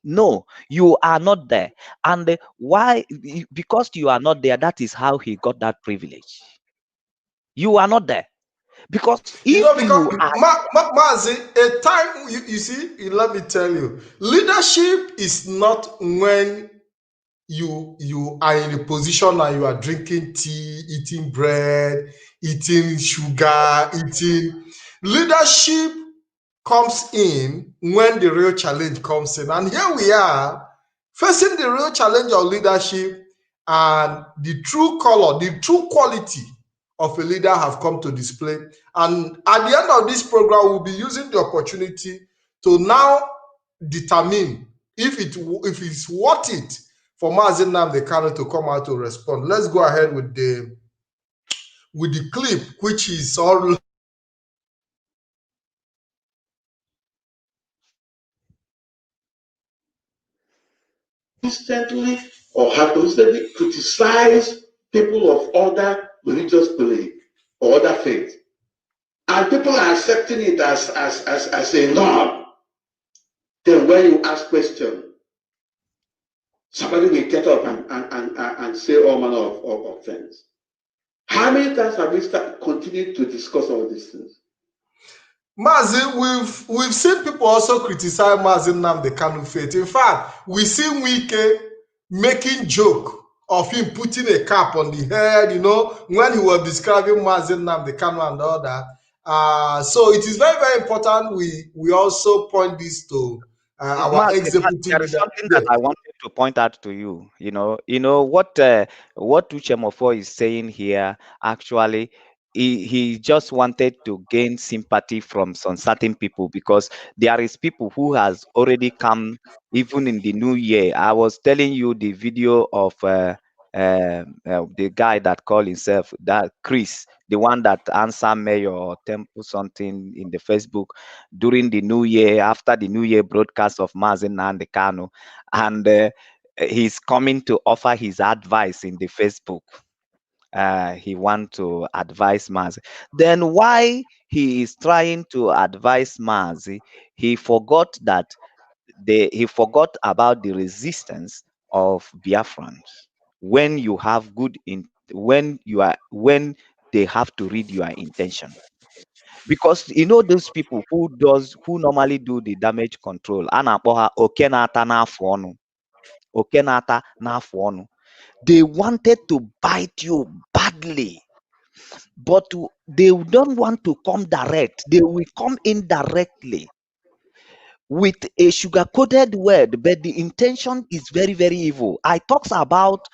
No, you are not there. And why? Because you are not there, that is how he got that privilege. You are not there. Because if because Mazi, a time you see, let me tell you, leadership is not when you are in a position and you are drinking tea, eating bread, eating sugar, eating. Leadership comes in when the real challenge comes in. And here we are facing the real challenge of leadership, and the true color, the true quality of a leader have come to display. And at the end of this program, we'll be using the opportunity to now determine if it's worth it for Mazin Nnamdi Kanu to come out to respond. Let's go ahead with the clip, which is all. consistently or have constantly criticized people of other religious belief or other faith. And people are accepting it as a norm. Then when you ask questions, somebody will get up and say all manner of things. How many times have we continued to discuss all these things? Mazi, we've seen people also criticize Mazi Nnamdi Kanu faith. In fact, we see Wike making joke of him putting a cap on the head, you know, when he was describing Mazi Nnamdi Kanu and all that. So it is very, very important we also point this to our executive there is leader. something that I wanted to point out to you. You know what Uche Mofo is saying here. Actually, he just wanted to gain sympathy from some certain people, because there is people who has already come even in the new year. I was telling you the video of the guy that called himself that Chris, the one that answered Mayor or Temple something in the Facebook during the new year, after the new year broadcast of Mazi Nnamdi Kanu, and he's coming to offer his advice in the Facebook. He want to advise Mazi. Then why he is trying to advise Mazi, he forgot about the resistance of Biafrans. When you have when they have to read your intention, because you know those people who normally do the damage control, they wanted to bite you badly, but they don't want to come direct. They will come indirectly with a sugar-coated word, but the intention is very, very evil. I talks about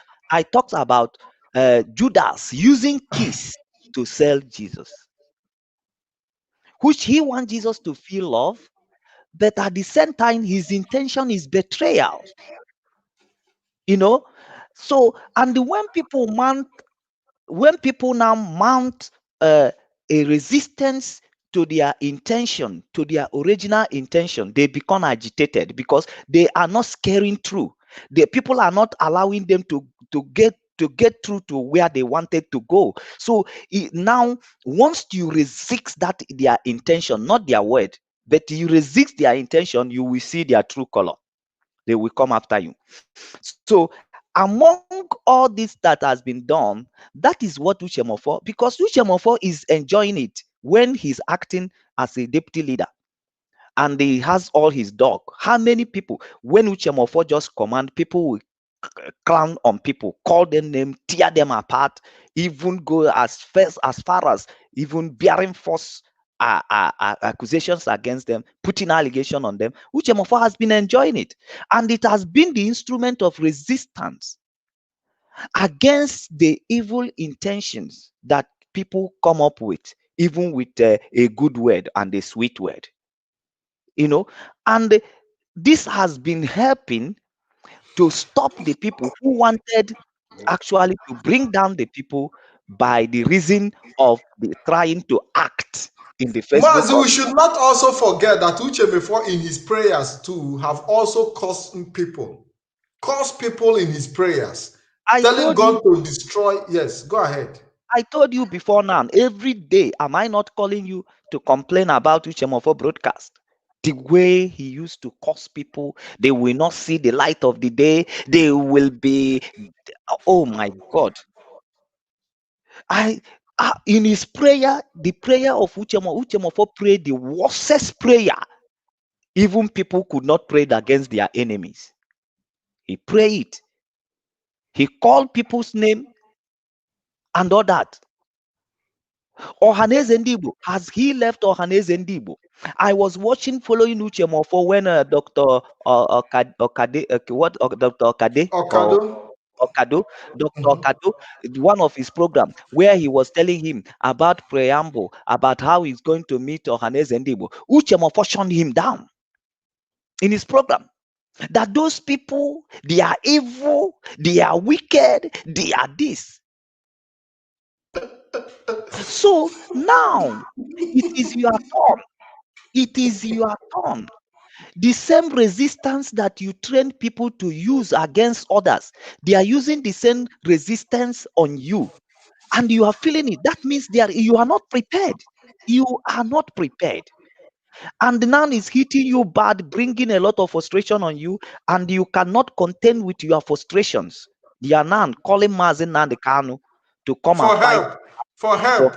Judas using kiss to sell Jesus, which he wants Jesus to feel love, but at the same time his intention is betrayal. So, and when people now mount a resistance to their intention, to their original intention, they become agitated because they are not scaring through. The people are not allowing them to get through to where they wanted to go. So now, once you resist that their intention, not their word, but you resist their intention, you will see their true color. They will come after you. So among all this that has been done, that is what Uche Mofo, because Uche Mofo is enjoying it when he's acting as a deputy leader and he has all his dog. How many people, when Uche Mofo just command, people will clown on people, call them name, tear them apart, even go as far as even bearing false accusations against them, putting allegation on them. Uche Mofo has been enjoying it, and it has been the instrument of resistance against the evil intentions that people come up with, even with a good word and a sweet word. And this has been helping to stop the people who wanted actually to bring down the people by the reason of trying to act in the Facebook. Mazi, we should not also forget that Uche Mofo in his prayers too have also caused people in his prayers, telling God to destroy. Yes, go ahead. I told you before now, every day, am I not calling you to complain about Uche Mofo broadcast? The way he used to curse people, they will not see the light of the day. They will be, oh my God. In his prayer, the prayer of Uche Mofo prayed the worstest prayer. Even people could not pray against their enemies. He prayed. He called people's name and all that. Ohanaeze Ndigbo, has he left Ohanaeze Ndigbo? I was following Uche Mofo when Dr. Okado, one of his programs, where he was telling him about preamble, about how he's going to meet Ohanaeze Ndigbo. Uche Mofo shut him down in his program. That those people, they are evil, they are wicked, they are this. So now it is your turn. It is your turn The same resistance that you train people to use against others, they are using the same resistance on you, and you are feeling it. That means you are not prepared. You are not prepared. And now it's hitting you bad, bringing a lot of frustration on you, and you cannot contend with your frustrations. They are now calling Mazi Nnamdi Kanu to come for and fight. help. For help.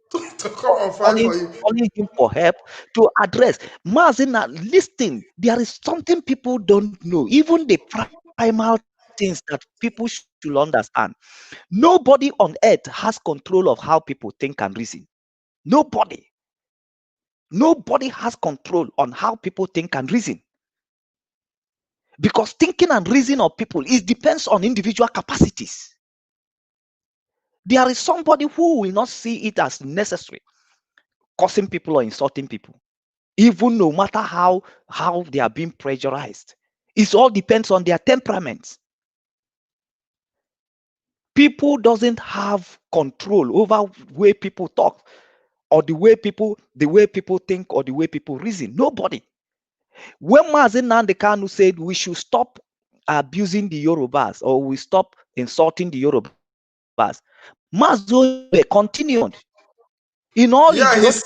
To come and fight for you. Calling him for help to address. Mazi Nnamdi, listen, there is something people don't know. Even the primal things that people should understand. Nobody on earth has control of how people think and reason. Nobody. Nobody has control on how people think and reason. Because thinking and reason of people, it depends on individual capacities. There is somebody who will not see it as necessary, cursing people or insulting people, even no matter how they are being pressurized. It all depends on their temperaments. People doesn't have control over the way people talk, or the way people think, or the way people reason. Nobody. When Mazi Nnamdi Kanu said we should stop abusing the Yorubas, or we stop insulting the Yorubas, Mazi Oyibe continued. In all, his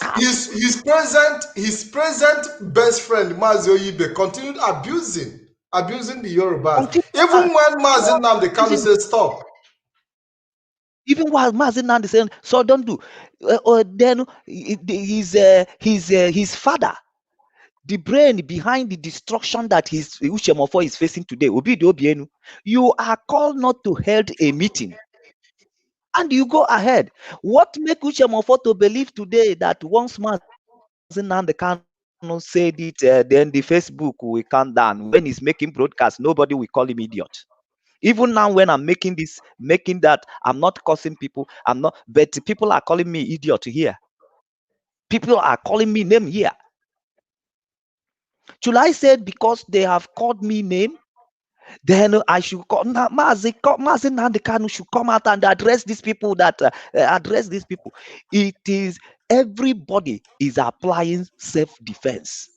present best friend Mazi Oyibe continued abusing the Yorubas. Even when Mazi Nnamdi Kanu said stop. Even while Mazi Nnamdi said, so don't do. Then his father, the brain behind the destruction that Uche is facing today, Obidio Obienu, you are called not to hold a meeting. And you go ahead. What make Uche to believe today that once Mazi Nnamdi Kanu said it, then the Facebook will count down. When he's making broadcast, nobody will call him idiot. Even now, when I'm making that, I'm not cursing people. I'm not, but people are calling me idiot here. People are calling me name here. Should I say because they have called me name, then I should call Mazi Nnamdi Kanu should come out and address these people address these people. It is everybody is applying self-defense.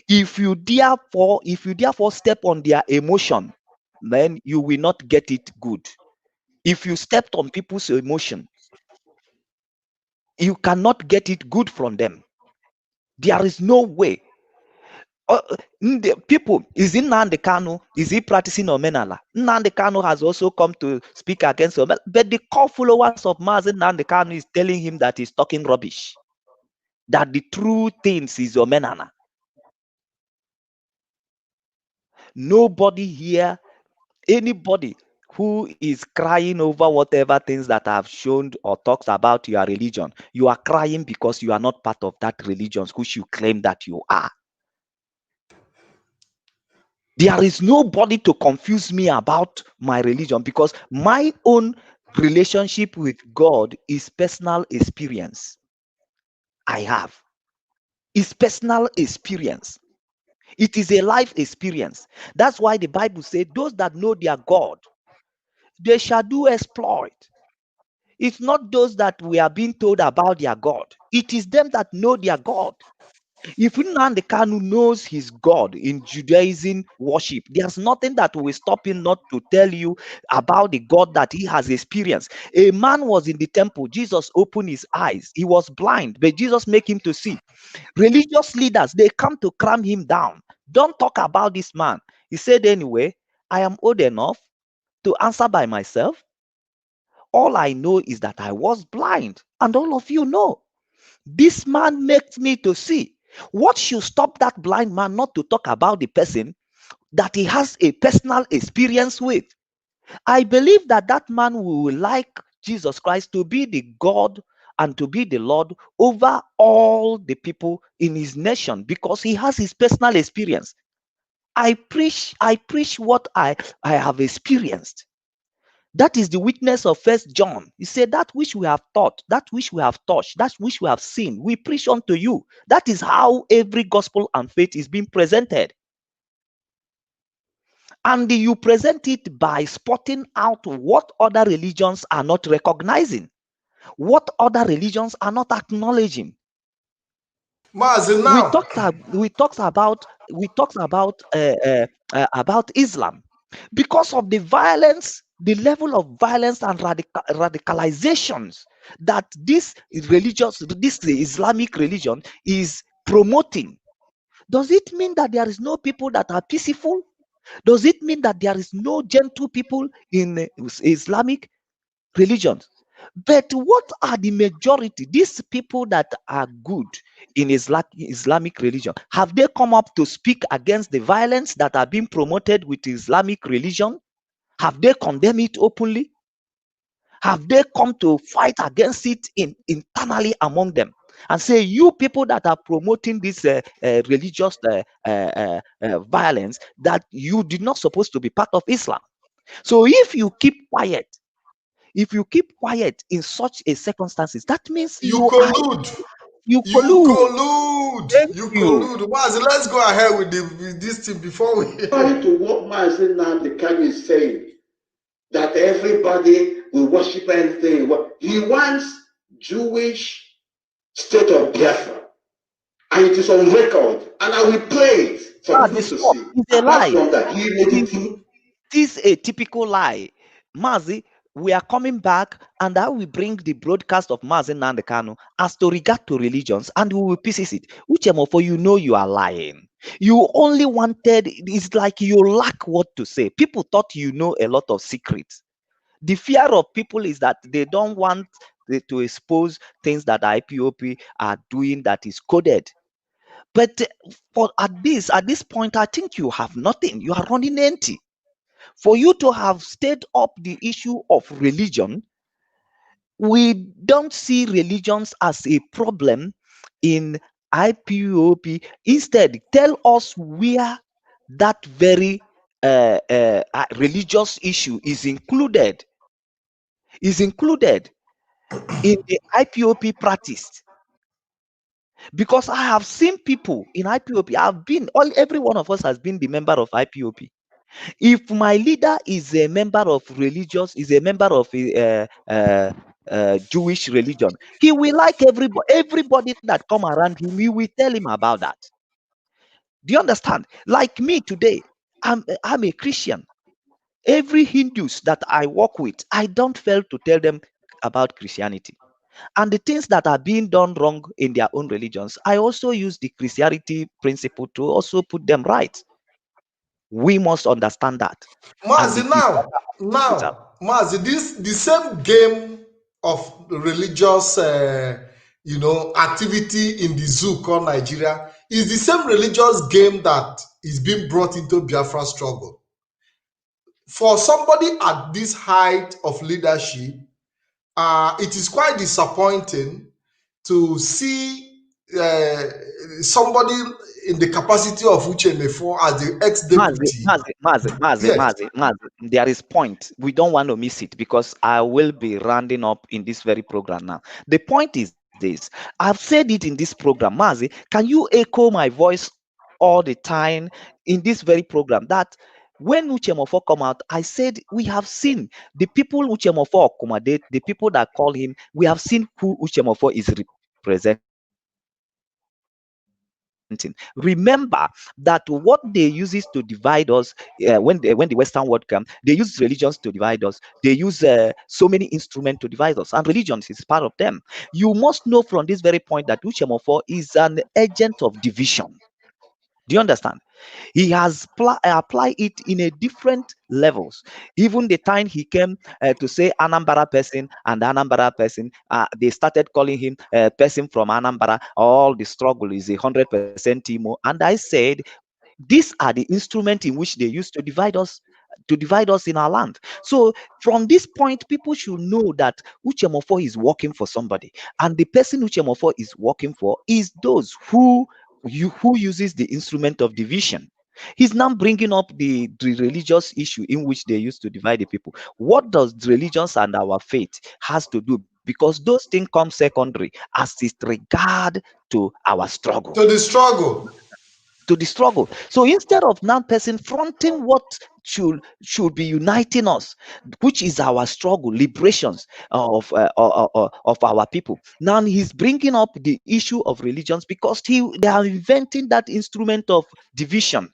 If you therefore step on their emotion, then you will not get it good. If you stepped on people's emotion, you cannot get it good from them. There is no way. People, is it Nnamdi Kanu? Is he practicing Omenala? Nnamdi Kanu has also come to speak against Omenala, but the core followers of Mazi Nnamdi Kanu is telling him that he's talking rubbish, that the true things is Omenala. Nobody here, anybody who is crying over whatever things that I've shown or talks about your religion, you are crying because you are not part of that religion which you claim that you are. There is nobody to confuse me about my religion, because my own relationship with God is personal experience. I have. It's personal experience. It is a life experience. That's why the Bible says those that know their God, they shall do exploit. It's not those that we are being told about their God. It is them that know their God. If Nnamdi Kanu knows his God in Judaism worship, there's nothing that will stop him not to tell you about the God that he has experienced. A man was in the temple. Jesus opened his eyes. He was blind, but Jesus made him to see. Religious leaders, they come to cram him down. Don't talk about this man. He said, anyway, I am old enough to answer by myself. All I know is that I was blind, and all of you know. This man makes me to see. What should stop that blind man not to talk about the person that he has a personal experience with? I believe that that man will like Jesus Christ to be the God and to be the Lord over all the people in his nation, because he has his personal experience. I preach what I have experienced. That is the witness of 1 John. He said, that which we have taught, that which we have touched, that which we have seen, we preach unto you. That is how every gospel and faith is being presented. And you present it by spotting out what other religions are not recognizing, what other religions are not acknowledging. Mazi, now. We talked about Islam because of the violence, the level of violence and radicalizations that this Islamic religion is promoting. Does it mean that there is no people that are peaceful? Does it mean that there is no gentle people in Islamic religions? But what are the majority? These people that are good in Islamic religion, have they come up to speak against the violence that are being promoted with Islamic religion? Have they condemned it openly? Have they come to fight against it internally among them and say, you people that are promoting this religious violence, that you did not supposed to be part of Islam? So if you keep quiet, in such a circumstances, that means you collude. You collude. Mazi, let's go ahead with this thing before we. According to what Mazi Nnamdi Kanu is saying, that everybody will worship anything. He wants Jewish state of Biafra, and it is on record, and I will play it for people to see. It's a lie. It is a typical lie. Mazi, we are coming back, and I will bring the broadcast of Mazi Nnamdi Kanu as to regard to religions, and we will pieces it. Uchemofo, you know you are lying. You only wanted, it's like you lack what to say. People thought you know a lot of secrets. The fear of people is that they don't want to expose things that IPOP are doing that is coded. But at this point, I think you have nothing. You are running empty. For you to have stirred up the issue of religion, we don't see religions as a problem in IPOP. Instead, tell us where that very religious issue is included in the IPOP practice. Because I have seen people in IPOP. Every one of us has been the member of IPOP. If my leader is a member of Jewish religion, he will like everybody that come around him. He will tell him about that. Do you understand? Like me today, I'm a Christian. Every Hindus that I work with, I don't fail to tell them about Christianity. And the things that are being done wrong in their own religions, I also use the Christianity principle to also put them right. We must understand that. Mazi, Mazi, the same game of religious, activity in the zoo called Nigeria is the same religious game that is being brought into Biafra struggle. For somebody at this height of leadership, it is quite disappointing to see somebody in the capacity of Uche Mefo as the ex-deputy. Mazi, there is point. We don't want to miss it because I will be rounding up in this very program now. The point is this. I've said it in this program. Mazi, can you echo my voice all the time in this very program that when Uchemofo come out, I said we have seen the people Uchemofo accommodate, the people that call him, we have seen who Uchemofo is representing. Remember that what they use is to divide us. When the Western world comes, they use religions to divide us. They use so many instruments to divide us, and religions is part of them. You must know from this very point that Uchemofo is an agent of division. Do you understand? He has applied it in a different levels. Even the time he came to say Anambra person and Anambra person, they started calling him a person from Anambra. All the struggle is 100% Timo. And I said, these are the instruments in which they used to divide us in our land. So from this point, people should know that Uchemofo is working for somebody, and the person Uchemofo is working for is those who uses the instrument of division. He's now bringing up the religious issue in which they used to divide the people. What does religions and our faith has to do? Because those things come secondary as it regard to our struggle. To the struggle. to the struggle. So instead of now person fronting what should be uniting us, which is our struggle, liberations of our people, now he's bringing up the issue of religions because they are inventing that instrument of division.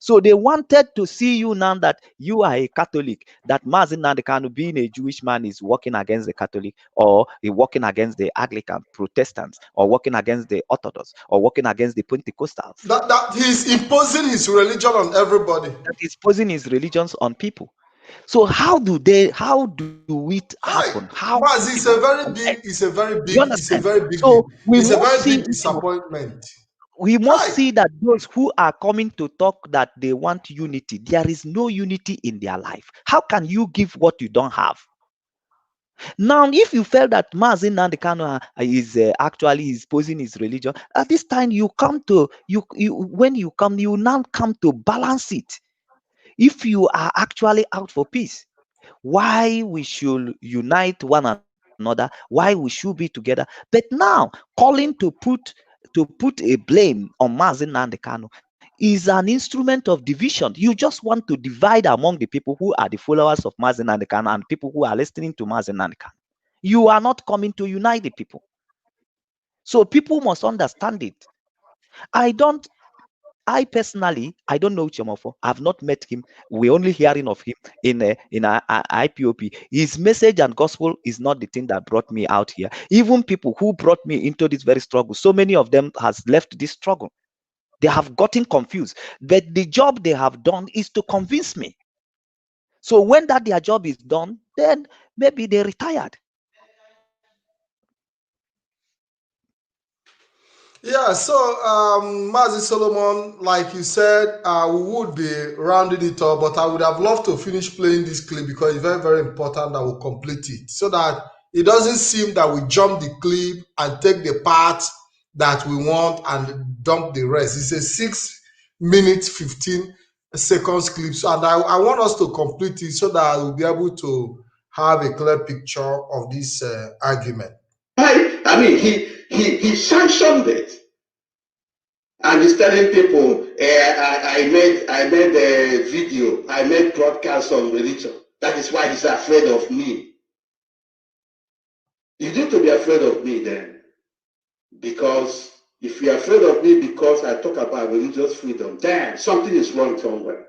So they wanted to see you now that you are a Catholic, that Mazi Nnamdi Kanu being a Jewish man is working against the Catholic, or he working against the Anglican Protestants, or working against the Orthodox, or working against the Pentecostals. That he's imposing his religion on everybody. That he's imposing his religions on people. So how do it happen? How? Mazi, it's a very big So we it's a must very see big disappointment. We must see that those who are coming to talk that they want unity, there is no unity in their life. How can you give what you don't have? Now, if you felt that Mazi Nnamdi Kanu is actually exposing his religion, at this time you come to you now come to balance it. If you are actually out for peace, why we should unite one another, why we should be together. But now calling to put a blame on Mazi Nnamdi Kanu is an instrument of division. You just want to divide among the people who are the followers of Mazi Nnamdi Kanu and people who are listening to Mazi Nnamdi Kanu. You are not coming to unite the people. So people must understand it. I personally, I don't know Chomofo. I've not met him. We're only hearing of him in IPOP. His message and gospel is not the thing that brought me out here. Even people who brought me into this very struggle, so many of them has left this struggle. They have gotten confused. But the job they have done is to convince me. So when their job is done, then maybe they retired. Yeah, so Mazi Solomon, like you said, we would be rounding it up, but I would have loved to finish playing this clip because it's very, very important that we complete it so that it doesn't seem that we jump the clip and take the part that we want and dump the rest. It's a 6 minutes, 15 seconds clip. So, and I want us to complete it so that we'll be able to have a clear picture of this argument. I mean, he sanctioned it, and he's telling people, I made a video, I made broadcasts on religion. That is why he's afraid of me. You need to be afraid of me then, because if you're afraid of me because I talk about religious freedom, then something is wrong somewhere.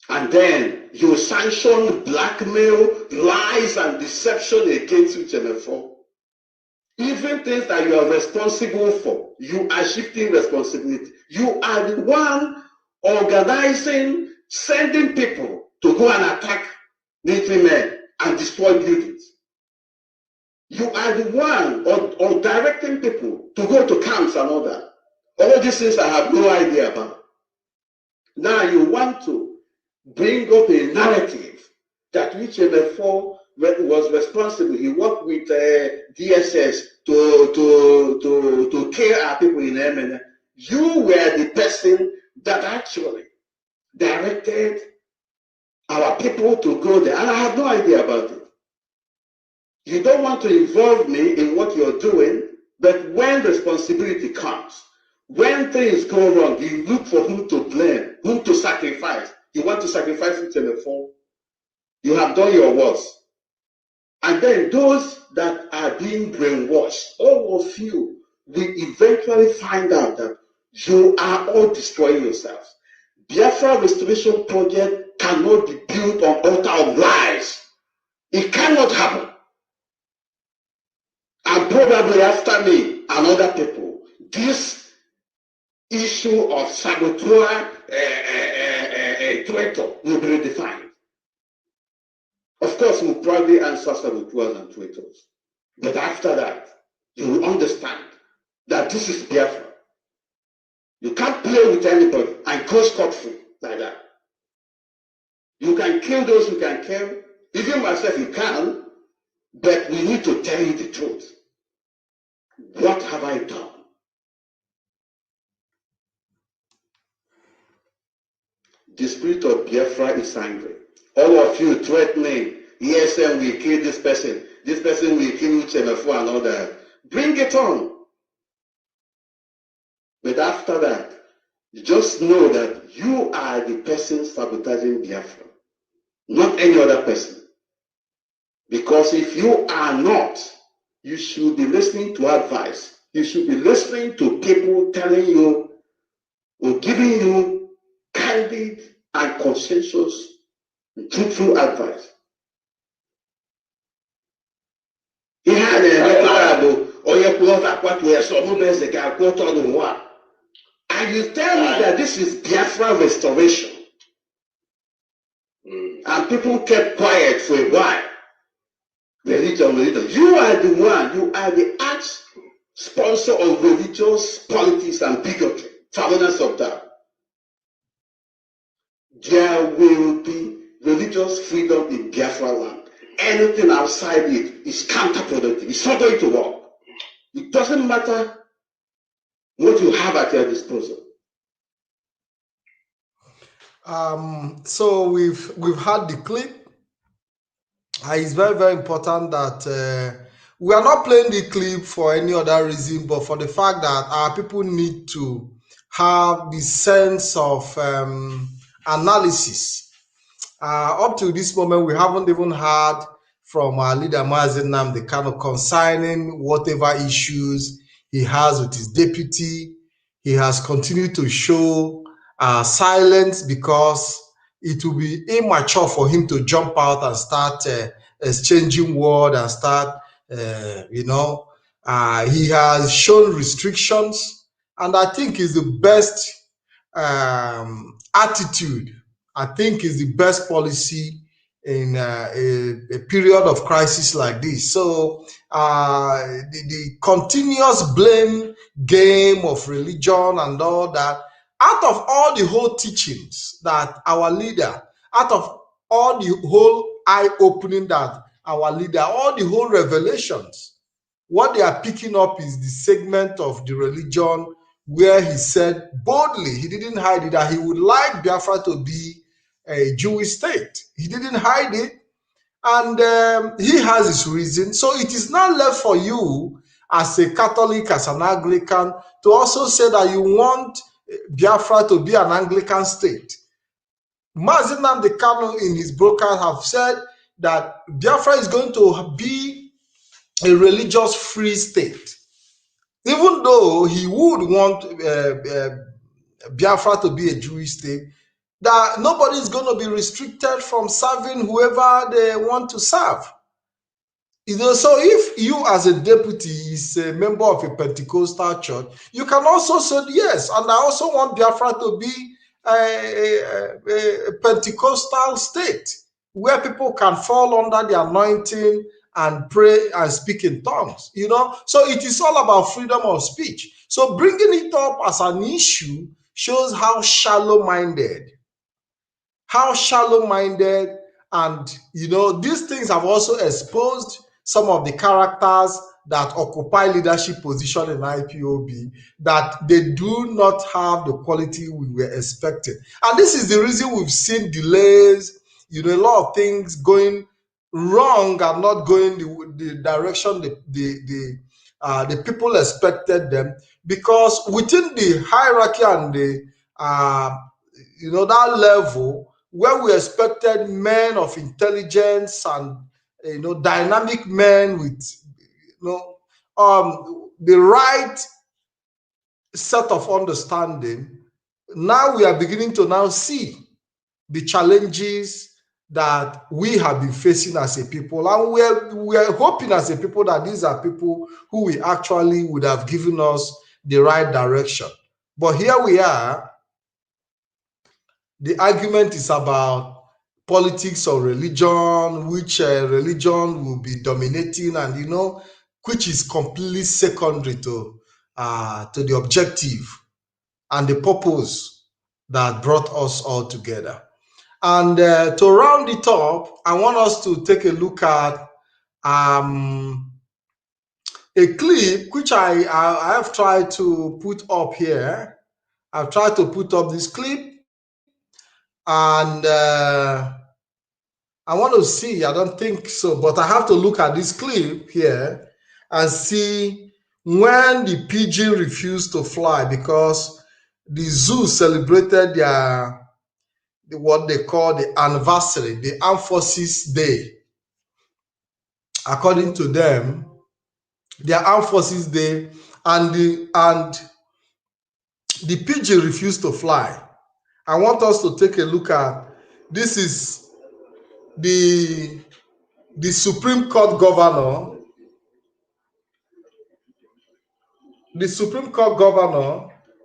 And then you sanction blackmail, lies, and deception against HMFO. Even things that you are responsible for, you are shifting responsibility. You are the one organizing, sending people to go and attack military men and destroy buildings. You are the one or directing people to go to camps and all that. All these things I have no idea about. Now you want to bring up a narrative that HMFO was responsible. He worked with DSS to kill our people in MN. You were the person that actually directed our people to go there, and I have no idea about it. You don't want to involve me in what you're doing, but when responsibility comes, when things go wrong, you look for whom to blame, whom to sacrifice. You want to sacrifice HMFO. You have done your worst. And then those that are being brainwashed, all of you will eventually find out that you are all destroying yourselves. Biafra Restoration Project cannot be built on altar of lies. It cannot happen. And probably after me and other people, this issue of saboteur traitor will be redefined. Of course, we'll probably answer saboteurs and traitors. But after that, you will understand that this is Biafra. You can't play with anybody and go scot-free like that. You can kill those who can kill. Even myself, you can. But we need to tell you the truth. What have I done? The spirit of Biafra is angry. All of you threatening, ESM will kill this person will kill HMFO and all that. Bring it on. But You just know that you are the person sabotaging Biafra, not any other person. Because if you are not, you should be listening to advice. You should be listening to people telling you or giving you candid and consensus, truthful advice. He had a and you tell me that this is Biafra restoration. And people kept quiet for a while. Religion. You are the one, you are the arch sponsor of religious politics and bigotry. Founders of that. There will be religious freedom in Biafra land. Anything outside it is counterproductive. It's not going to work. It doesn't matter what you have at your disposal. So we've had the clip. It's very, very important that we are not playing the clip for any other reason, but for the fact that our people need to have the sense of analysis. Up to this moment, we haven't even heard from our leader Mazi Nnamdi Kanu concerning whatever issues he has with his deputy. He has continued to show silence because it will be immature for him to jump out and start exchanging word and start, he has shown restrictions, and I think is the best attitude. I think is the best policy in a period of crisis like this. So the continuous blame game of religion and all that, out of all the whole teachings that our leader, out of all the whole eye-opening that our leader, all the whole revelations, what they are picking up is the segment of the religion where he said boldly, he didn't hide it, that he would like Biafra to be a Jewish state. He didn't hide it, and he has his reason. So it is not left for you as a Catholic, as an Anglican, to also say that you want Biafra to be an Anglican state. Mazi Nnamdi Kanu in his broadcast have said that Biafra is going to be a religious free state. Even though he would want Biafra to be a Jewish state, that nobody is going to be restricted from serving whoever they want to serve. So if you as a deputy is a member of a Pentecostal church, you can also say, yes, and I also want Biafra to be a Pentecostal state where people can fall under the anointing and pray and speak in tongues, So it is all about freedom of speech. So bringing it up as an issue shows how shallow-minded, and, these things have also exposed some of the characters that occupy leadership position in IPOB, that they do not have the quality we were expecting. And this is the reason we've seen delays, a lot of things going wrong and not going the direction the people expected them, because within the hierarchy and the that level where we expected men of intelligence and dynamic men with the right set of understanding, now we are beginning to now see the challenges that we have been facing as a people, and we are hoping as a people that these are people who we actually would have given us the right direction. But here we are. The argument is about politics or religion, which religion will be dominating, and which is completely secondary to the objective and the purpose that brought us all together. And to round it up, I want us to take a look at a clip which I have tried to put up here. I've tried to put up this clip, and I want to see, I don't think so, but I have to look at this clip here and see when the pigeon refused to fly, because the zoo celebrated what they call the anniversary, the Armed Forces Day. According to them, their Armed Forces Day, and the pigeon refused to fly. I want us to take a look at this. Is the Supreme Court governor,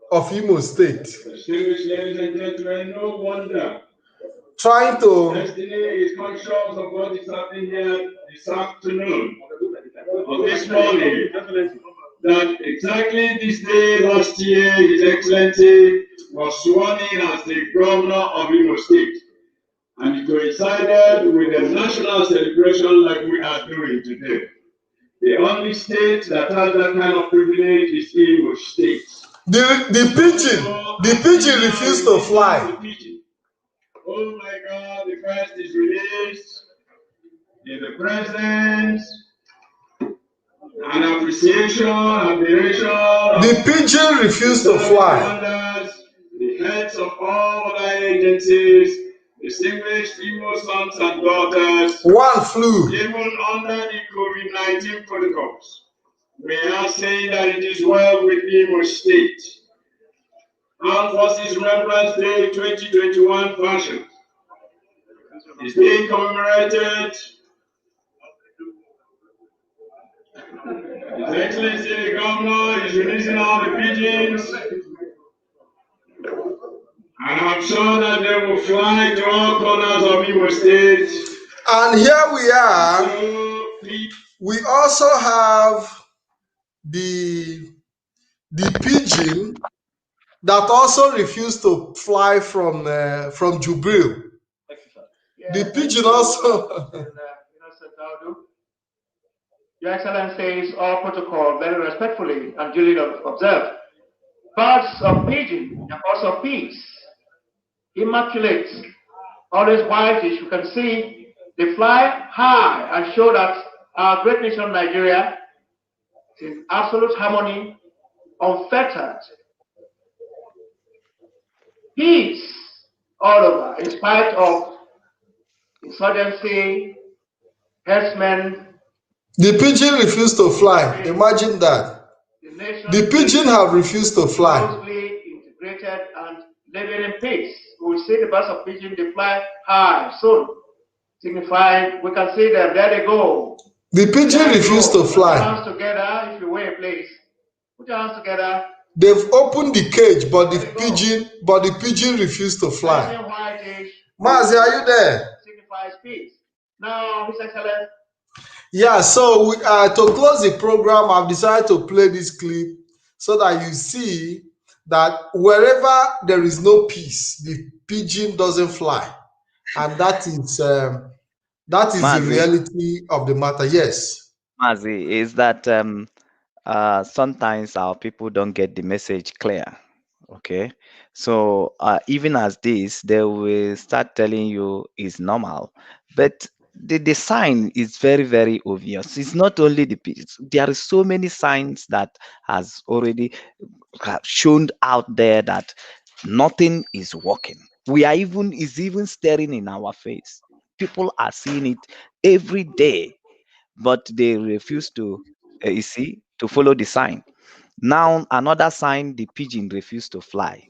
of Imo State, Ladies and gentlemen, no wonder trying to. Destiny is conscious of what is happening here this afternoon, or this morning, that exactly this day last year, His Excellency was sworn in as the governor of Imo State. And it coincided with a national celebration like we are doing today. The only state that has that kind of privilege is Imo State. The pigeon refused to fly. Oh my God, the first is released in the presence and appreciation, admiration. The pigeon refused to fly. The heads of all other agencies, distinguished Imo sons and daughters. One flew. Even under the COVID-19 protocols. We are saying that it is well with Imo State. Armed Forces Remembrance Day 2021 fashion is being commemorated. His Excellency the Governor is releasing all the pigeons, and I'm sure that they will fly to all corners of Imo State. And here we are. We also have the pigeon that also refused to fly from Jubril. The pigeon also. Your Excellencies, all protocol very respectfully and duly observed. Birds of pigeon are also peace, immaculate, always whitish. You can see they fly high and show that our great nation Nigeria is in absolute harmony, unfettered. Peace all over, in spite of insurgency, herdsmen. The pigeon refused to fly. Imagine that. The pigeon have refused to fly. Closely integrated and living in peace. We will see the birds of pigeon, they fly high soon. Signifying, we can see them, there they go. The pigeon refused to fly. Put your hands together, if you will, please. Put your hands together. They've opened the cage, but the pigeon refused to fly. Mazi, are you there? Signifies peace. Now, Mr. Excellent. Yeah, so to close the program, I've decided to play this clip so that you see that wherever there is no peace, the pigeon doesn't fly, and that is Mazi, the reality of the matter. Yes, Mazi, is that sometimes our people don't get the message clear. Okay, so even as this, they will start telling you it's normal, but the sign is very, very obvious. It's not only the piece. There are so many signs that has already shown out there that nothing is working. Is even staring in our face. People are seeing it every day, but they refuse to to follow the sign. Now another sign, the pigeon refused to fly.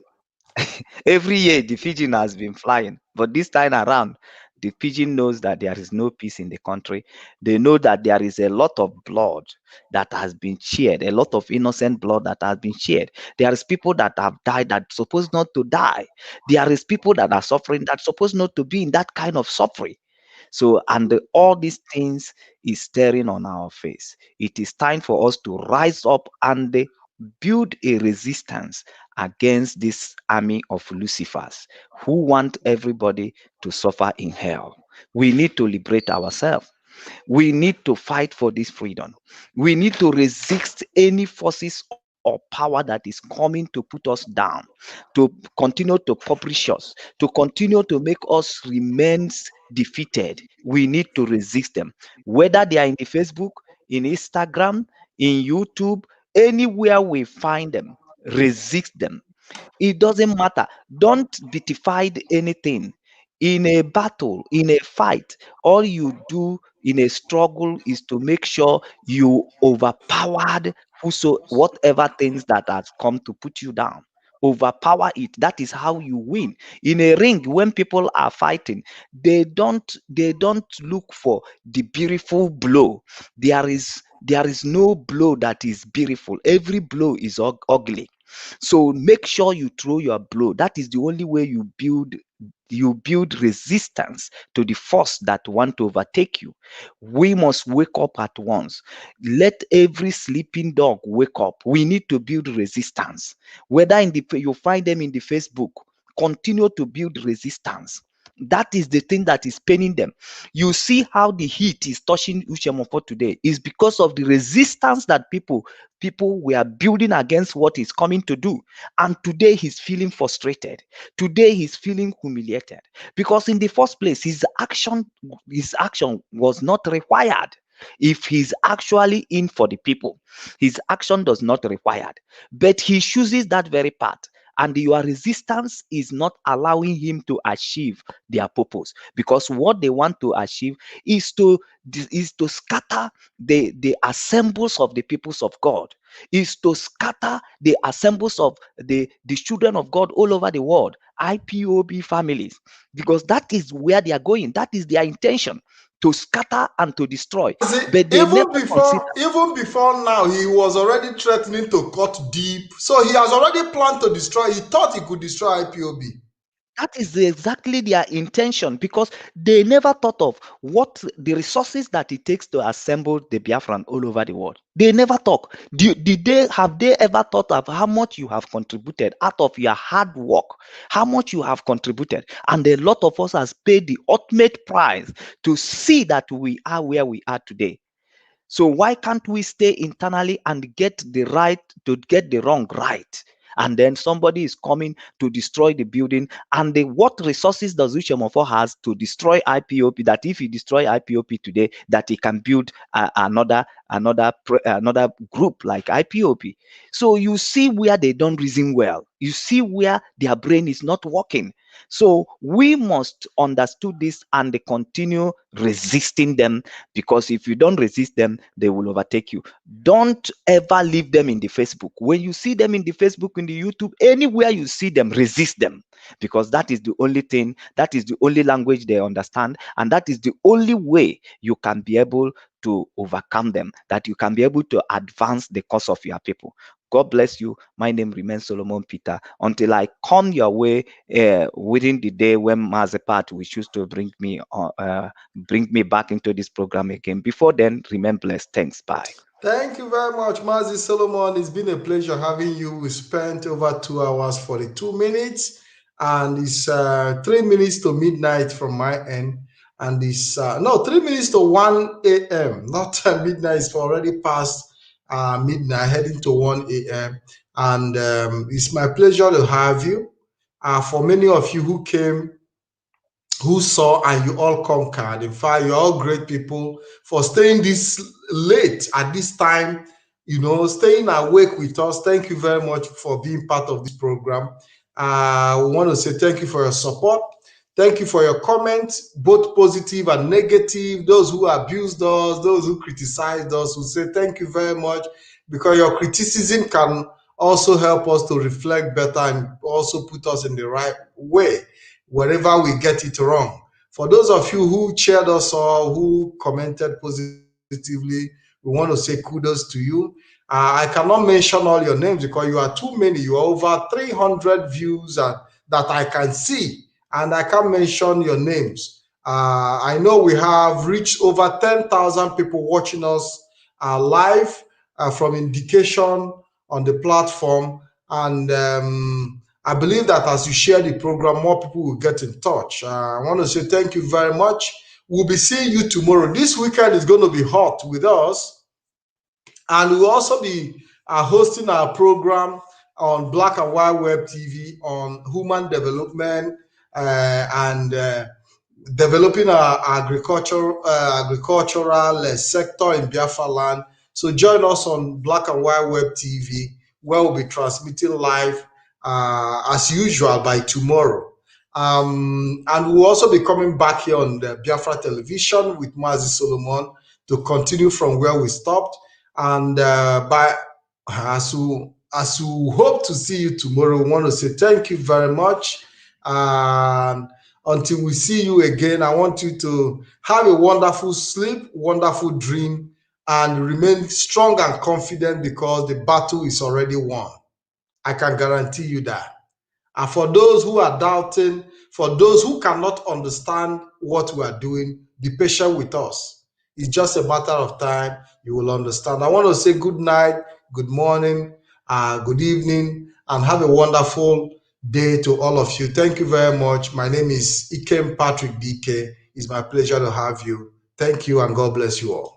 Every year the pigeon has been flying, but this time around the pigeon knows that there is no peace in the country. They know that there is a lot of blood that has been shed, a lot of innocent blood that has been shed. There is people that have died that are supposed not to die. There is people that are suffering that are supposed not to be in that kind of suffering. So, all these things is staring on our face. It is time for us to rise up and build a resistance against this army of Lucifers who want everybody to suffer in hell. We need to liberate ourselves. We need to fight for this freedom. We need to resist any forces or power that is coming to put us down, to continue to publish us, to continue to make us remain defeated. We need to resist them, whether they are in the Facebook, in Instagram, in YouTube, anywhere we find them. Resist them. It doesn't matter. Don't be defied anything. In a battle, in a fight, all you do in a struggle is to make sure you overpowered whatever things that has come to put you down. Overpower it. That is how you win. In a ring, when people are fighting, they don't look for the beautiful blow. There is no blow that is beautiful. Every blow is ugly. So make sure you throw your blow. That is the only way you build resistance to the force that want to overtake you. We must wake up at once. Let every sleeping dog wake up. We need to build resistance. Whether you find them in the Facebook, continue to build resistance. That is the thing that is paining them. You see how the heat is touching Uche today is because of the resistance that people were building against what he's coming to do. And today he's feeling frustrated. Today he's feeling humiliated because in the first place, his action was not required. If he's actually in for the people, his action does not required. But he chooses that very path. And your resistance is not allowing him to achieve their purpose, because what they want to achieve is to scatter the assemblies of the peoples of God, is to scatter the assemblies of the children of God all over the world, IPOB families, because that is where they are going. That is their intention, to scatter and to destroy. But they even before now, he was already threatening to cut deep. So he has already planned to destroy. He thought he could destroy IPOB. That is exactly their intention, because they never thought of what the resources that it takes to assemble the Biafran all over the world. They never thought. Have they ever thought of how much you have contributed out of your hard work, how much you have contributed? And a lot of us has paid the ultimate price to see that we are where we are today. So why can't we stay internally and get the wrong right? And then somebody is coming to destroy the building. And what resources does Uche has to destroy IPOB? That if he destroy IPOB today, that he can build another group like IPOB. So you see where they don't reason well. You see where their brain is not working. So we must understand this and continue resisting them, because if you don't resist them, they will overtake you. Don't ever leave them in the Facebook. When you see them in the Facebook, in the YouTube, anywhere you see them, resist them, because that is the only thing, that is the only language they understand, and that is the only way you can be able to overcome them, that you can be able to advance the cause of your people. God bless you. My name remains Solomon Peter. Until I come your way within the day when Mazepat will choose to bring me back into this program again. Before then, remain blessed. Thanks. Bye. Thank you very much, Mazi Solomon. It's been a pleasure having you. We spent over 2 hours 42 minutes, and it's 3 minutes to midnight from my end. And it's 3 minutes to 1 a.m. Not midnight. It's already past midnight, heading to 1 a.m. And it's my pleasure to have you. For many of you who came, who saw, and you all conquered. In fact, you're all great people for staying this late at this time, staying awake with us. Thank you very much for being part of this program. We want to say thank you for your support. Thank you for your comments, both positive and negative. Those who abused us, those who criticized us, we say thank you very much, because your criticism can also help us to reflect better and also put us in the right way wherever we get it wrong. For those of you who cheered us or who commented positively, we want to say kudos to you. I cannot mention all your names because you are too many. You are over 300 views that I can see, and I can't mention your names. I know we have reached over 10,000 people watching us live from indication on the platform. And I believe that as you share the program, more people will get in touch. I want to say thank you very much. We'll be seeing you tomorrow. This weekend is going to be hot with us. And we'll also be hosting our program on Black and White Web TV on human development and developing our agricultural sector in Biafra land. So join us on Black and White Web TV, where we'll be transmitting live as usual by tomorrow. And we'll also be coming back here on the Biafra television with Mazi Solomon to continue from where we stopped. And as we hope to see you tomorrow, we want to say thank you very much. And until we see you again, I want you to have a wonderful sleep, wonderful dream, and remain strong and confident because the battle is already won. I can guarantee you that. And for those who are doubting, for those who cannot understand what we are doing, be patient with us. It's just a matter of time. You will understand. I want to say good night, good morning, good evening, and have a wonderful day to all of you. Thank you very much. My name is Ikem Patrick DK. It's my pleasure to have you. Thank you, and God bless you all.